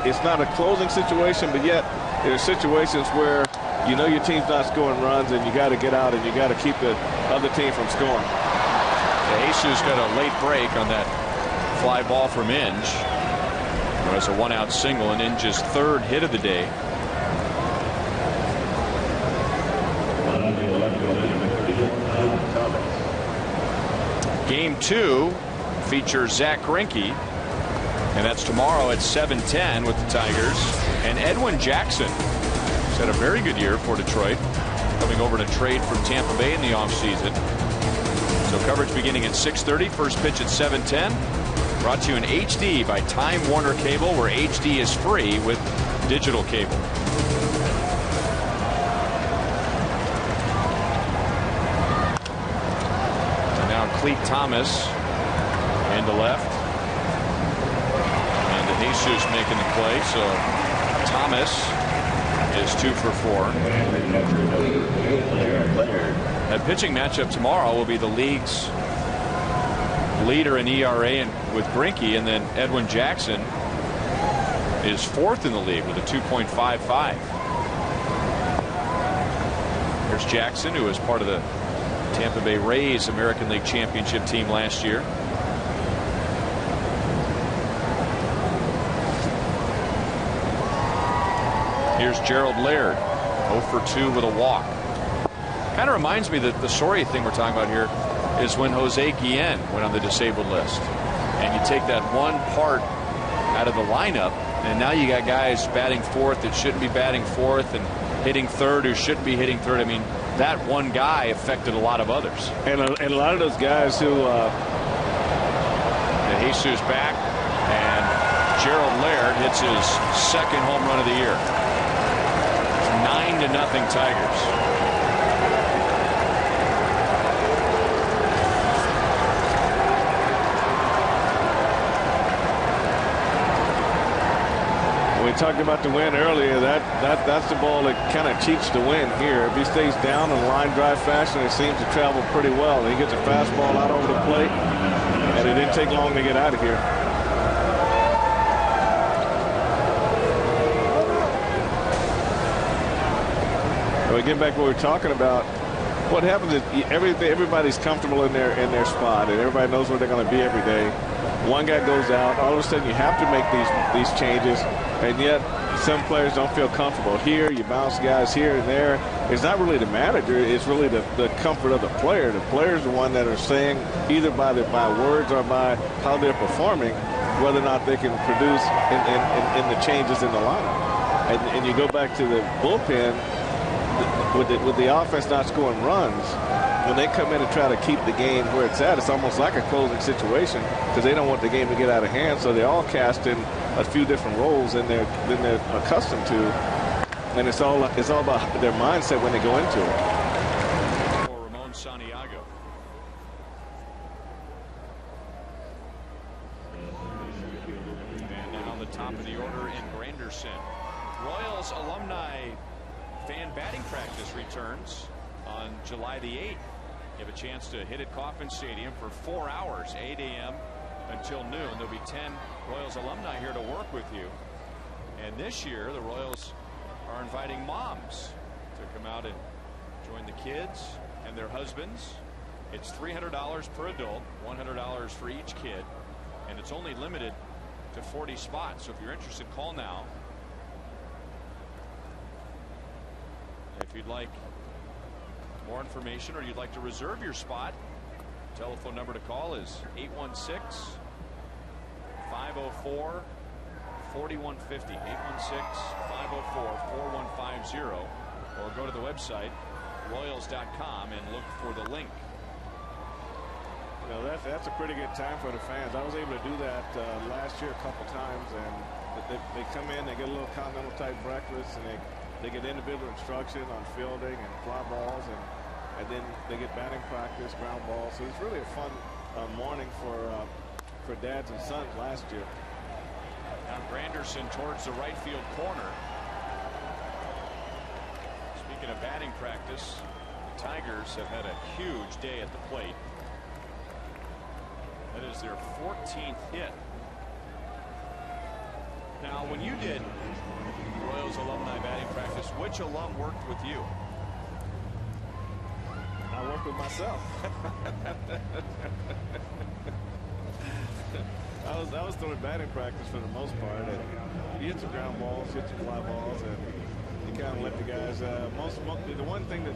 It's not a closing situation, but yet there are situations where you know your team's not scoring runs, and you got to get out and you got to keep the other team from scoring. Jesus got a late break on that fly ball from Inge. It was a 1-out single, and Inge's 3rd hit of the day. Game 2 features Zach Greinke, and that's tomorrow at 7:10 with the Tigers. And Edwin Jackson has had a very good year for Detroit, coming over to trade from Tampa Bay in the offseason. So coverage beginning at 6:30, first pitch at 7:10. Brought to you in HD by Time Warner Cable, where HD is free with digital cable. And now Cleat Thomas into left. And Jesus making the play, so Thomas is 2 for 4. That pitching matchup tomorrow will be the league's leader in ERA and with Greinke, and then Edwin Jackson is 4th in the league with a 2.55. Here's Jackson, who was part of the Tampa Bay Rays American League Championship team last year. Here's Gerald Laird, 0 for 2 with a walk. Kind of reminds me that the sorry thing we're talking about here is when Jose Guillen went on the disabled list. And you take that one part out of the lineup, and now you got guys batting 4th that shouldn't be batting 4th and hitting 3rd who shouldn't be hitting 3rd. I mean, that one guy affected a lot of others. And a lot of those guys who... Jesus back, and Gerald Laird hits his 2nd home run of the year. 9-0 Tigers. We talked about the win earlier. That's the ball that kind of cheats the win here. If he stays down in line drive fashion, it seems to travel pretty well. He gets a fastball out over the plate, and it didn't take long to get out of here. We get back to what we were talking about. What happens is everybody's comfortable in their spot, and everybody knows where they're going to be every day. One guy goes out, all of a sudden you have to make these changes, and yet some players don't feel comfortable. Here you bounce guys here and there. It's not really the manager, it's really the comfort of the player. The player's the one that are saying, either by words or by how they're performing, whether or not they can produce in the changes in the lineup. And you go back to the bullpen. With the offense not scoring runs, when they come in and try to keep the game where it's at, it's almost like a closing situation because they don't want the game to get out of hand. So they all cast in a few different roles than they're accustomed to, and it's all about their mindset when they go into it. Ramon Santiago. And now on the top of the order in Granderson. Royals alumni fan batting practice returns on July the 8th. You have a chance to hit at Kauffman Stadium for 4 hours, 8 a.m. until noon. There'll be 10 Royals alumni here to work with you. And this year, the Royals are inviting moms to come out and join the kids and their husbands. It's $300 per adult, $100 for each kid, and it's only limited to 40 spots. So if you're interested, call now. If you'd like more information or you'd like to reserve your spot, telephone number to call is 816-504-4150. 816-504-4150, or go to the website royals.com and look for the link. You know, that's a pretty good time for the fans. I was able to do that last year a couple times, and they come in, they get a little continental type breakfast, and they get individual instruction on fielding and fly balls, and then they get batting practice, ground balls. So it's really a fun morning for dads and sons last year. Now Granderson towards the right field corner. Speaking of batting practice, the Tigers have had a huge day at the plate. That is their 14th hit. Now, when you did Royals alumni batting practice, which alum worked with you? I worked with myself. I was throwing batting practice for the most part. And you hit some ground balls, hit some fly balls, and you kind of let the guys. The one thing that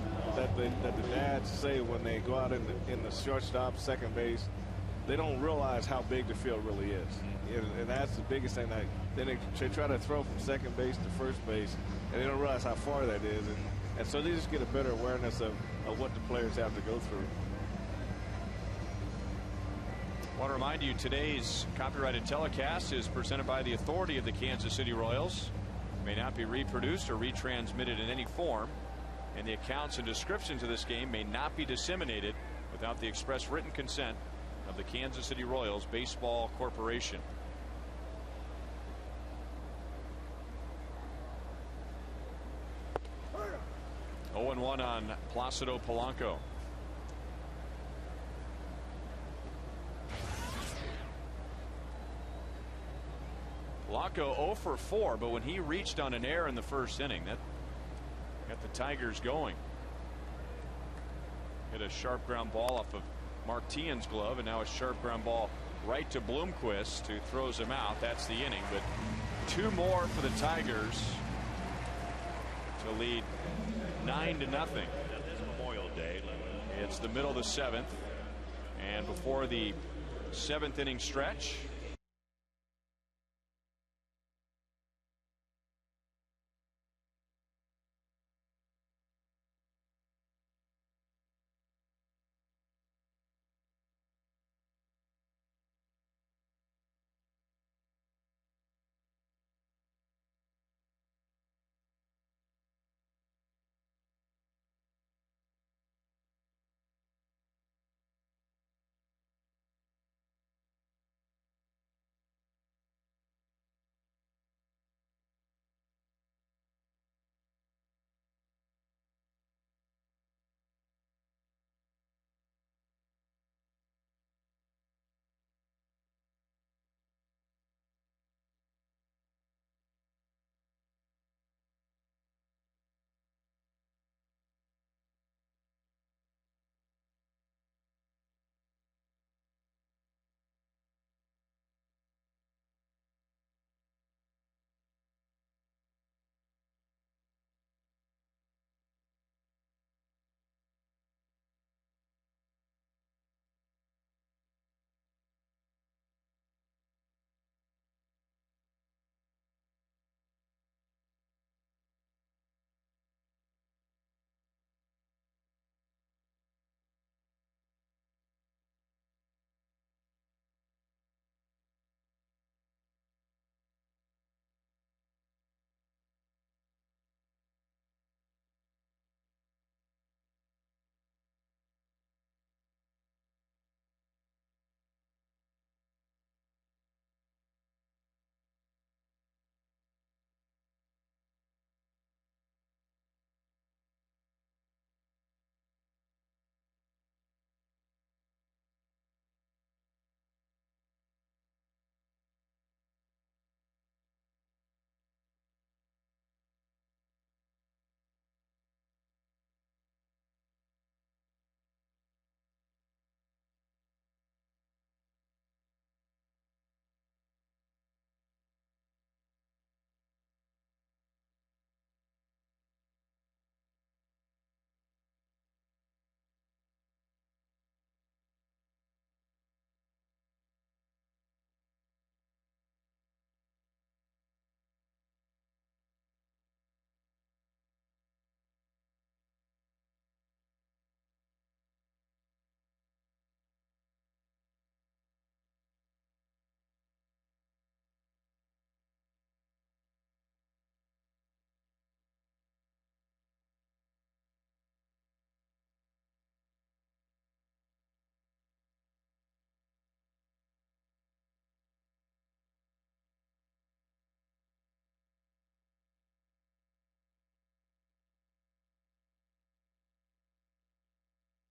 the dads say when they go out in the shortstop, second base, they don't realize how big the field really is, and that's the biggest thing. Then they try to throw from second base to first base, and they don't realize how far that is, and so they just get a better awareness of what the players have to go through. I want to remind you, today's copyrighted telecast is presented by the authority of the Kansas City Royals. It may not be reproduced or retransmitted in any form, and the accounts and descriptions of this game may not be disseminated without the express written consent of the Kansas City Royals Baseball Corporation. Oh and 1 on Placido Polanco. Polanco 0 for 4, but when he reached on an error in the first inning, that got the Tigers going. Hit a sharp ground ball off of Mark Tien's glove, and now a sharp ground ball right to Bloomquist, who throws him out. That's the inning, but 2 more for the Tigers to lead 9-0. Memorial Day. It's the middle of the 7th, and before the 7th inning stretch,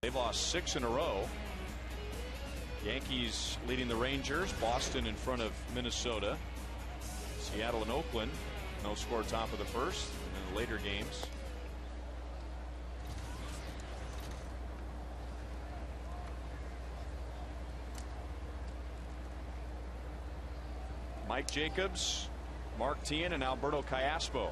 They've lost 6 in a row. Yankees leading the Rangers. Boston in front of Minnesota. Seattle and Oakland no score top of the first. And in the later games, Mike Jacobs, Mark Tien, and Alberto Callaspo.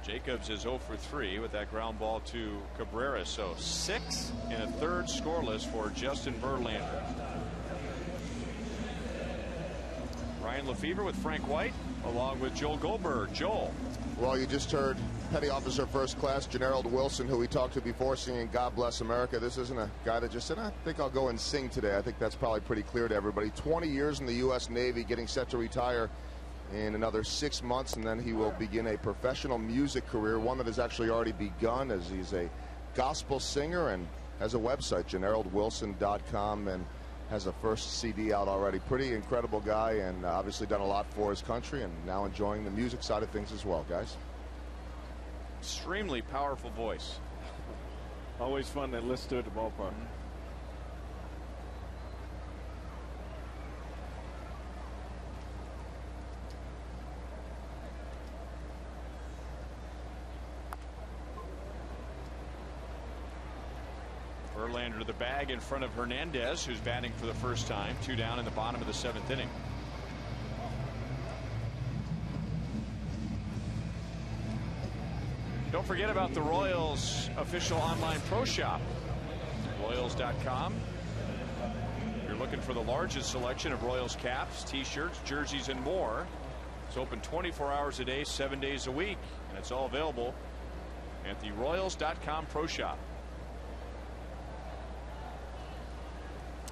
Jacobs is 0 for 3 with that ground ball to Cabrera. So 6 and a third scoreless for Justin Verlander. Ryan Lefebvre with Frank White along with Joel Goldberg. Joel. Well, you just heard Petty Officer First Class Generald Wilson, who we talked to before, singing God Bless America. This isn't a guy that just said, I think I'll go and sing today. I think that's probably pretty clear to everybody. 20 years in the U.S. Navy, getting set to retire in another 6 months, and then he will begin a professional music career, one that has actually already begun, as he's a gospel singer and has a website, GeneraldWilson.com, and has a first CD out already. Pretty incredible guy, and obviously done a lot for his country, and now enjoying the music side of things as well, guys. Extremely powerful voice. Always fun to listen to at the ballpark. Verlander to the bag in front of Hernandez, who's batting for the first time. 2 down in the bottom of the 7th inning. Don't forget about the Royals official online pro shop, Royals.com. If you're looking for the largest selection of Royals caps, t-shirts, jerseys, and more, it's open 24 hours a day, 7 days a week, and it's all available at the Royals.com pro shop.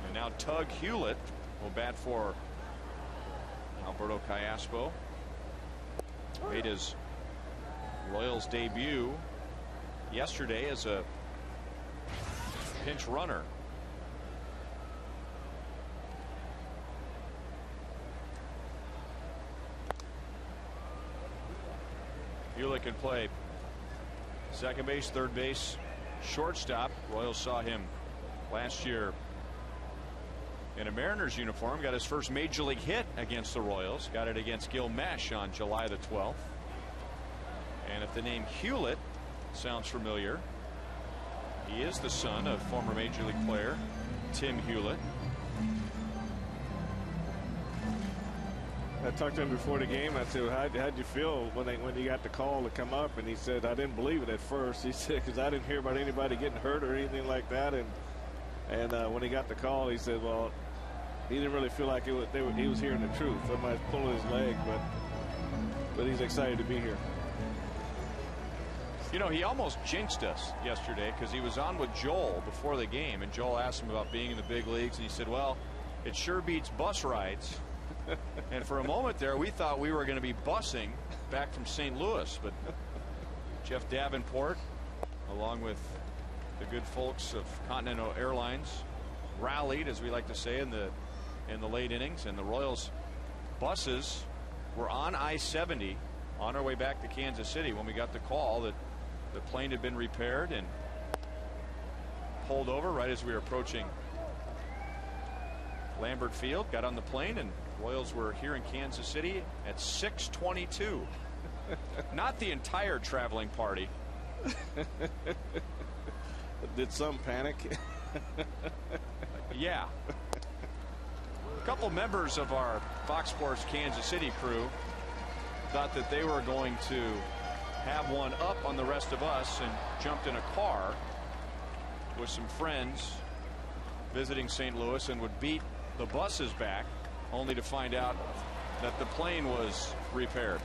And now Tug Hewlett will bat for Alberto Callaspo. Made his Royals debut yesterday as a pinch runner. Hewlett can play second base, third base, shortstop. Royals saw him last year in a Mariners uniform. Got his first major league hit against the Royals. Got it against Gil Mesh on July the 12th. And if the name Hewlett sounds familiar, he is the son of former major league player Tim Hewlett. I talked to him before the game. I said, how'd you feel when you got the call to come up? And he said, I didn't believe it at first. He said, because I didn't hear about anybody getting hurt or anything like that. And when he got the call, he said, well, he didn't really feel like he was hearing the truth. Somebody's pulling his leg, but he's excited to be here. You know, he almost jinxed us yesterday because he was on with Joel before the game, and Joel asked him about being in the big leagues, and he said, well, it sure beats bus rides. And for a moment there, we thought we were going to be busing back from St. Louis, but Jeff Davenport, along with the good folks of Continental Airlines, rallied, as we like to say, in the late innings, and the Royals buses were on I-70 on our way back to Kansas City when we got the call that the plane had been repaired and pulled over right as we were approaching Lambert Field. Got on the plane, and Royals were here in Kansas City at 6:22. Not the entire traveling party. Did some panic? Yeah. A couple members of our Fox Sports Kansas City crew thought that they were going to have one up on the rest of us and jumped in a car with some friends visiting St. Louis and would beat the buses back, only to find out that the plane was repaired.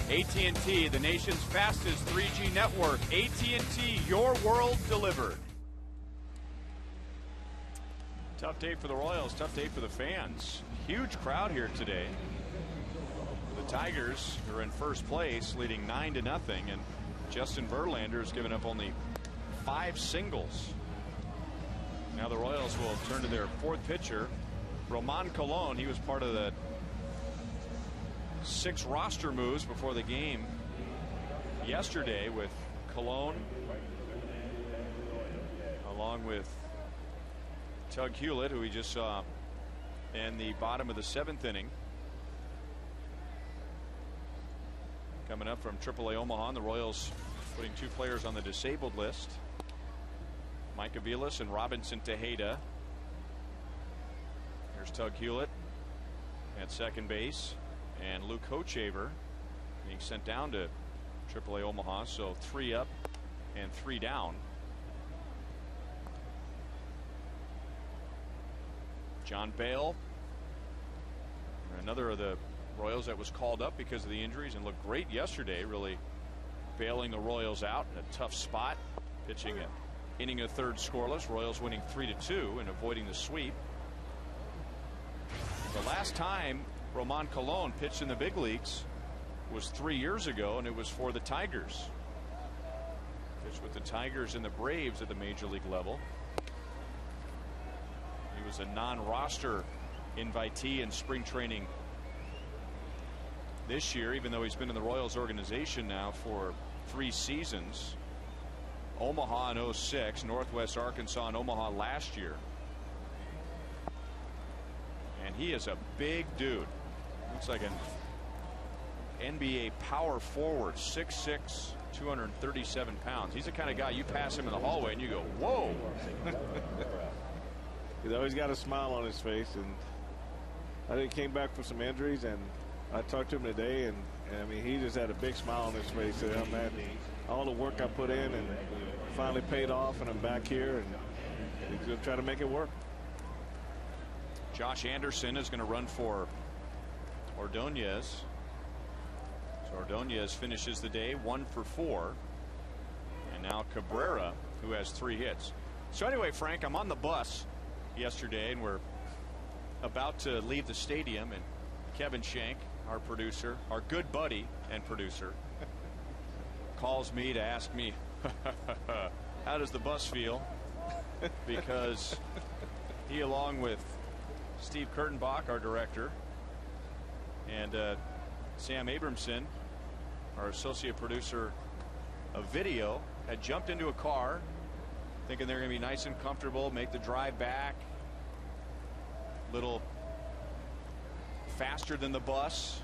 AT&T, the nation's fastest 3G network. AT&T, your world delivered. Tough day for the Royals, tough day for the fans. Huge crowd here today. The Tigers are in first place, leading 9-0, and Justin Verlander has given up only 5 singles. Now the Royals will turn to their 4th pitcher, Roman Colon. He was part of the 6 roster moves before the game yesterday, with Colon along with Tug Hewlett, who we just saw in the bottom of the 7th inning. Coming up from AAA Omaha, the Royals putting 2 players on the disabled list. Mike Aviles and Robinson Tejeda. Here's Tug Hewlett at second base, and Luke Hochaver being sent down to AAA Omaha, so 3 up and 3 down. John Bale, another of the Royals that was called up because of the injuries and looked great yesterday, really bailing the Royals out in a tough spot, pitching an inning of 3rd scoreless. Royals winning 3-2 and avoiding the sweep. The last time Roman Colon pitched in the big leagues was 3 years ago, and it was for the Tigers. Pitched with the Tigers and the Braves at the major league level. He was a non-roster invitee in spring training this year, even though he's been in the Royals organization now for 3 seasons. Omaha in 06, Northwest Arkansas and Omaha last year. And he is a big dude. Looks like an NBA power forward, 6'6", 237 pounds. He's the kind of guy you pass him in the hallway and you go, whoa. He's always got a smile on his face, and I think he came back from some injuries, and I talked to him today, and I mean, he just had a big smile on his face. Said, oh, man, all the work I put in and finally paid off, and I'm back here, and he's going to try to make it work. Josh Anderson is going to run for Ordonez. So Ordonez finishes the day 1 for 4. And now Cabrera, who has 3 hits. So anyway, Frank, I'm on the bus yesterday, and we're about to leave the stadium, and Kevin Shank, our producer, our good buddy and producer, calls me to ask me how does the bus feel, because he, along with Steve Kurtenbach, our director, and Sam Abramson, our associate producer of video, had jumped into a car thinking they're going to be nice and comfortable, make the drive back a little faster than the bus,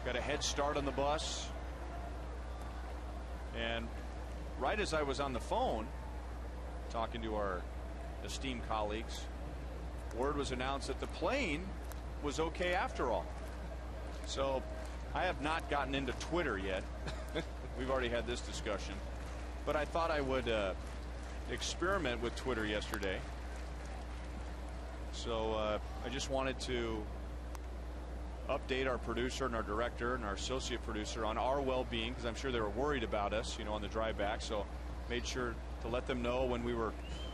got a head start on the bus. And right as I was on the phone talking to our esteemed colleagues, word was announced that the plane was okay after all. So I have not gotten into Twitter yet. We've already had this discussion, but I thought I would experiment with Twitter yesterday. So I just wanted to update our producer and our director and our associate producer on our well-being, because I'm sure they were worried about us, you know, on the drive back. So made sure to let them know when we were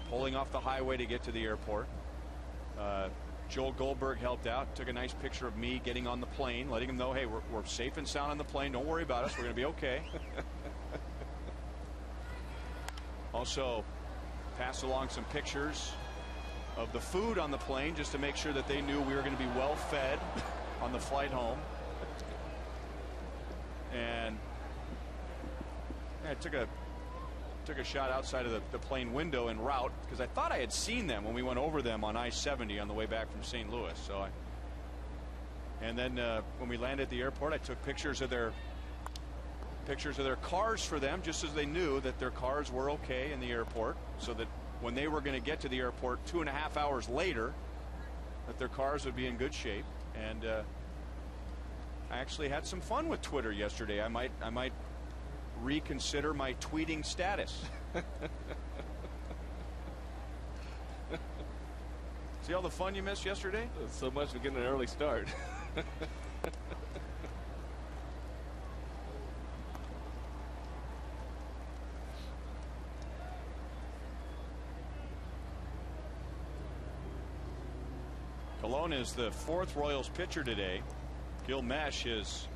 pulling off the highway to get to the airport. Joel Goldberg helped out, took a nice picture of me getting on the plane, letting them know, hey, we're safe and sound on the plane. Don't worry about us. We're going to be okay. Also passed along some pictures of the food on the plane, just to make sure that they knew we were going to be well fed on the flight home. And I took a shot outside of the plane window en route, because I thought I had seen them when we went over them on I-70 on the way back from St. Louis. So and then when we landed at the airport, I took pictures of their cars for them, just as they knew that their cars were okay in the airport, so that when they were going to get to the airport 2.5 hours later, that their cars would be in good shape. And I actually had some fun with Twitter yesterday. I might reconsider my tweeting status. See all the fun you missed yesterday? So much for getting an early start. Colon is the 4th Royals pitcher today. Gil Mesh, his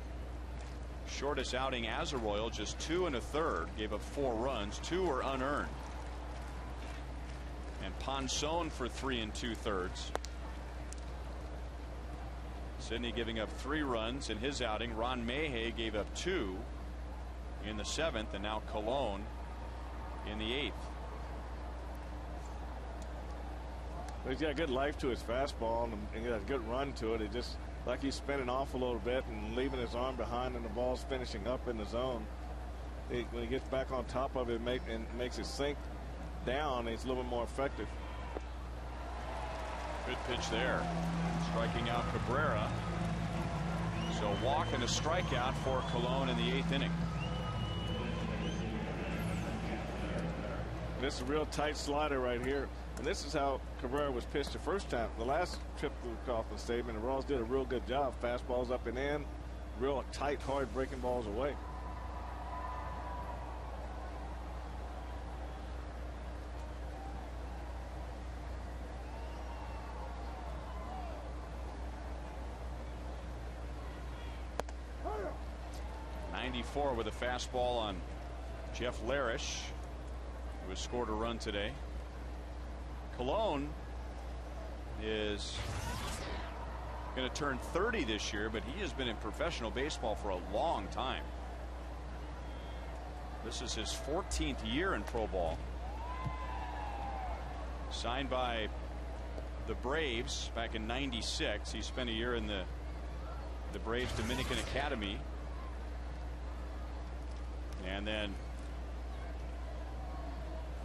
shortest outing as a Royal, just 2 1/3, gave up 4 runs. 2 were unearned. And Ponson for 3 2/3. Sidney giving up 3 runs in his outing. Ron Mayhay gave up 2 in the 7th, and now Colon in the 8th. He's got good life to his fastball, and he got a good run to it. It just like he's spinning off a little bit and leaving his arm behind, and the ball's finishing up in the zone. When he gets back on top of it and makes it sink down, it's a little bit more effective. Good pitch there. Striking out Cabrera. So a walk and a strikeout for Colon in the 8th inning. This is a real tight slider right here. And this is how Cabrera was pitched the first time. The last trip to the Kauffman Stadium, the Royals did a real good job. Fastballs up and in, real tight, hard breaking balls away. '94 with a fastball on Jeff Larish, who has scored a run today. Colon is going to turn 30 this year, but he has been in professional baseball for a long time. This is his 14th year in pro ball. Signed by the Braves back in '96. He spent a year in the Braves Dominican Academy, and then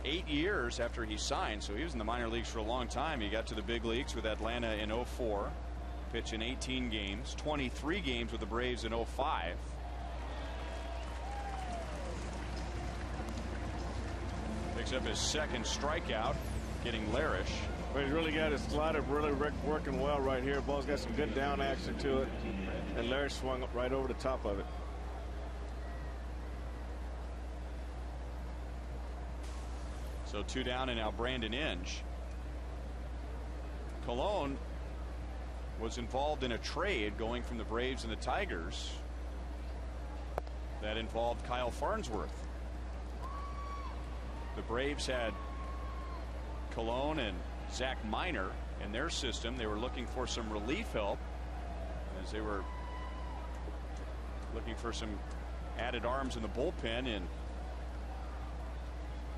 8 years after he signed, so he was in the minor leagues for a long time. He got to the big leagues with Atlanta in '04, pitched in 18 games, 23 games with the Braves in '05. Picks up his 2nd strikeout, getting Larish. But he's really got his slider really working well right here. Ball's got some good down action to it, and Larish swung right over the top of it. So 2 down, and now Brandon Inge. Colon was involved in a trade going from the Braves and the Tigers that involved Kyle Farnsworth. The Braves had Colon and Zach Miner in their system. They were looking for some relief help as they were looking for some added arms in the bullpen in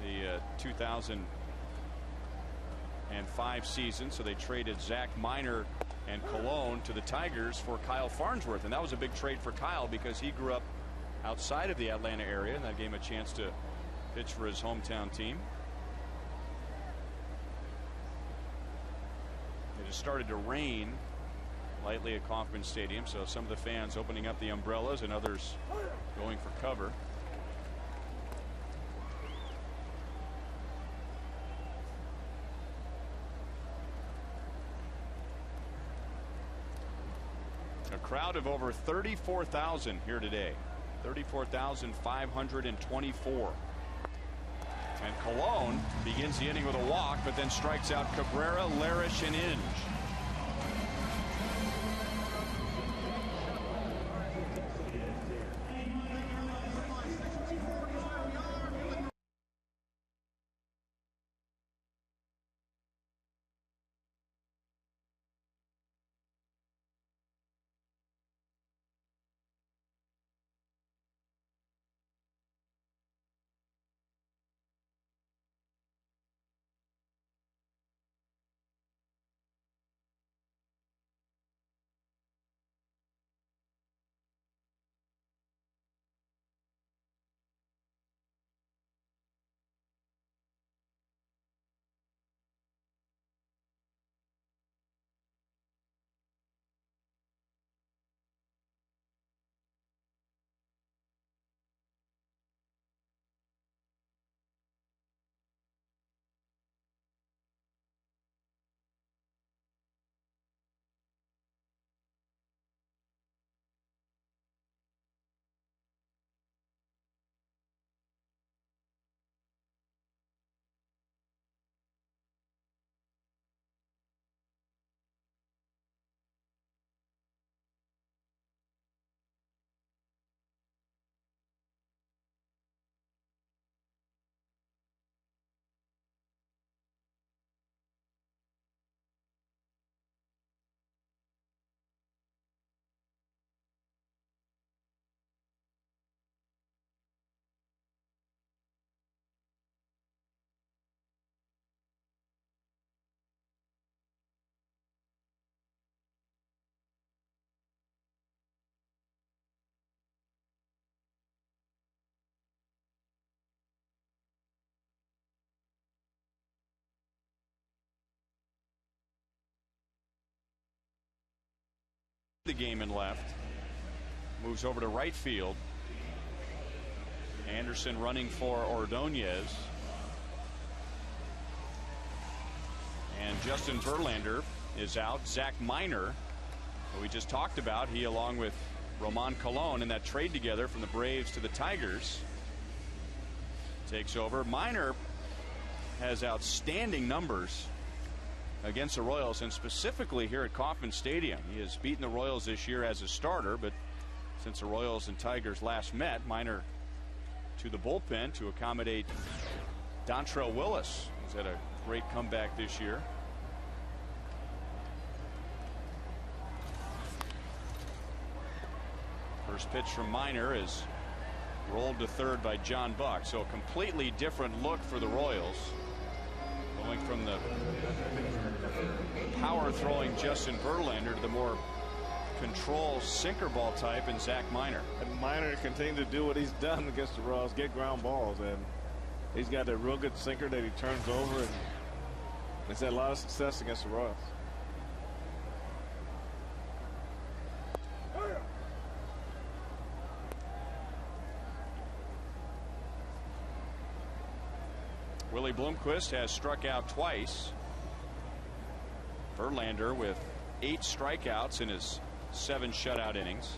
the 2005 season. So they traded Zach Miner and Colon to the Tigers for Kyle Farnsworth, and that was a big trade for Kyle because he grew up outside of the Atlanta area, and that gave him a chance to pitch for his hometown team. It has started to rain lightly at Kauffman Stadium, so some of the fans opening up the umbrellas and others going for cover. A crowd of over 34,000 here today. 34,524. And Colon begins the inning with a walk, but then strikes out Cabrera, Larish, and Inge. the game in left. Moves over to right field. Anderson running for Ordonez. And Justin Verlander is out. Zach Miner, who we just talked about, he along with Roman Colon in that trade together from the Braves to the Tigers, takes over. Miner has outstanding numbers against the Royals, and specifically here at Kauffman Stadium. He has beaten the Royals this year as a starter, but since the Royals and Tigers last met, Miner to the bullpen to accommodate Dontrelle Willis, who's had a great comeback this year. First pitch from Miner is rolled to third by John Buck. So a completely different look for the Royals, going from the power throwing Justin Verlander to the more control sinker ball type in Zach Miner. And Miner continues to do what he's done against the Royals, get ground balls, and he's got a real good sinker that he turns over, and he's had a lot of success against the Royals. Willie Bloomquist has struck out twice. Verlander with 8 strikeouts in his 7 shutout innings.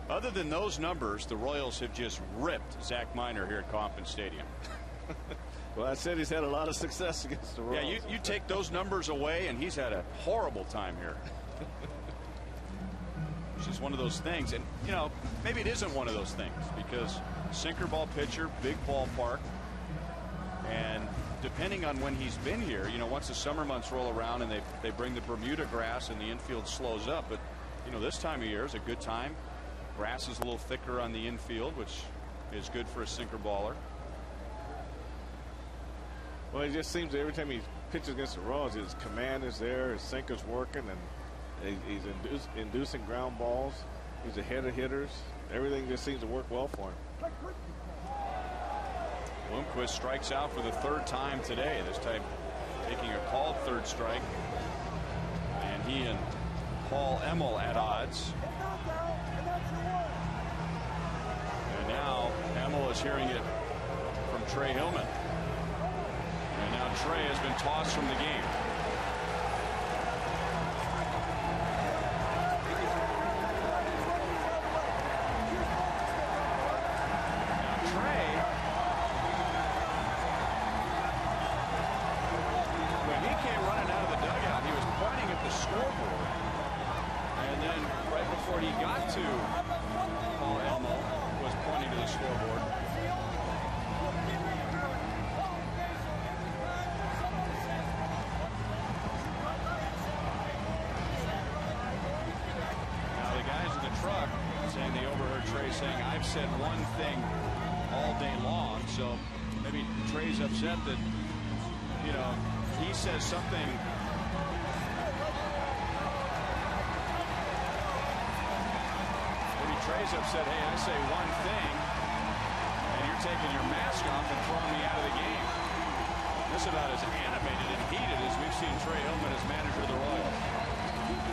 Other than those numbers, the Royals have just ripped Zach Miner here at Kauffman Stadium. Well, I said he's had a lot of success against the Royals. Yeah, you take those numbers away and he's had a horrible time here. Which is one of those things, and you know, maybe it isn't one of those things, because sinker ball pitcher, big ballpark, and depending on when he's been here, you know, once the summer months roll around and they bring the Bermuda grass and the infield slows up, but you know, this time of year is a good time. Grass is a little thicker on the infield, which is good for a sinker baller. Well, it just seems that every time he pitches against the Royals, his command is there, his sinker's working, and he's inducing ground balls. He's ahead of hitters. Everything just seems to work well for him. Bloomquist strikes out for the 3rd time today, this time taking a called 3rd strike. And he and Paul Emmel at odds. And now Emmel is hearing it from Trey Hillman. And now Trey has been tossed from the game. Upset that, you know, he says something. Maybe Trey's upset. Hey, I say one thing and you're taking your mask off and throwing me out of the game. This is about as animated and heated as we've seen Trey Hillman as manager of the Royals.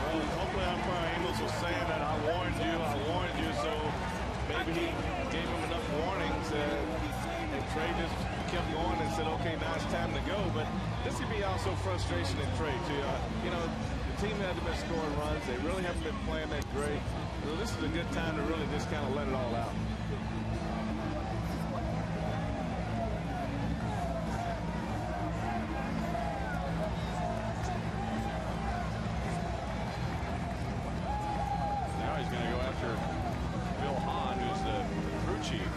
Well, hopefully umpire Amos was saying that I warned you, so maybe he gave him enough warnings and Trey just kept going and said, okay, now it's time to go. But this could be also frustration in Trey too. You know, the team hasn't been scoring runs. They really haven't been playing that great. So this is a good time to really just kind of let it all out. Now he's going to go after Bill Hahn, who's the crew chief.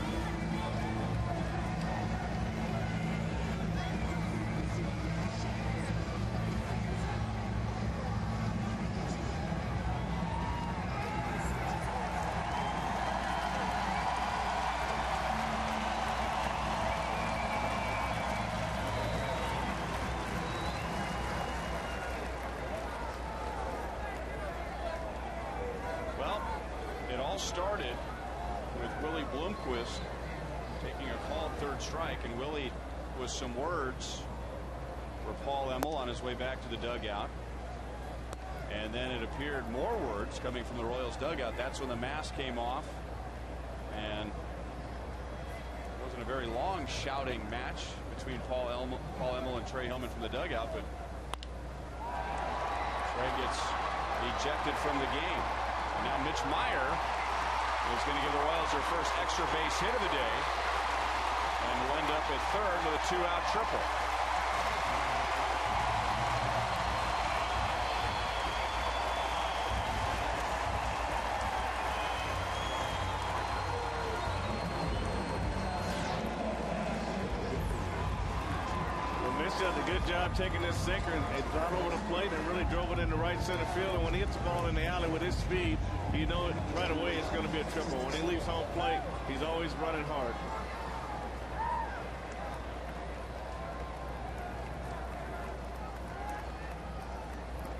Started with Willie Bloomquist Taking a called third strike, and Willie with some words for Paul Emmel on his way back to the dugout. And then it appeared more words coming from the Royals dugout. That's when the mask came off, and it wasn't a very long shouting match between Paul Emmel and Trey Hillman from the dugout, but Trey gets ejected from the game. And now Mitch Meyer is going to give the Royals their first extra base hit of the day, and will end up at third with a 2-out triple. Does a good job taking this sinker and got over the plate and really drove it into right center field. And when he hits the ball in the alley with his speed, you know it right away it's going to be a triple. When he leaves home plate, he's always running hard.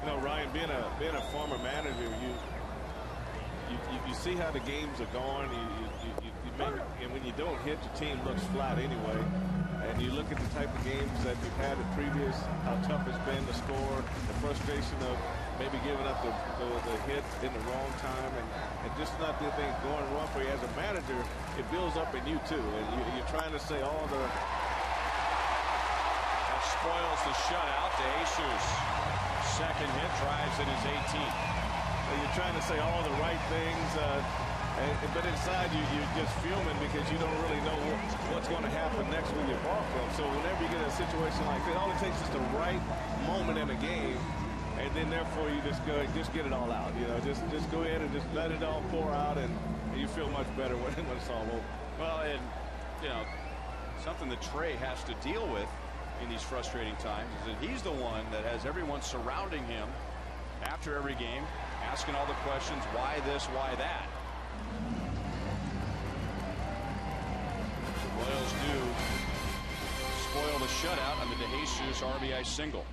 You know, Ryan, being a former manager, you see how the games are going. And when you don't hit, your team looks flat anyway. And you look at the type of games that you've had in previous, how tough it's been to score, the frustration of maybe giving up the hit in the wrong time, and just not the thing going wrong for you as a manager. It builds up in you too, and you're trying to say all the. That spoils the shutout to Jesus. Second hit drives in his 18th. You're trying to say all the right things. But inside you're just fuming because you don't really know what's going to happen next with your ball club. So whenever you get a situation like that, all it takes is the right moment in a game, and then therefore you just get it all out. You know, just go ahead and just let it all pour out, and you feel much better when it's all over. Well, and you know, something that Trey has to deal with in these frustrating times is that he's the one that has everyone surrounding him after every game, asking all the questions: why this, why that. Royals do spoil the shutout on the DeJesus RBI single.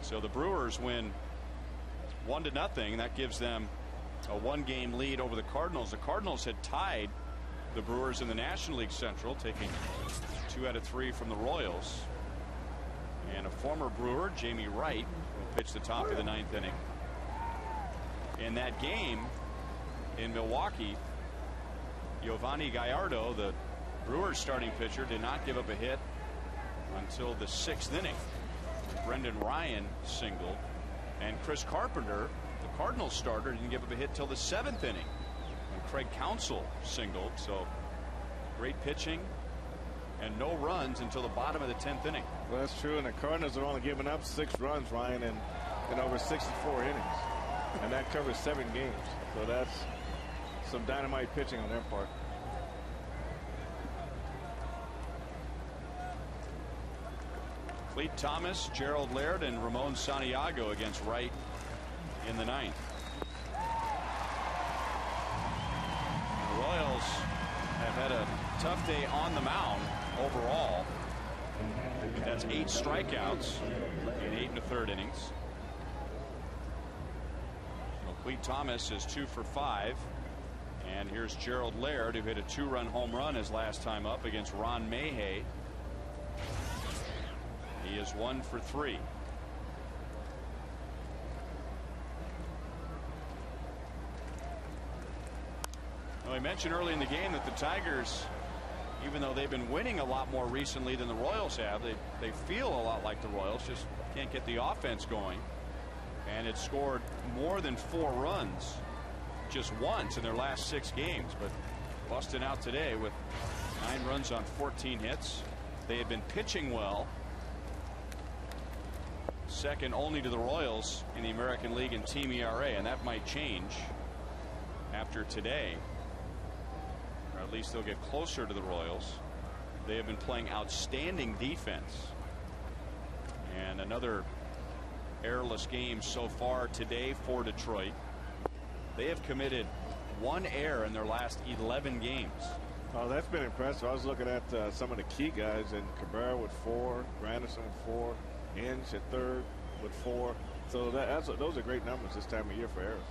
So the Brewers win 1-0. That gives them a 1-game lead over the Cardinals. The Cardinals had tied the Brewers in the National League Central, taking 2 out of 3 from the Royals. And a former Brewer, Jamie Wright, will pitch the top of the 9th inning. In that game in Milwaukee, Giovanni Gallardo, the Brewers starting pitcher, did not give up a hit until the 6th inning. Brendan Ryan singled, and Chris Carpenter, the Cardinals starter, didn't give up a hit till the 7th inning. And Craig Counsell singled, so great pitching and no runs until the bottom of the 10th inning. Well, that's true, and the Cardinals are only giving up 6 runs, Ryan, in over 64 innings, and that covers 7 games. So that's some dynamite pitching on their part. Clete Thomas, Gerald Laird, and Ramon Santiago against Wright in the 9th. The Royals have had a tough day on the mound overall. That's 8 strikeouts in 8 1/3 innings. So Clete Thomas is 2 for 5. And here's Gerald Laird, who hit a 2-run home run his last time up against Ron Mayhay. He is 1 for 3. Well, I mentioned early in the game that the Tigers, even though they've been winning a lot more recently than the Royals have, they feel a lot like the Royals, just can't get the offense going. And it scored more than 4 runs just once in their last 6 games, but busting out today with 9 runs on 14 hits. They had been pitching well, second only to the Royals in the American League in team ERA, and that might change after today, or at least they'll get closer to the Royals. They have been playing outstanding defense, and another errorless game so far today for Detroit. They have committed 1 error in their last 11 games. Oh, that's been impressive. I was looking at some of the key guys, and Cabrera with 4, Granderson with 4, Inge at 3rd with 4. So those are great numbers this time of year for errors.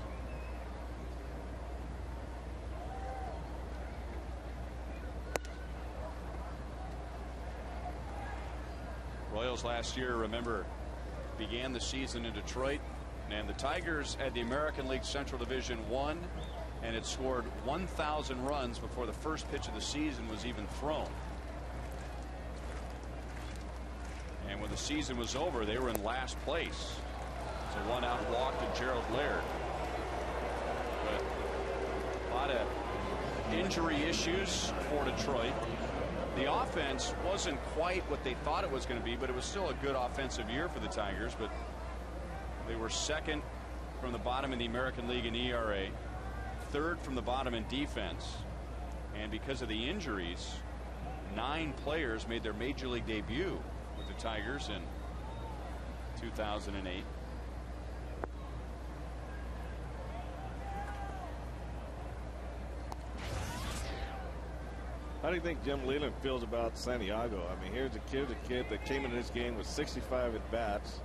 Royals last year, remember, began the season in Detroit, and the Tigers had the American League Central Division won, and it scored 1,000 runs before the first pitch of the season was even thrown. And when the season was over, they were in last place. It's a 1-out walk to Gerald Laird. But a lot of injury issues for Detroit. The offense wasn't quite what they thought it was going to be, but it was still a good offensive year for the Tigers. But they were 2nd from the bottom in the American League in ERA, 3rd from the bottom in defense. And because of the injuries, 9 players made their major league debut with the Tigers in 2008. How do you think Jim Leland feels about Santiago? I mean, here's a kid that came into this game with 65 at bats,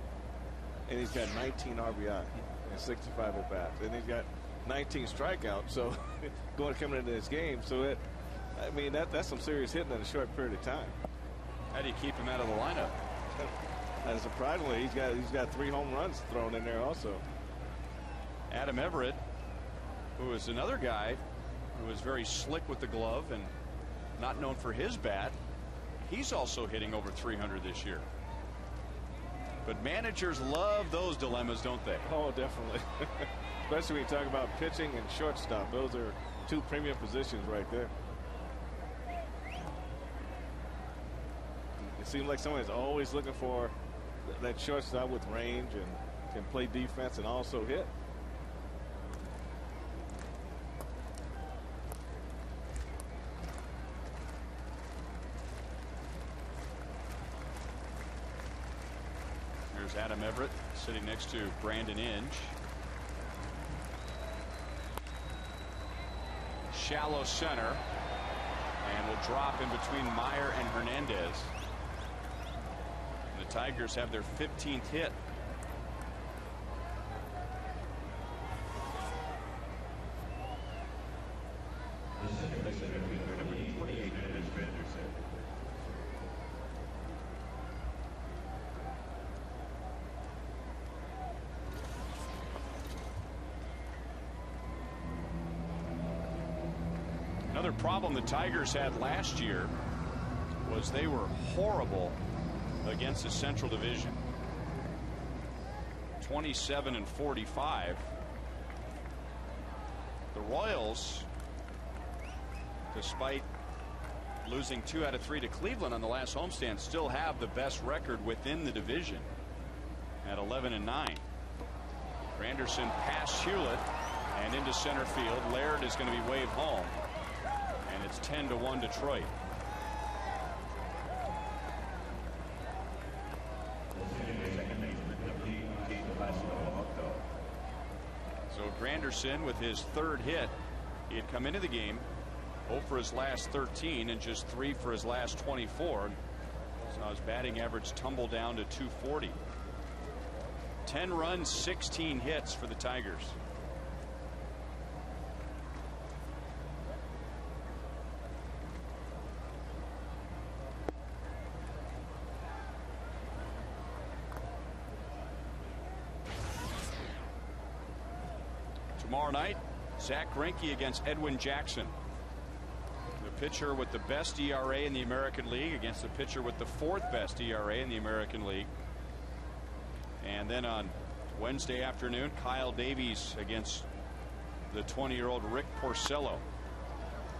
and he's got 19 RBI and 65 at bats, and he's got 19 strikeouts. So coming into this game, so I mean that's some serious hitting in a short period of time. How do you keep him out of the lineup? And surprisingly, he's got 3 home runs thrown in there also. Adam Everett, who is another guy who is very slick with the glove and not known for his bat, he's also hitting over 300 this year. But managers love those dilemmas, don't they? Oh, definitely. Especially when you talk about pitching and shortstop. Those are 2 premium positions right there. It seems like someone's always looking for that shortstop with range and can play defense and also hit. Here's Adam Everett sitting next to Brandon Inge. Shallow center, and will drop in between Meyer and Hernandez. And the Tigers have their 15th hit. Another problem the Tigers had last year was they were horrible against the Central Division. 27-45. The Royals despite losing 2 out of 3 to Cleveland on the last homestand, still have the best record within the division at 11-9. Granderson past Hewlett and into center field. Laird is going to be waved home, and it's 10-1 Detroit. So Granderson with his 3rd hit. He had come into the game 0 for his last 13 and just 3 for his last 24. So his batting average tumbled down to 240. 10 runs, 16 hits for the Tigers. Tomorrow night, Zach Greinke against Edwin Jackson. The pitcher with the best ERA in the American League against the pitcher with the 4th best ERA in the American League. And then on Wednesday afternoon, Kyle Davies against the 20-year-old Rick Porcello.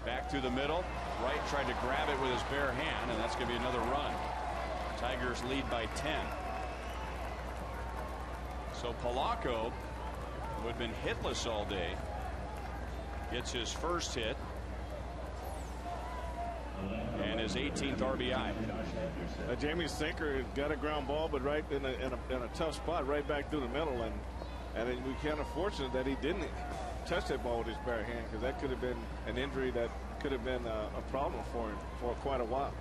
Back through the middle. Wright tried to grab it with his bare hand, and that's going to be another run. Tigers lead by 10. So Polanco, who had been hitless all day, gets his first hit and his 18th RBI. Jamie Sinker got a ground ball, but right in a tough spot, right back through the middle, and we kind of fortunate that he didn't touch that ball with his bare hand, because that could have been an injury that could have been a problem for him for quite a while.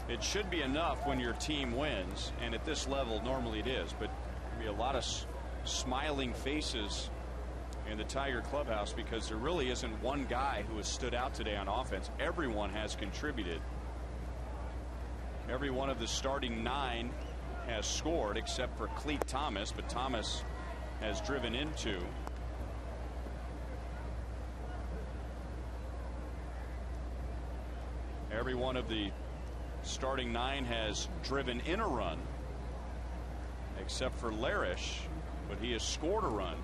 It should be enough when your team wins, and at this level normally it is, but there'll be a lot of smiling faces in the Tiger clubhouse because there really isn't one guy who has stood out today on offense. Everyone has contributed. Every one of the starting 9 has scored except for Cleat Thomas, but Thomas has driven in 2. Every one of the starting 9 has driven in a run except for Larish, but he has scored a run.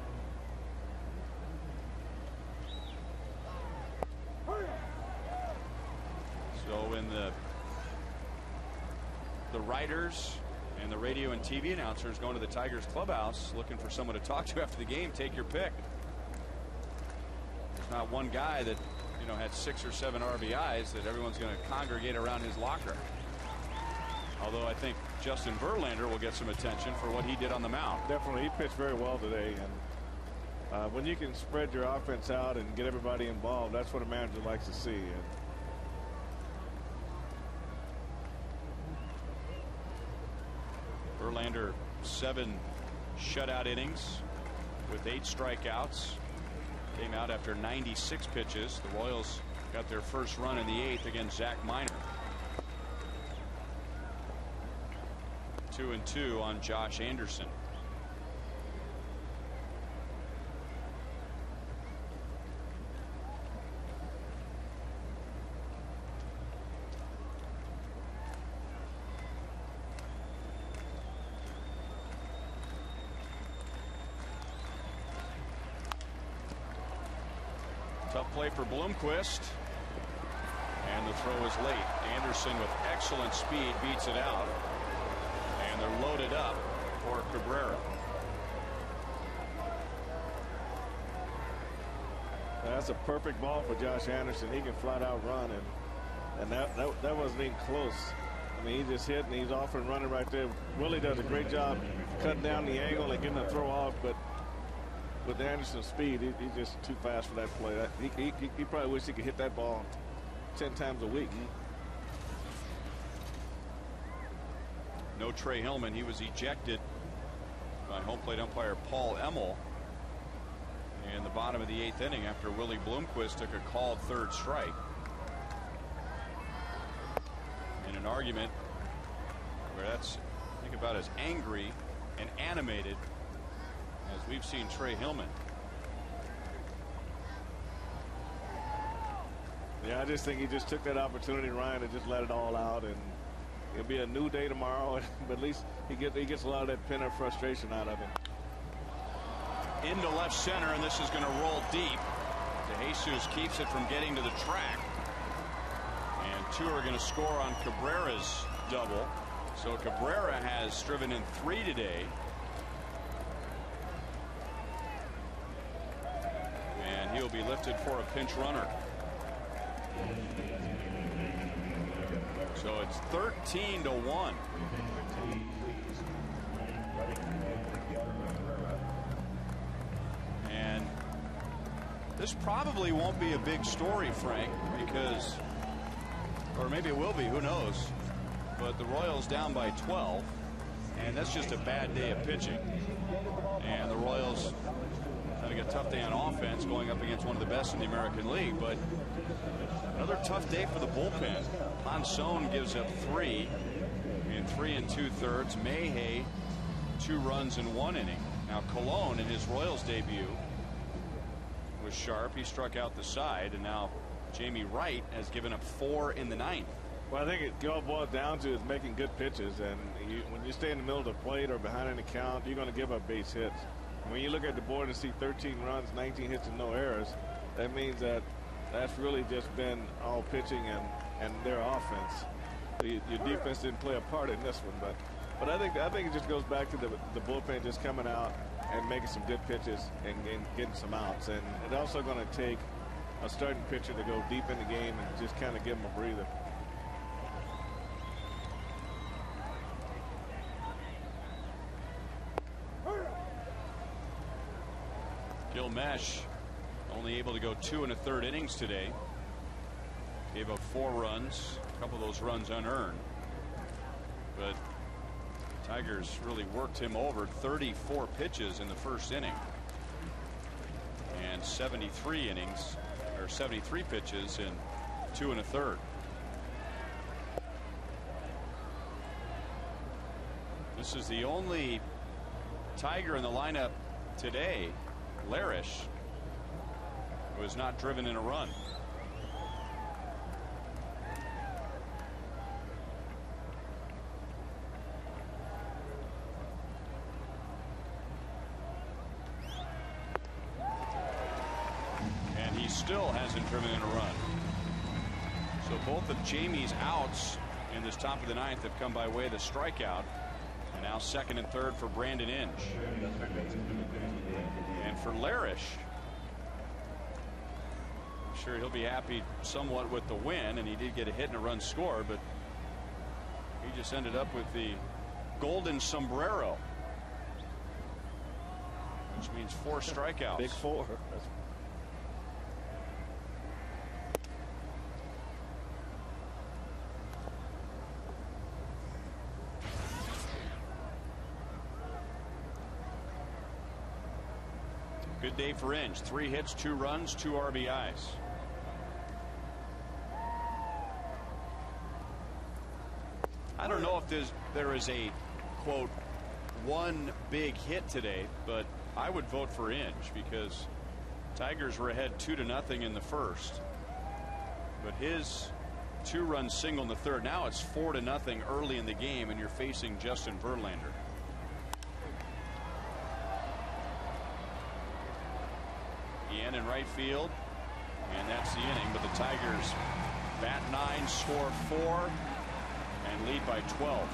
So in the writers and the radio and TV announcers going to the Tigers clubhouse looking for someone to talk to after the game, take your pick. There's not one guy that had 6 or 7 RBIs that everyone's going to congregate around his locker. Although I think Justin Verlander will get some attention for what he did on the mound. Definitely, he pitched very well today, and when you can spread your offense out and get everybody involved, that's what a manager likes to see. And Verlander 7 shutout innings with 8 strikeouts. Came out after 96 pitches. The Royals got their first run in the 8th against Zach Minor. 2-2 on Josh Anderson. Tough play for Bloomquist, and the throw is late. Anderson with excellent speed beats it out, and they're loaded up for Cabrera. That's a perfect ball for Josh Anderson. He can flat out run, and that wasn't even close. I mean, he just hit and he's off and running right there. Willie does a great job cutting down the angle and getting the throw off, but with Anderson's speed, he's just too fast for that play. He probably wish he could hit that ball 10 times a week. No Trey Hillman. He was ejected by home plate umpire Paul Emmel in the bottom of the 8th inning after Willie Bloomquist took a called 3rd strike. In an argument where that's, think about, as angry and animated as we've seen Trey Hillman. Yeah, I just think he just took that opportunity, Ryan, to just let it all out, and it'll be a new day tomorrow. But at least he gets a lot of that pent-up frustration out of him. Into left center, and this is going to roll deep. DeJesus keeps it from getting to the track, and two are going to score on Cabrera's double. So Cabrera has driven in 3 today. And he'll be lifted for a pinch runner. So it's 13-1. And this probably won't be a big story, Frank, because, or maybe it will be, who knows. But the Royals down by 12, and that's just a bad day of pitching. And the Royals having a tough day on offense, going up against one of the best in the American League. But another tough day for the bullpen. Ponson gives up 3 in 3 2/3. Mayhay 2 runs in 1 inning. Now Colon in his Royals debut was sharp. He struck out the side, and now Jamie Wright has given up 4 in the 9th. Well, I think it all boils down to is making good pitches, and when you stay in the middle of the plate or behind an account, you're going to give up base hits. When you look at the board and see 13 runs, 19 hits, and no errors, that means that that's really just been all pitching and their offense. Your defense didn't play a part in this one, but I think it just goes back to the bullpen just coming out and making some good pitches and getting some outs. And it's also going to take a starting pitcher to go deep in the game and just kind of give them a breather. Gilmesh only able to go 2 1/3 innings today. Gave up 4 runs, a couple of those runs unearned. But Tigers really worked him over. 34 pitches in the first inning. And 73 innings, or 73 pitches in 2 1/3. This is the only Tiger in the lineup today, Larish, who has not driven in a run. And he still hasn't driven in a run. So both of Jamie's outs in this top of the 9th have come by way of the strikeout. And now 2nd and 3rd for Brandon Inge. And for Larish, I'm sure he'll be happy somewhat with the win, and he did get a hit and a run score, but he just ended up with the golden sombrero, which means 4 strikeouts. Big 4. Good day for Inge. 3 hits, 2 runs, 2 RBIs. I don't know if there is a, quote, one big hit today, but I would vote for Inge because Tigers were ahead 2-0 in the first. But his 2-run single in the 3rd. Now it's 4-0 early in the game, and you're facing Justin Verlander. Ian in right field, and that's the inning. But the Tigers bat 9, score 4, and lead by 12.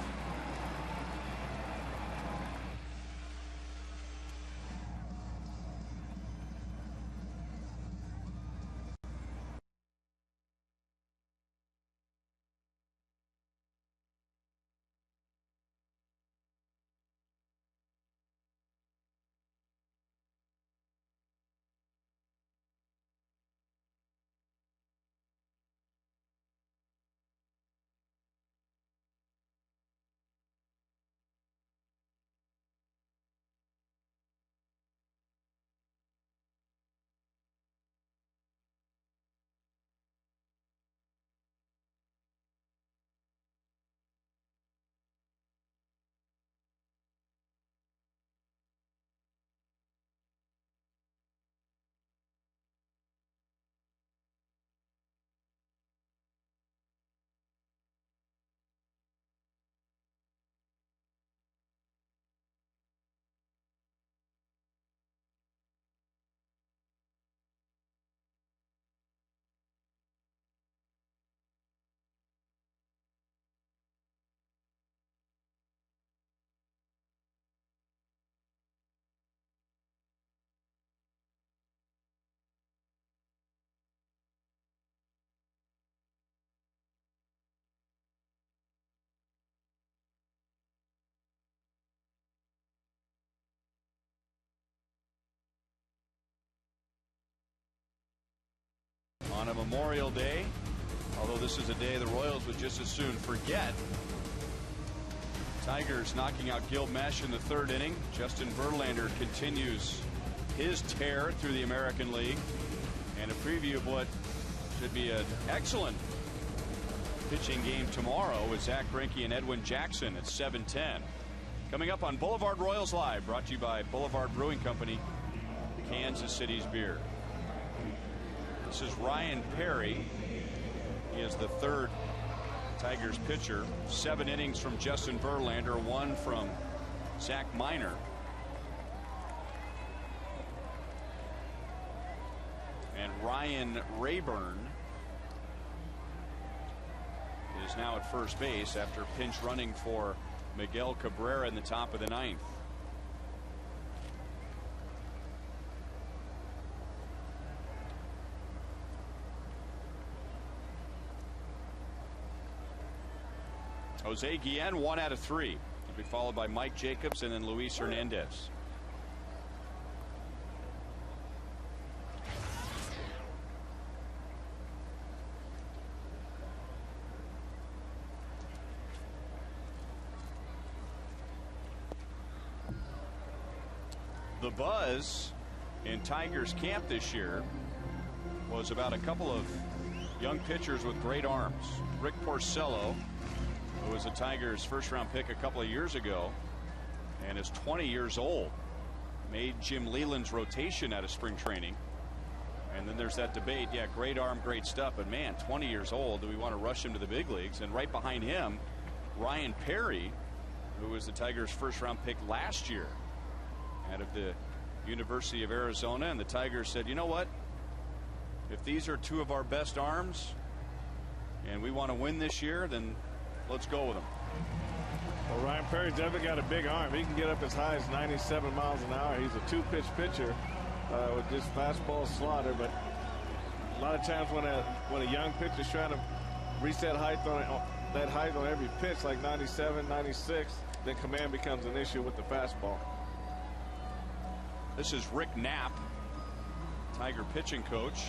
on a Memorial Day, although this is a day the Royals would just as soon forget. Tigers knocking out Gil Mesh in the 3rd inning. Justin Verlander continues his tear through the American League. And a preview of what should be an excellent pitching game tomorrow with Zach Greinke and Edwin Jackson at 7:10. Coming up on Boulevard Royals Live, brought to you by Boulevard Brewing Company, Kansas City's beer. This is Ryan Perry. He is the 3rd Tigers pitcher. 7 innings from Justin Verlander, 1 from Zach Minor. And Ryan Rayburn is now at first base after pinch running for Miguel Cabrera in the top of the 9th. Jose Guillen 1 out of 3. He'll be followed by Mike Jacobs and then Luis Hernandez. The buzz in Tigers camp this year was about a couple of young pitchers with great arms. Rick Porcello, who was a Tigers first-round pick a couple of years ago and is 20 years old, made Jim Leland's rotation out of spring training. And then there's that debate, yeah, great arm, great stuff, but man, 20 years old, do we want to rush him to the big leagues? And right behind him, Ryan Perry, who was the Tigers first-round pick last year out of the University of Arizona. And the Tigers said, you know what, if these are 2 of our best arms and we want to win this year, then let's go with them. Well, Ryan Perry's definitely got a big arm. He can get up as high as 97 miles an hour. He's a 2-pitch pitcher with just fastball slaughter. But a lot of times when a young pitcher's trying to reach that height on every pitch, like 97, 96, then command becomes an issue with the fastball. This is Rick Knapp, Tiger pitching coach,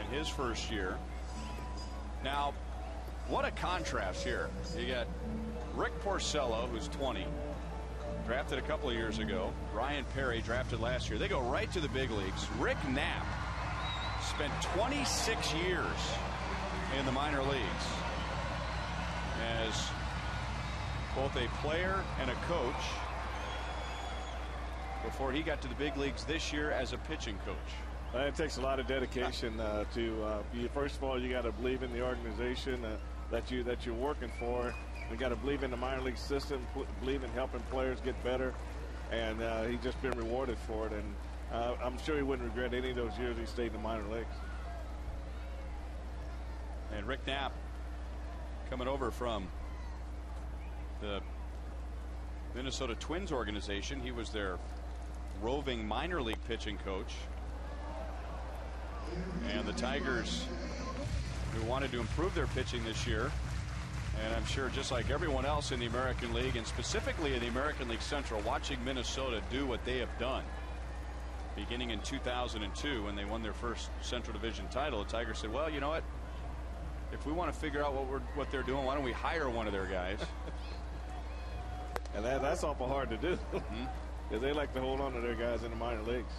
in his first year. Now, what a contrast here. You got Rick Porcello, who's 20, drafted a couple of years ago. Ryan Perry, drafted last year. They go right to the big leagues. Rick Knapp spent 26 years in the minor leagues as both a player and a coach before he got to the big leagues this year as a pitching coach. It takes a lot of dedication first of all, you got to believe in the organization that you're working for. You got to believe in the minor league system, believe in helping players get better, and he's just been rewarded for it. And I'm sure he wouldn't regret any of those years he stayed in the minor leagues. And Rick Knapp coming over from the Minnesota Twins organization. He was their roving minor league pitching coach. And the Tigers, who wanted to improve their pitching this year, and I'm sure just like everyone else in the American League, and specifically in the American League Central, watching Minnesota do what they have done beginning in 2002 when they won their first Central Division title, the Tigers said, well, you know what, if we want to figure out what they're doing, why don't we hire one of their guys? And that's awful hard to do, because they like to hold on to their guys in the minor leagues.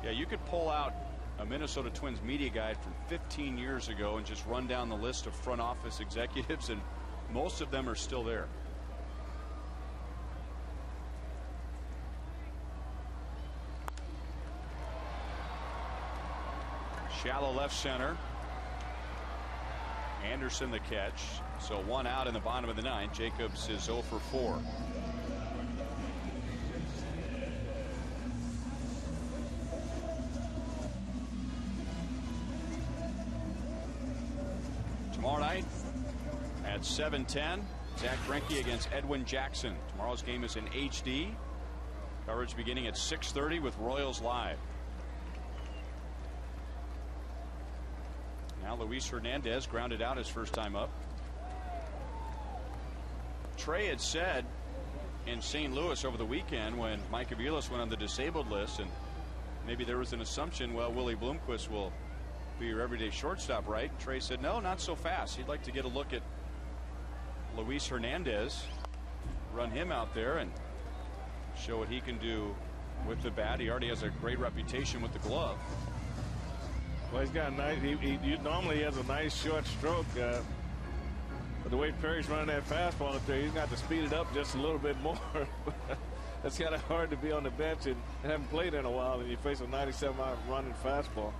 Yeah, you could pull out a Minnesota Twins media guide from 15 years ago and just run down the list of front office executives, and most of them are still there. Shallow left center. Anderson the catch. So 1 out in the bottom of the 9th. Jacobs is 0 for 4. Tomorrow night at 7:10, Zach Greinke against Edwin Jackson. Tomorrow's game is in HD. Coverage beginning at 6:30 with Royals Live. Now Luis Hernandez grounded out his first time up. Trey had said in St. Louis over the weekend when Mike Aviles went on the disabled list and maybe there was an assumption, well, Willie Bloomquist will be your everyday shortstop, right? Trey said, no, not so fast. He'd like to get a look at Luis Hernandez, run him out there and show what he can do with the bat. He already has a great reputation with the glove. Well, he's got a nice, normally he has a nice short stroke. But the way Perry's running that fastball up there, he's got to speed it up just a little bit more. That's kind of hard to be on the bench and haven't played in a while, and you face a 97-mile running fastball.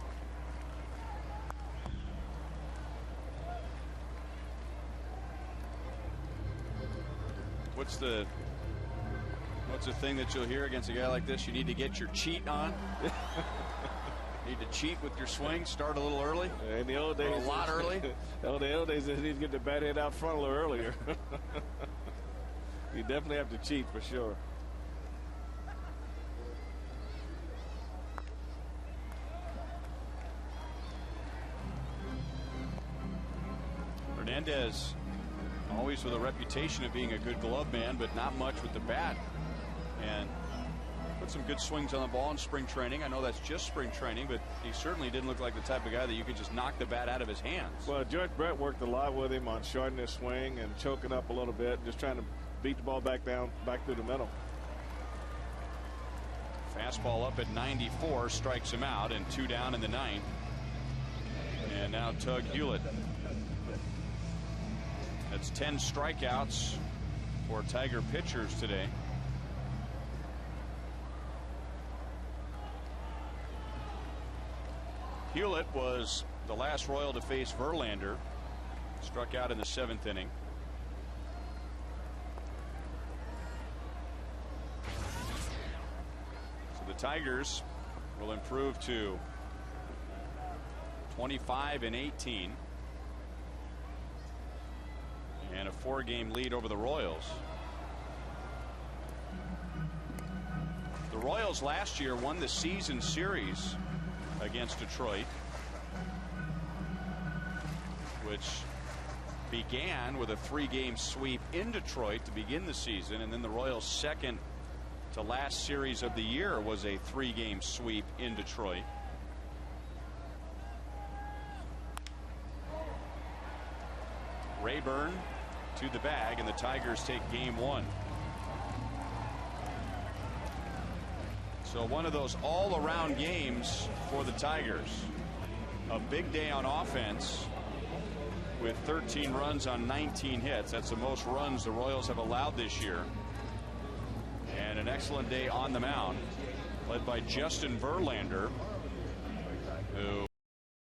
What's the thing that you'll hear against a guy like this? You need to get your cheat on. Need to cheat with your swing. Start a little early. In the old days, a lot early. The old days, they need to get the bat head out front a little earlier. You definitely have to cheat for sure. Hernandez, always with a reputation of being a good glove man, but not much with the bat. And put some good swings on the ball in spring training. I know that's just spring training, but he certainly didn't look like the type of guy that you could just knock the bat out of his hands. Well, George Brett worked a lot with him on shortening his swing and choking up a little bit, just trying to beat the ball back through the middle. Fastball up at 94 strikes him out, and 2 down in the 9th. And now Tug Hewlett. That's 10 strikeouts for Tiger pitchers today. Hewlett was the last Royal to face Verlander. Struck out in the 7th inning. So the Tigers will improve to 25-18. And a 4-game lead over the Royals. The Royals last year won the season series against Detroit, which began with a 3-game sweep in Detroit to begin the season, and then the Royals' second to last series of the year was a 3-game sweep in Detroit. Rayburn to the bag, and the Tigers take game 1. So one of those all-around games for the Tigers. A big day on offense with 13 runs on 19 hits. That's the most runs the Royals have allowed this year. And an excellent day on the mound, led by Justin Verlander, who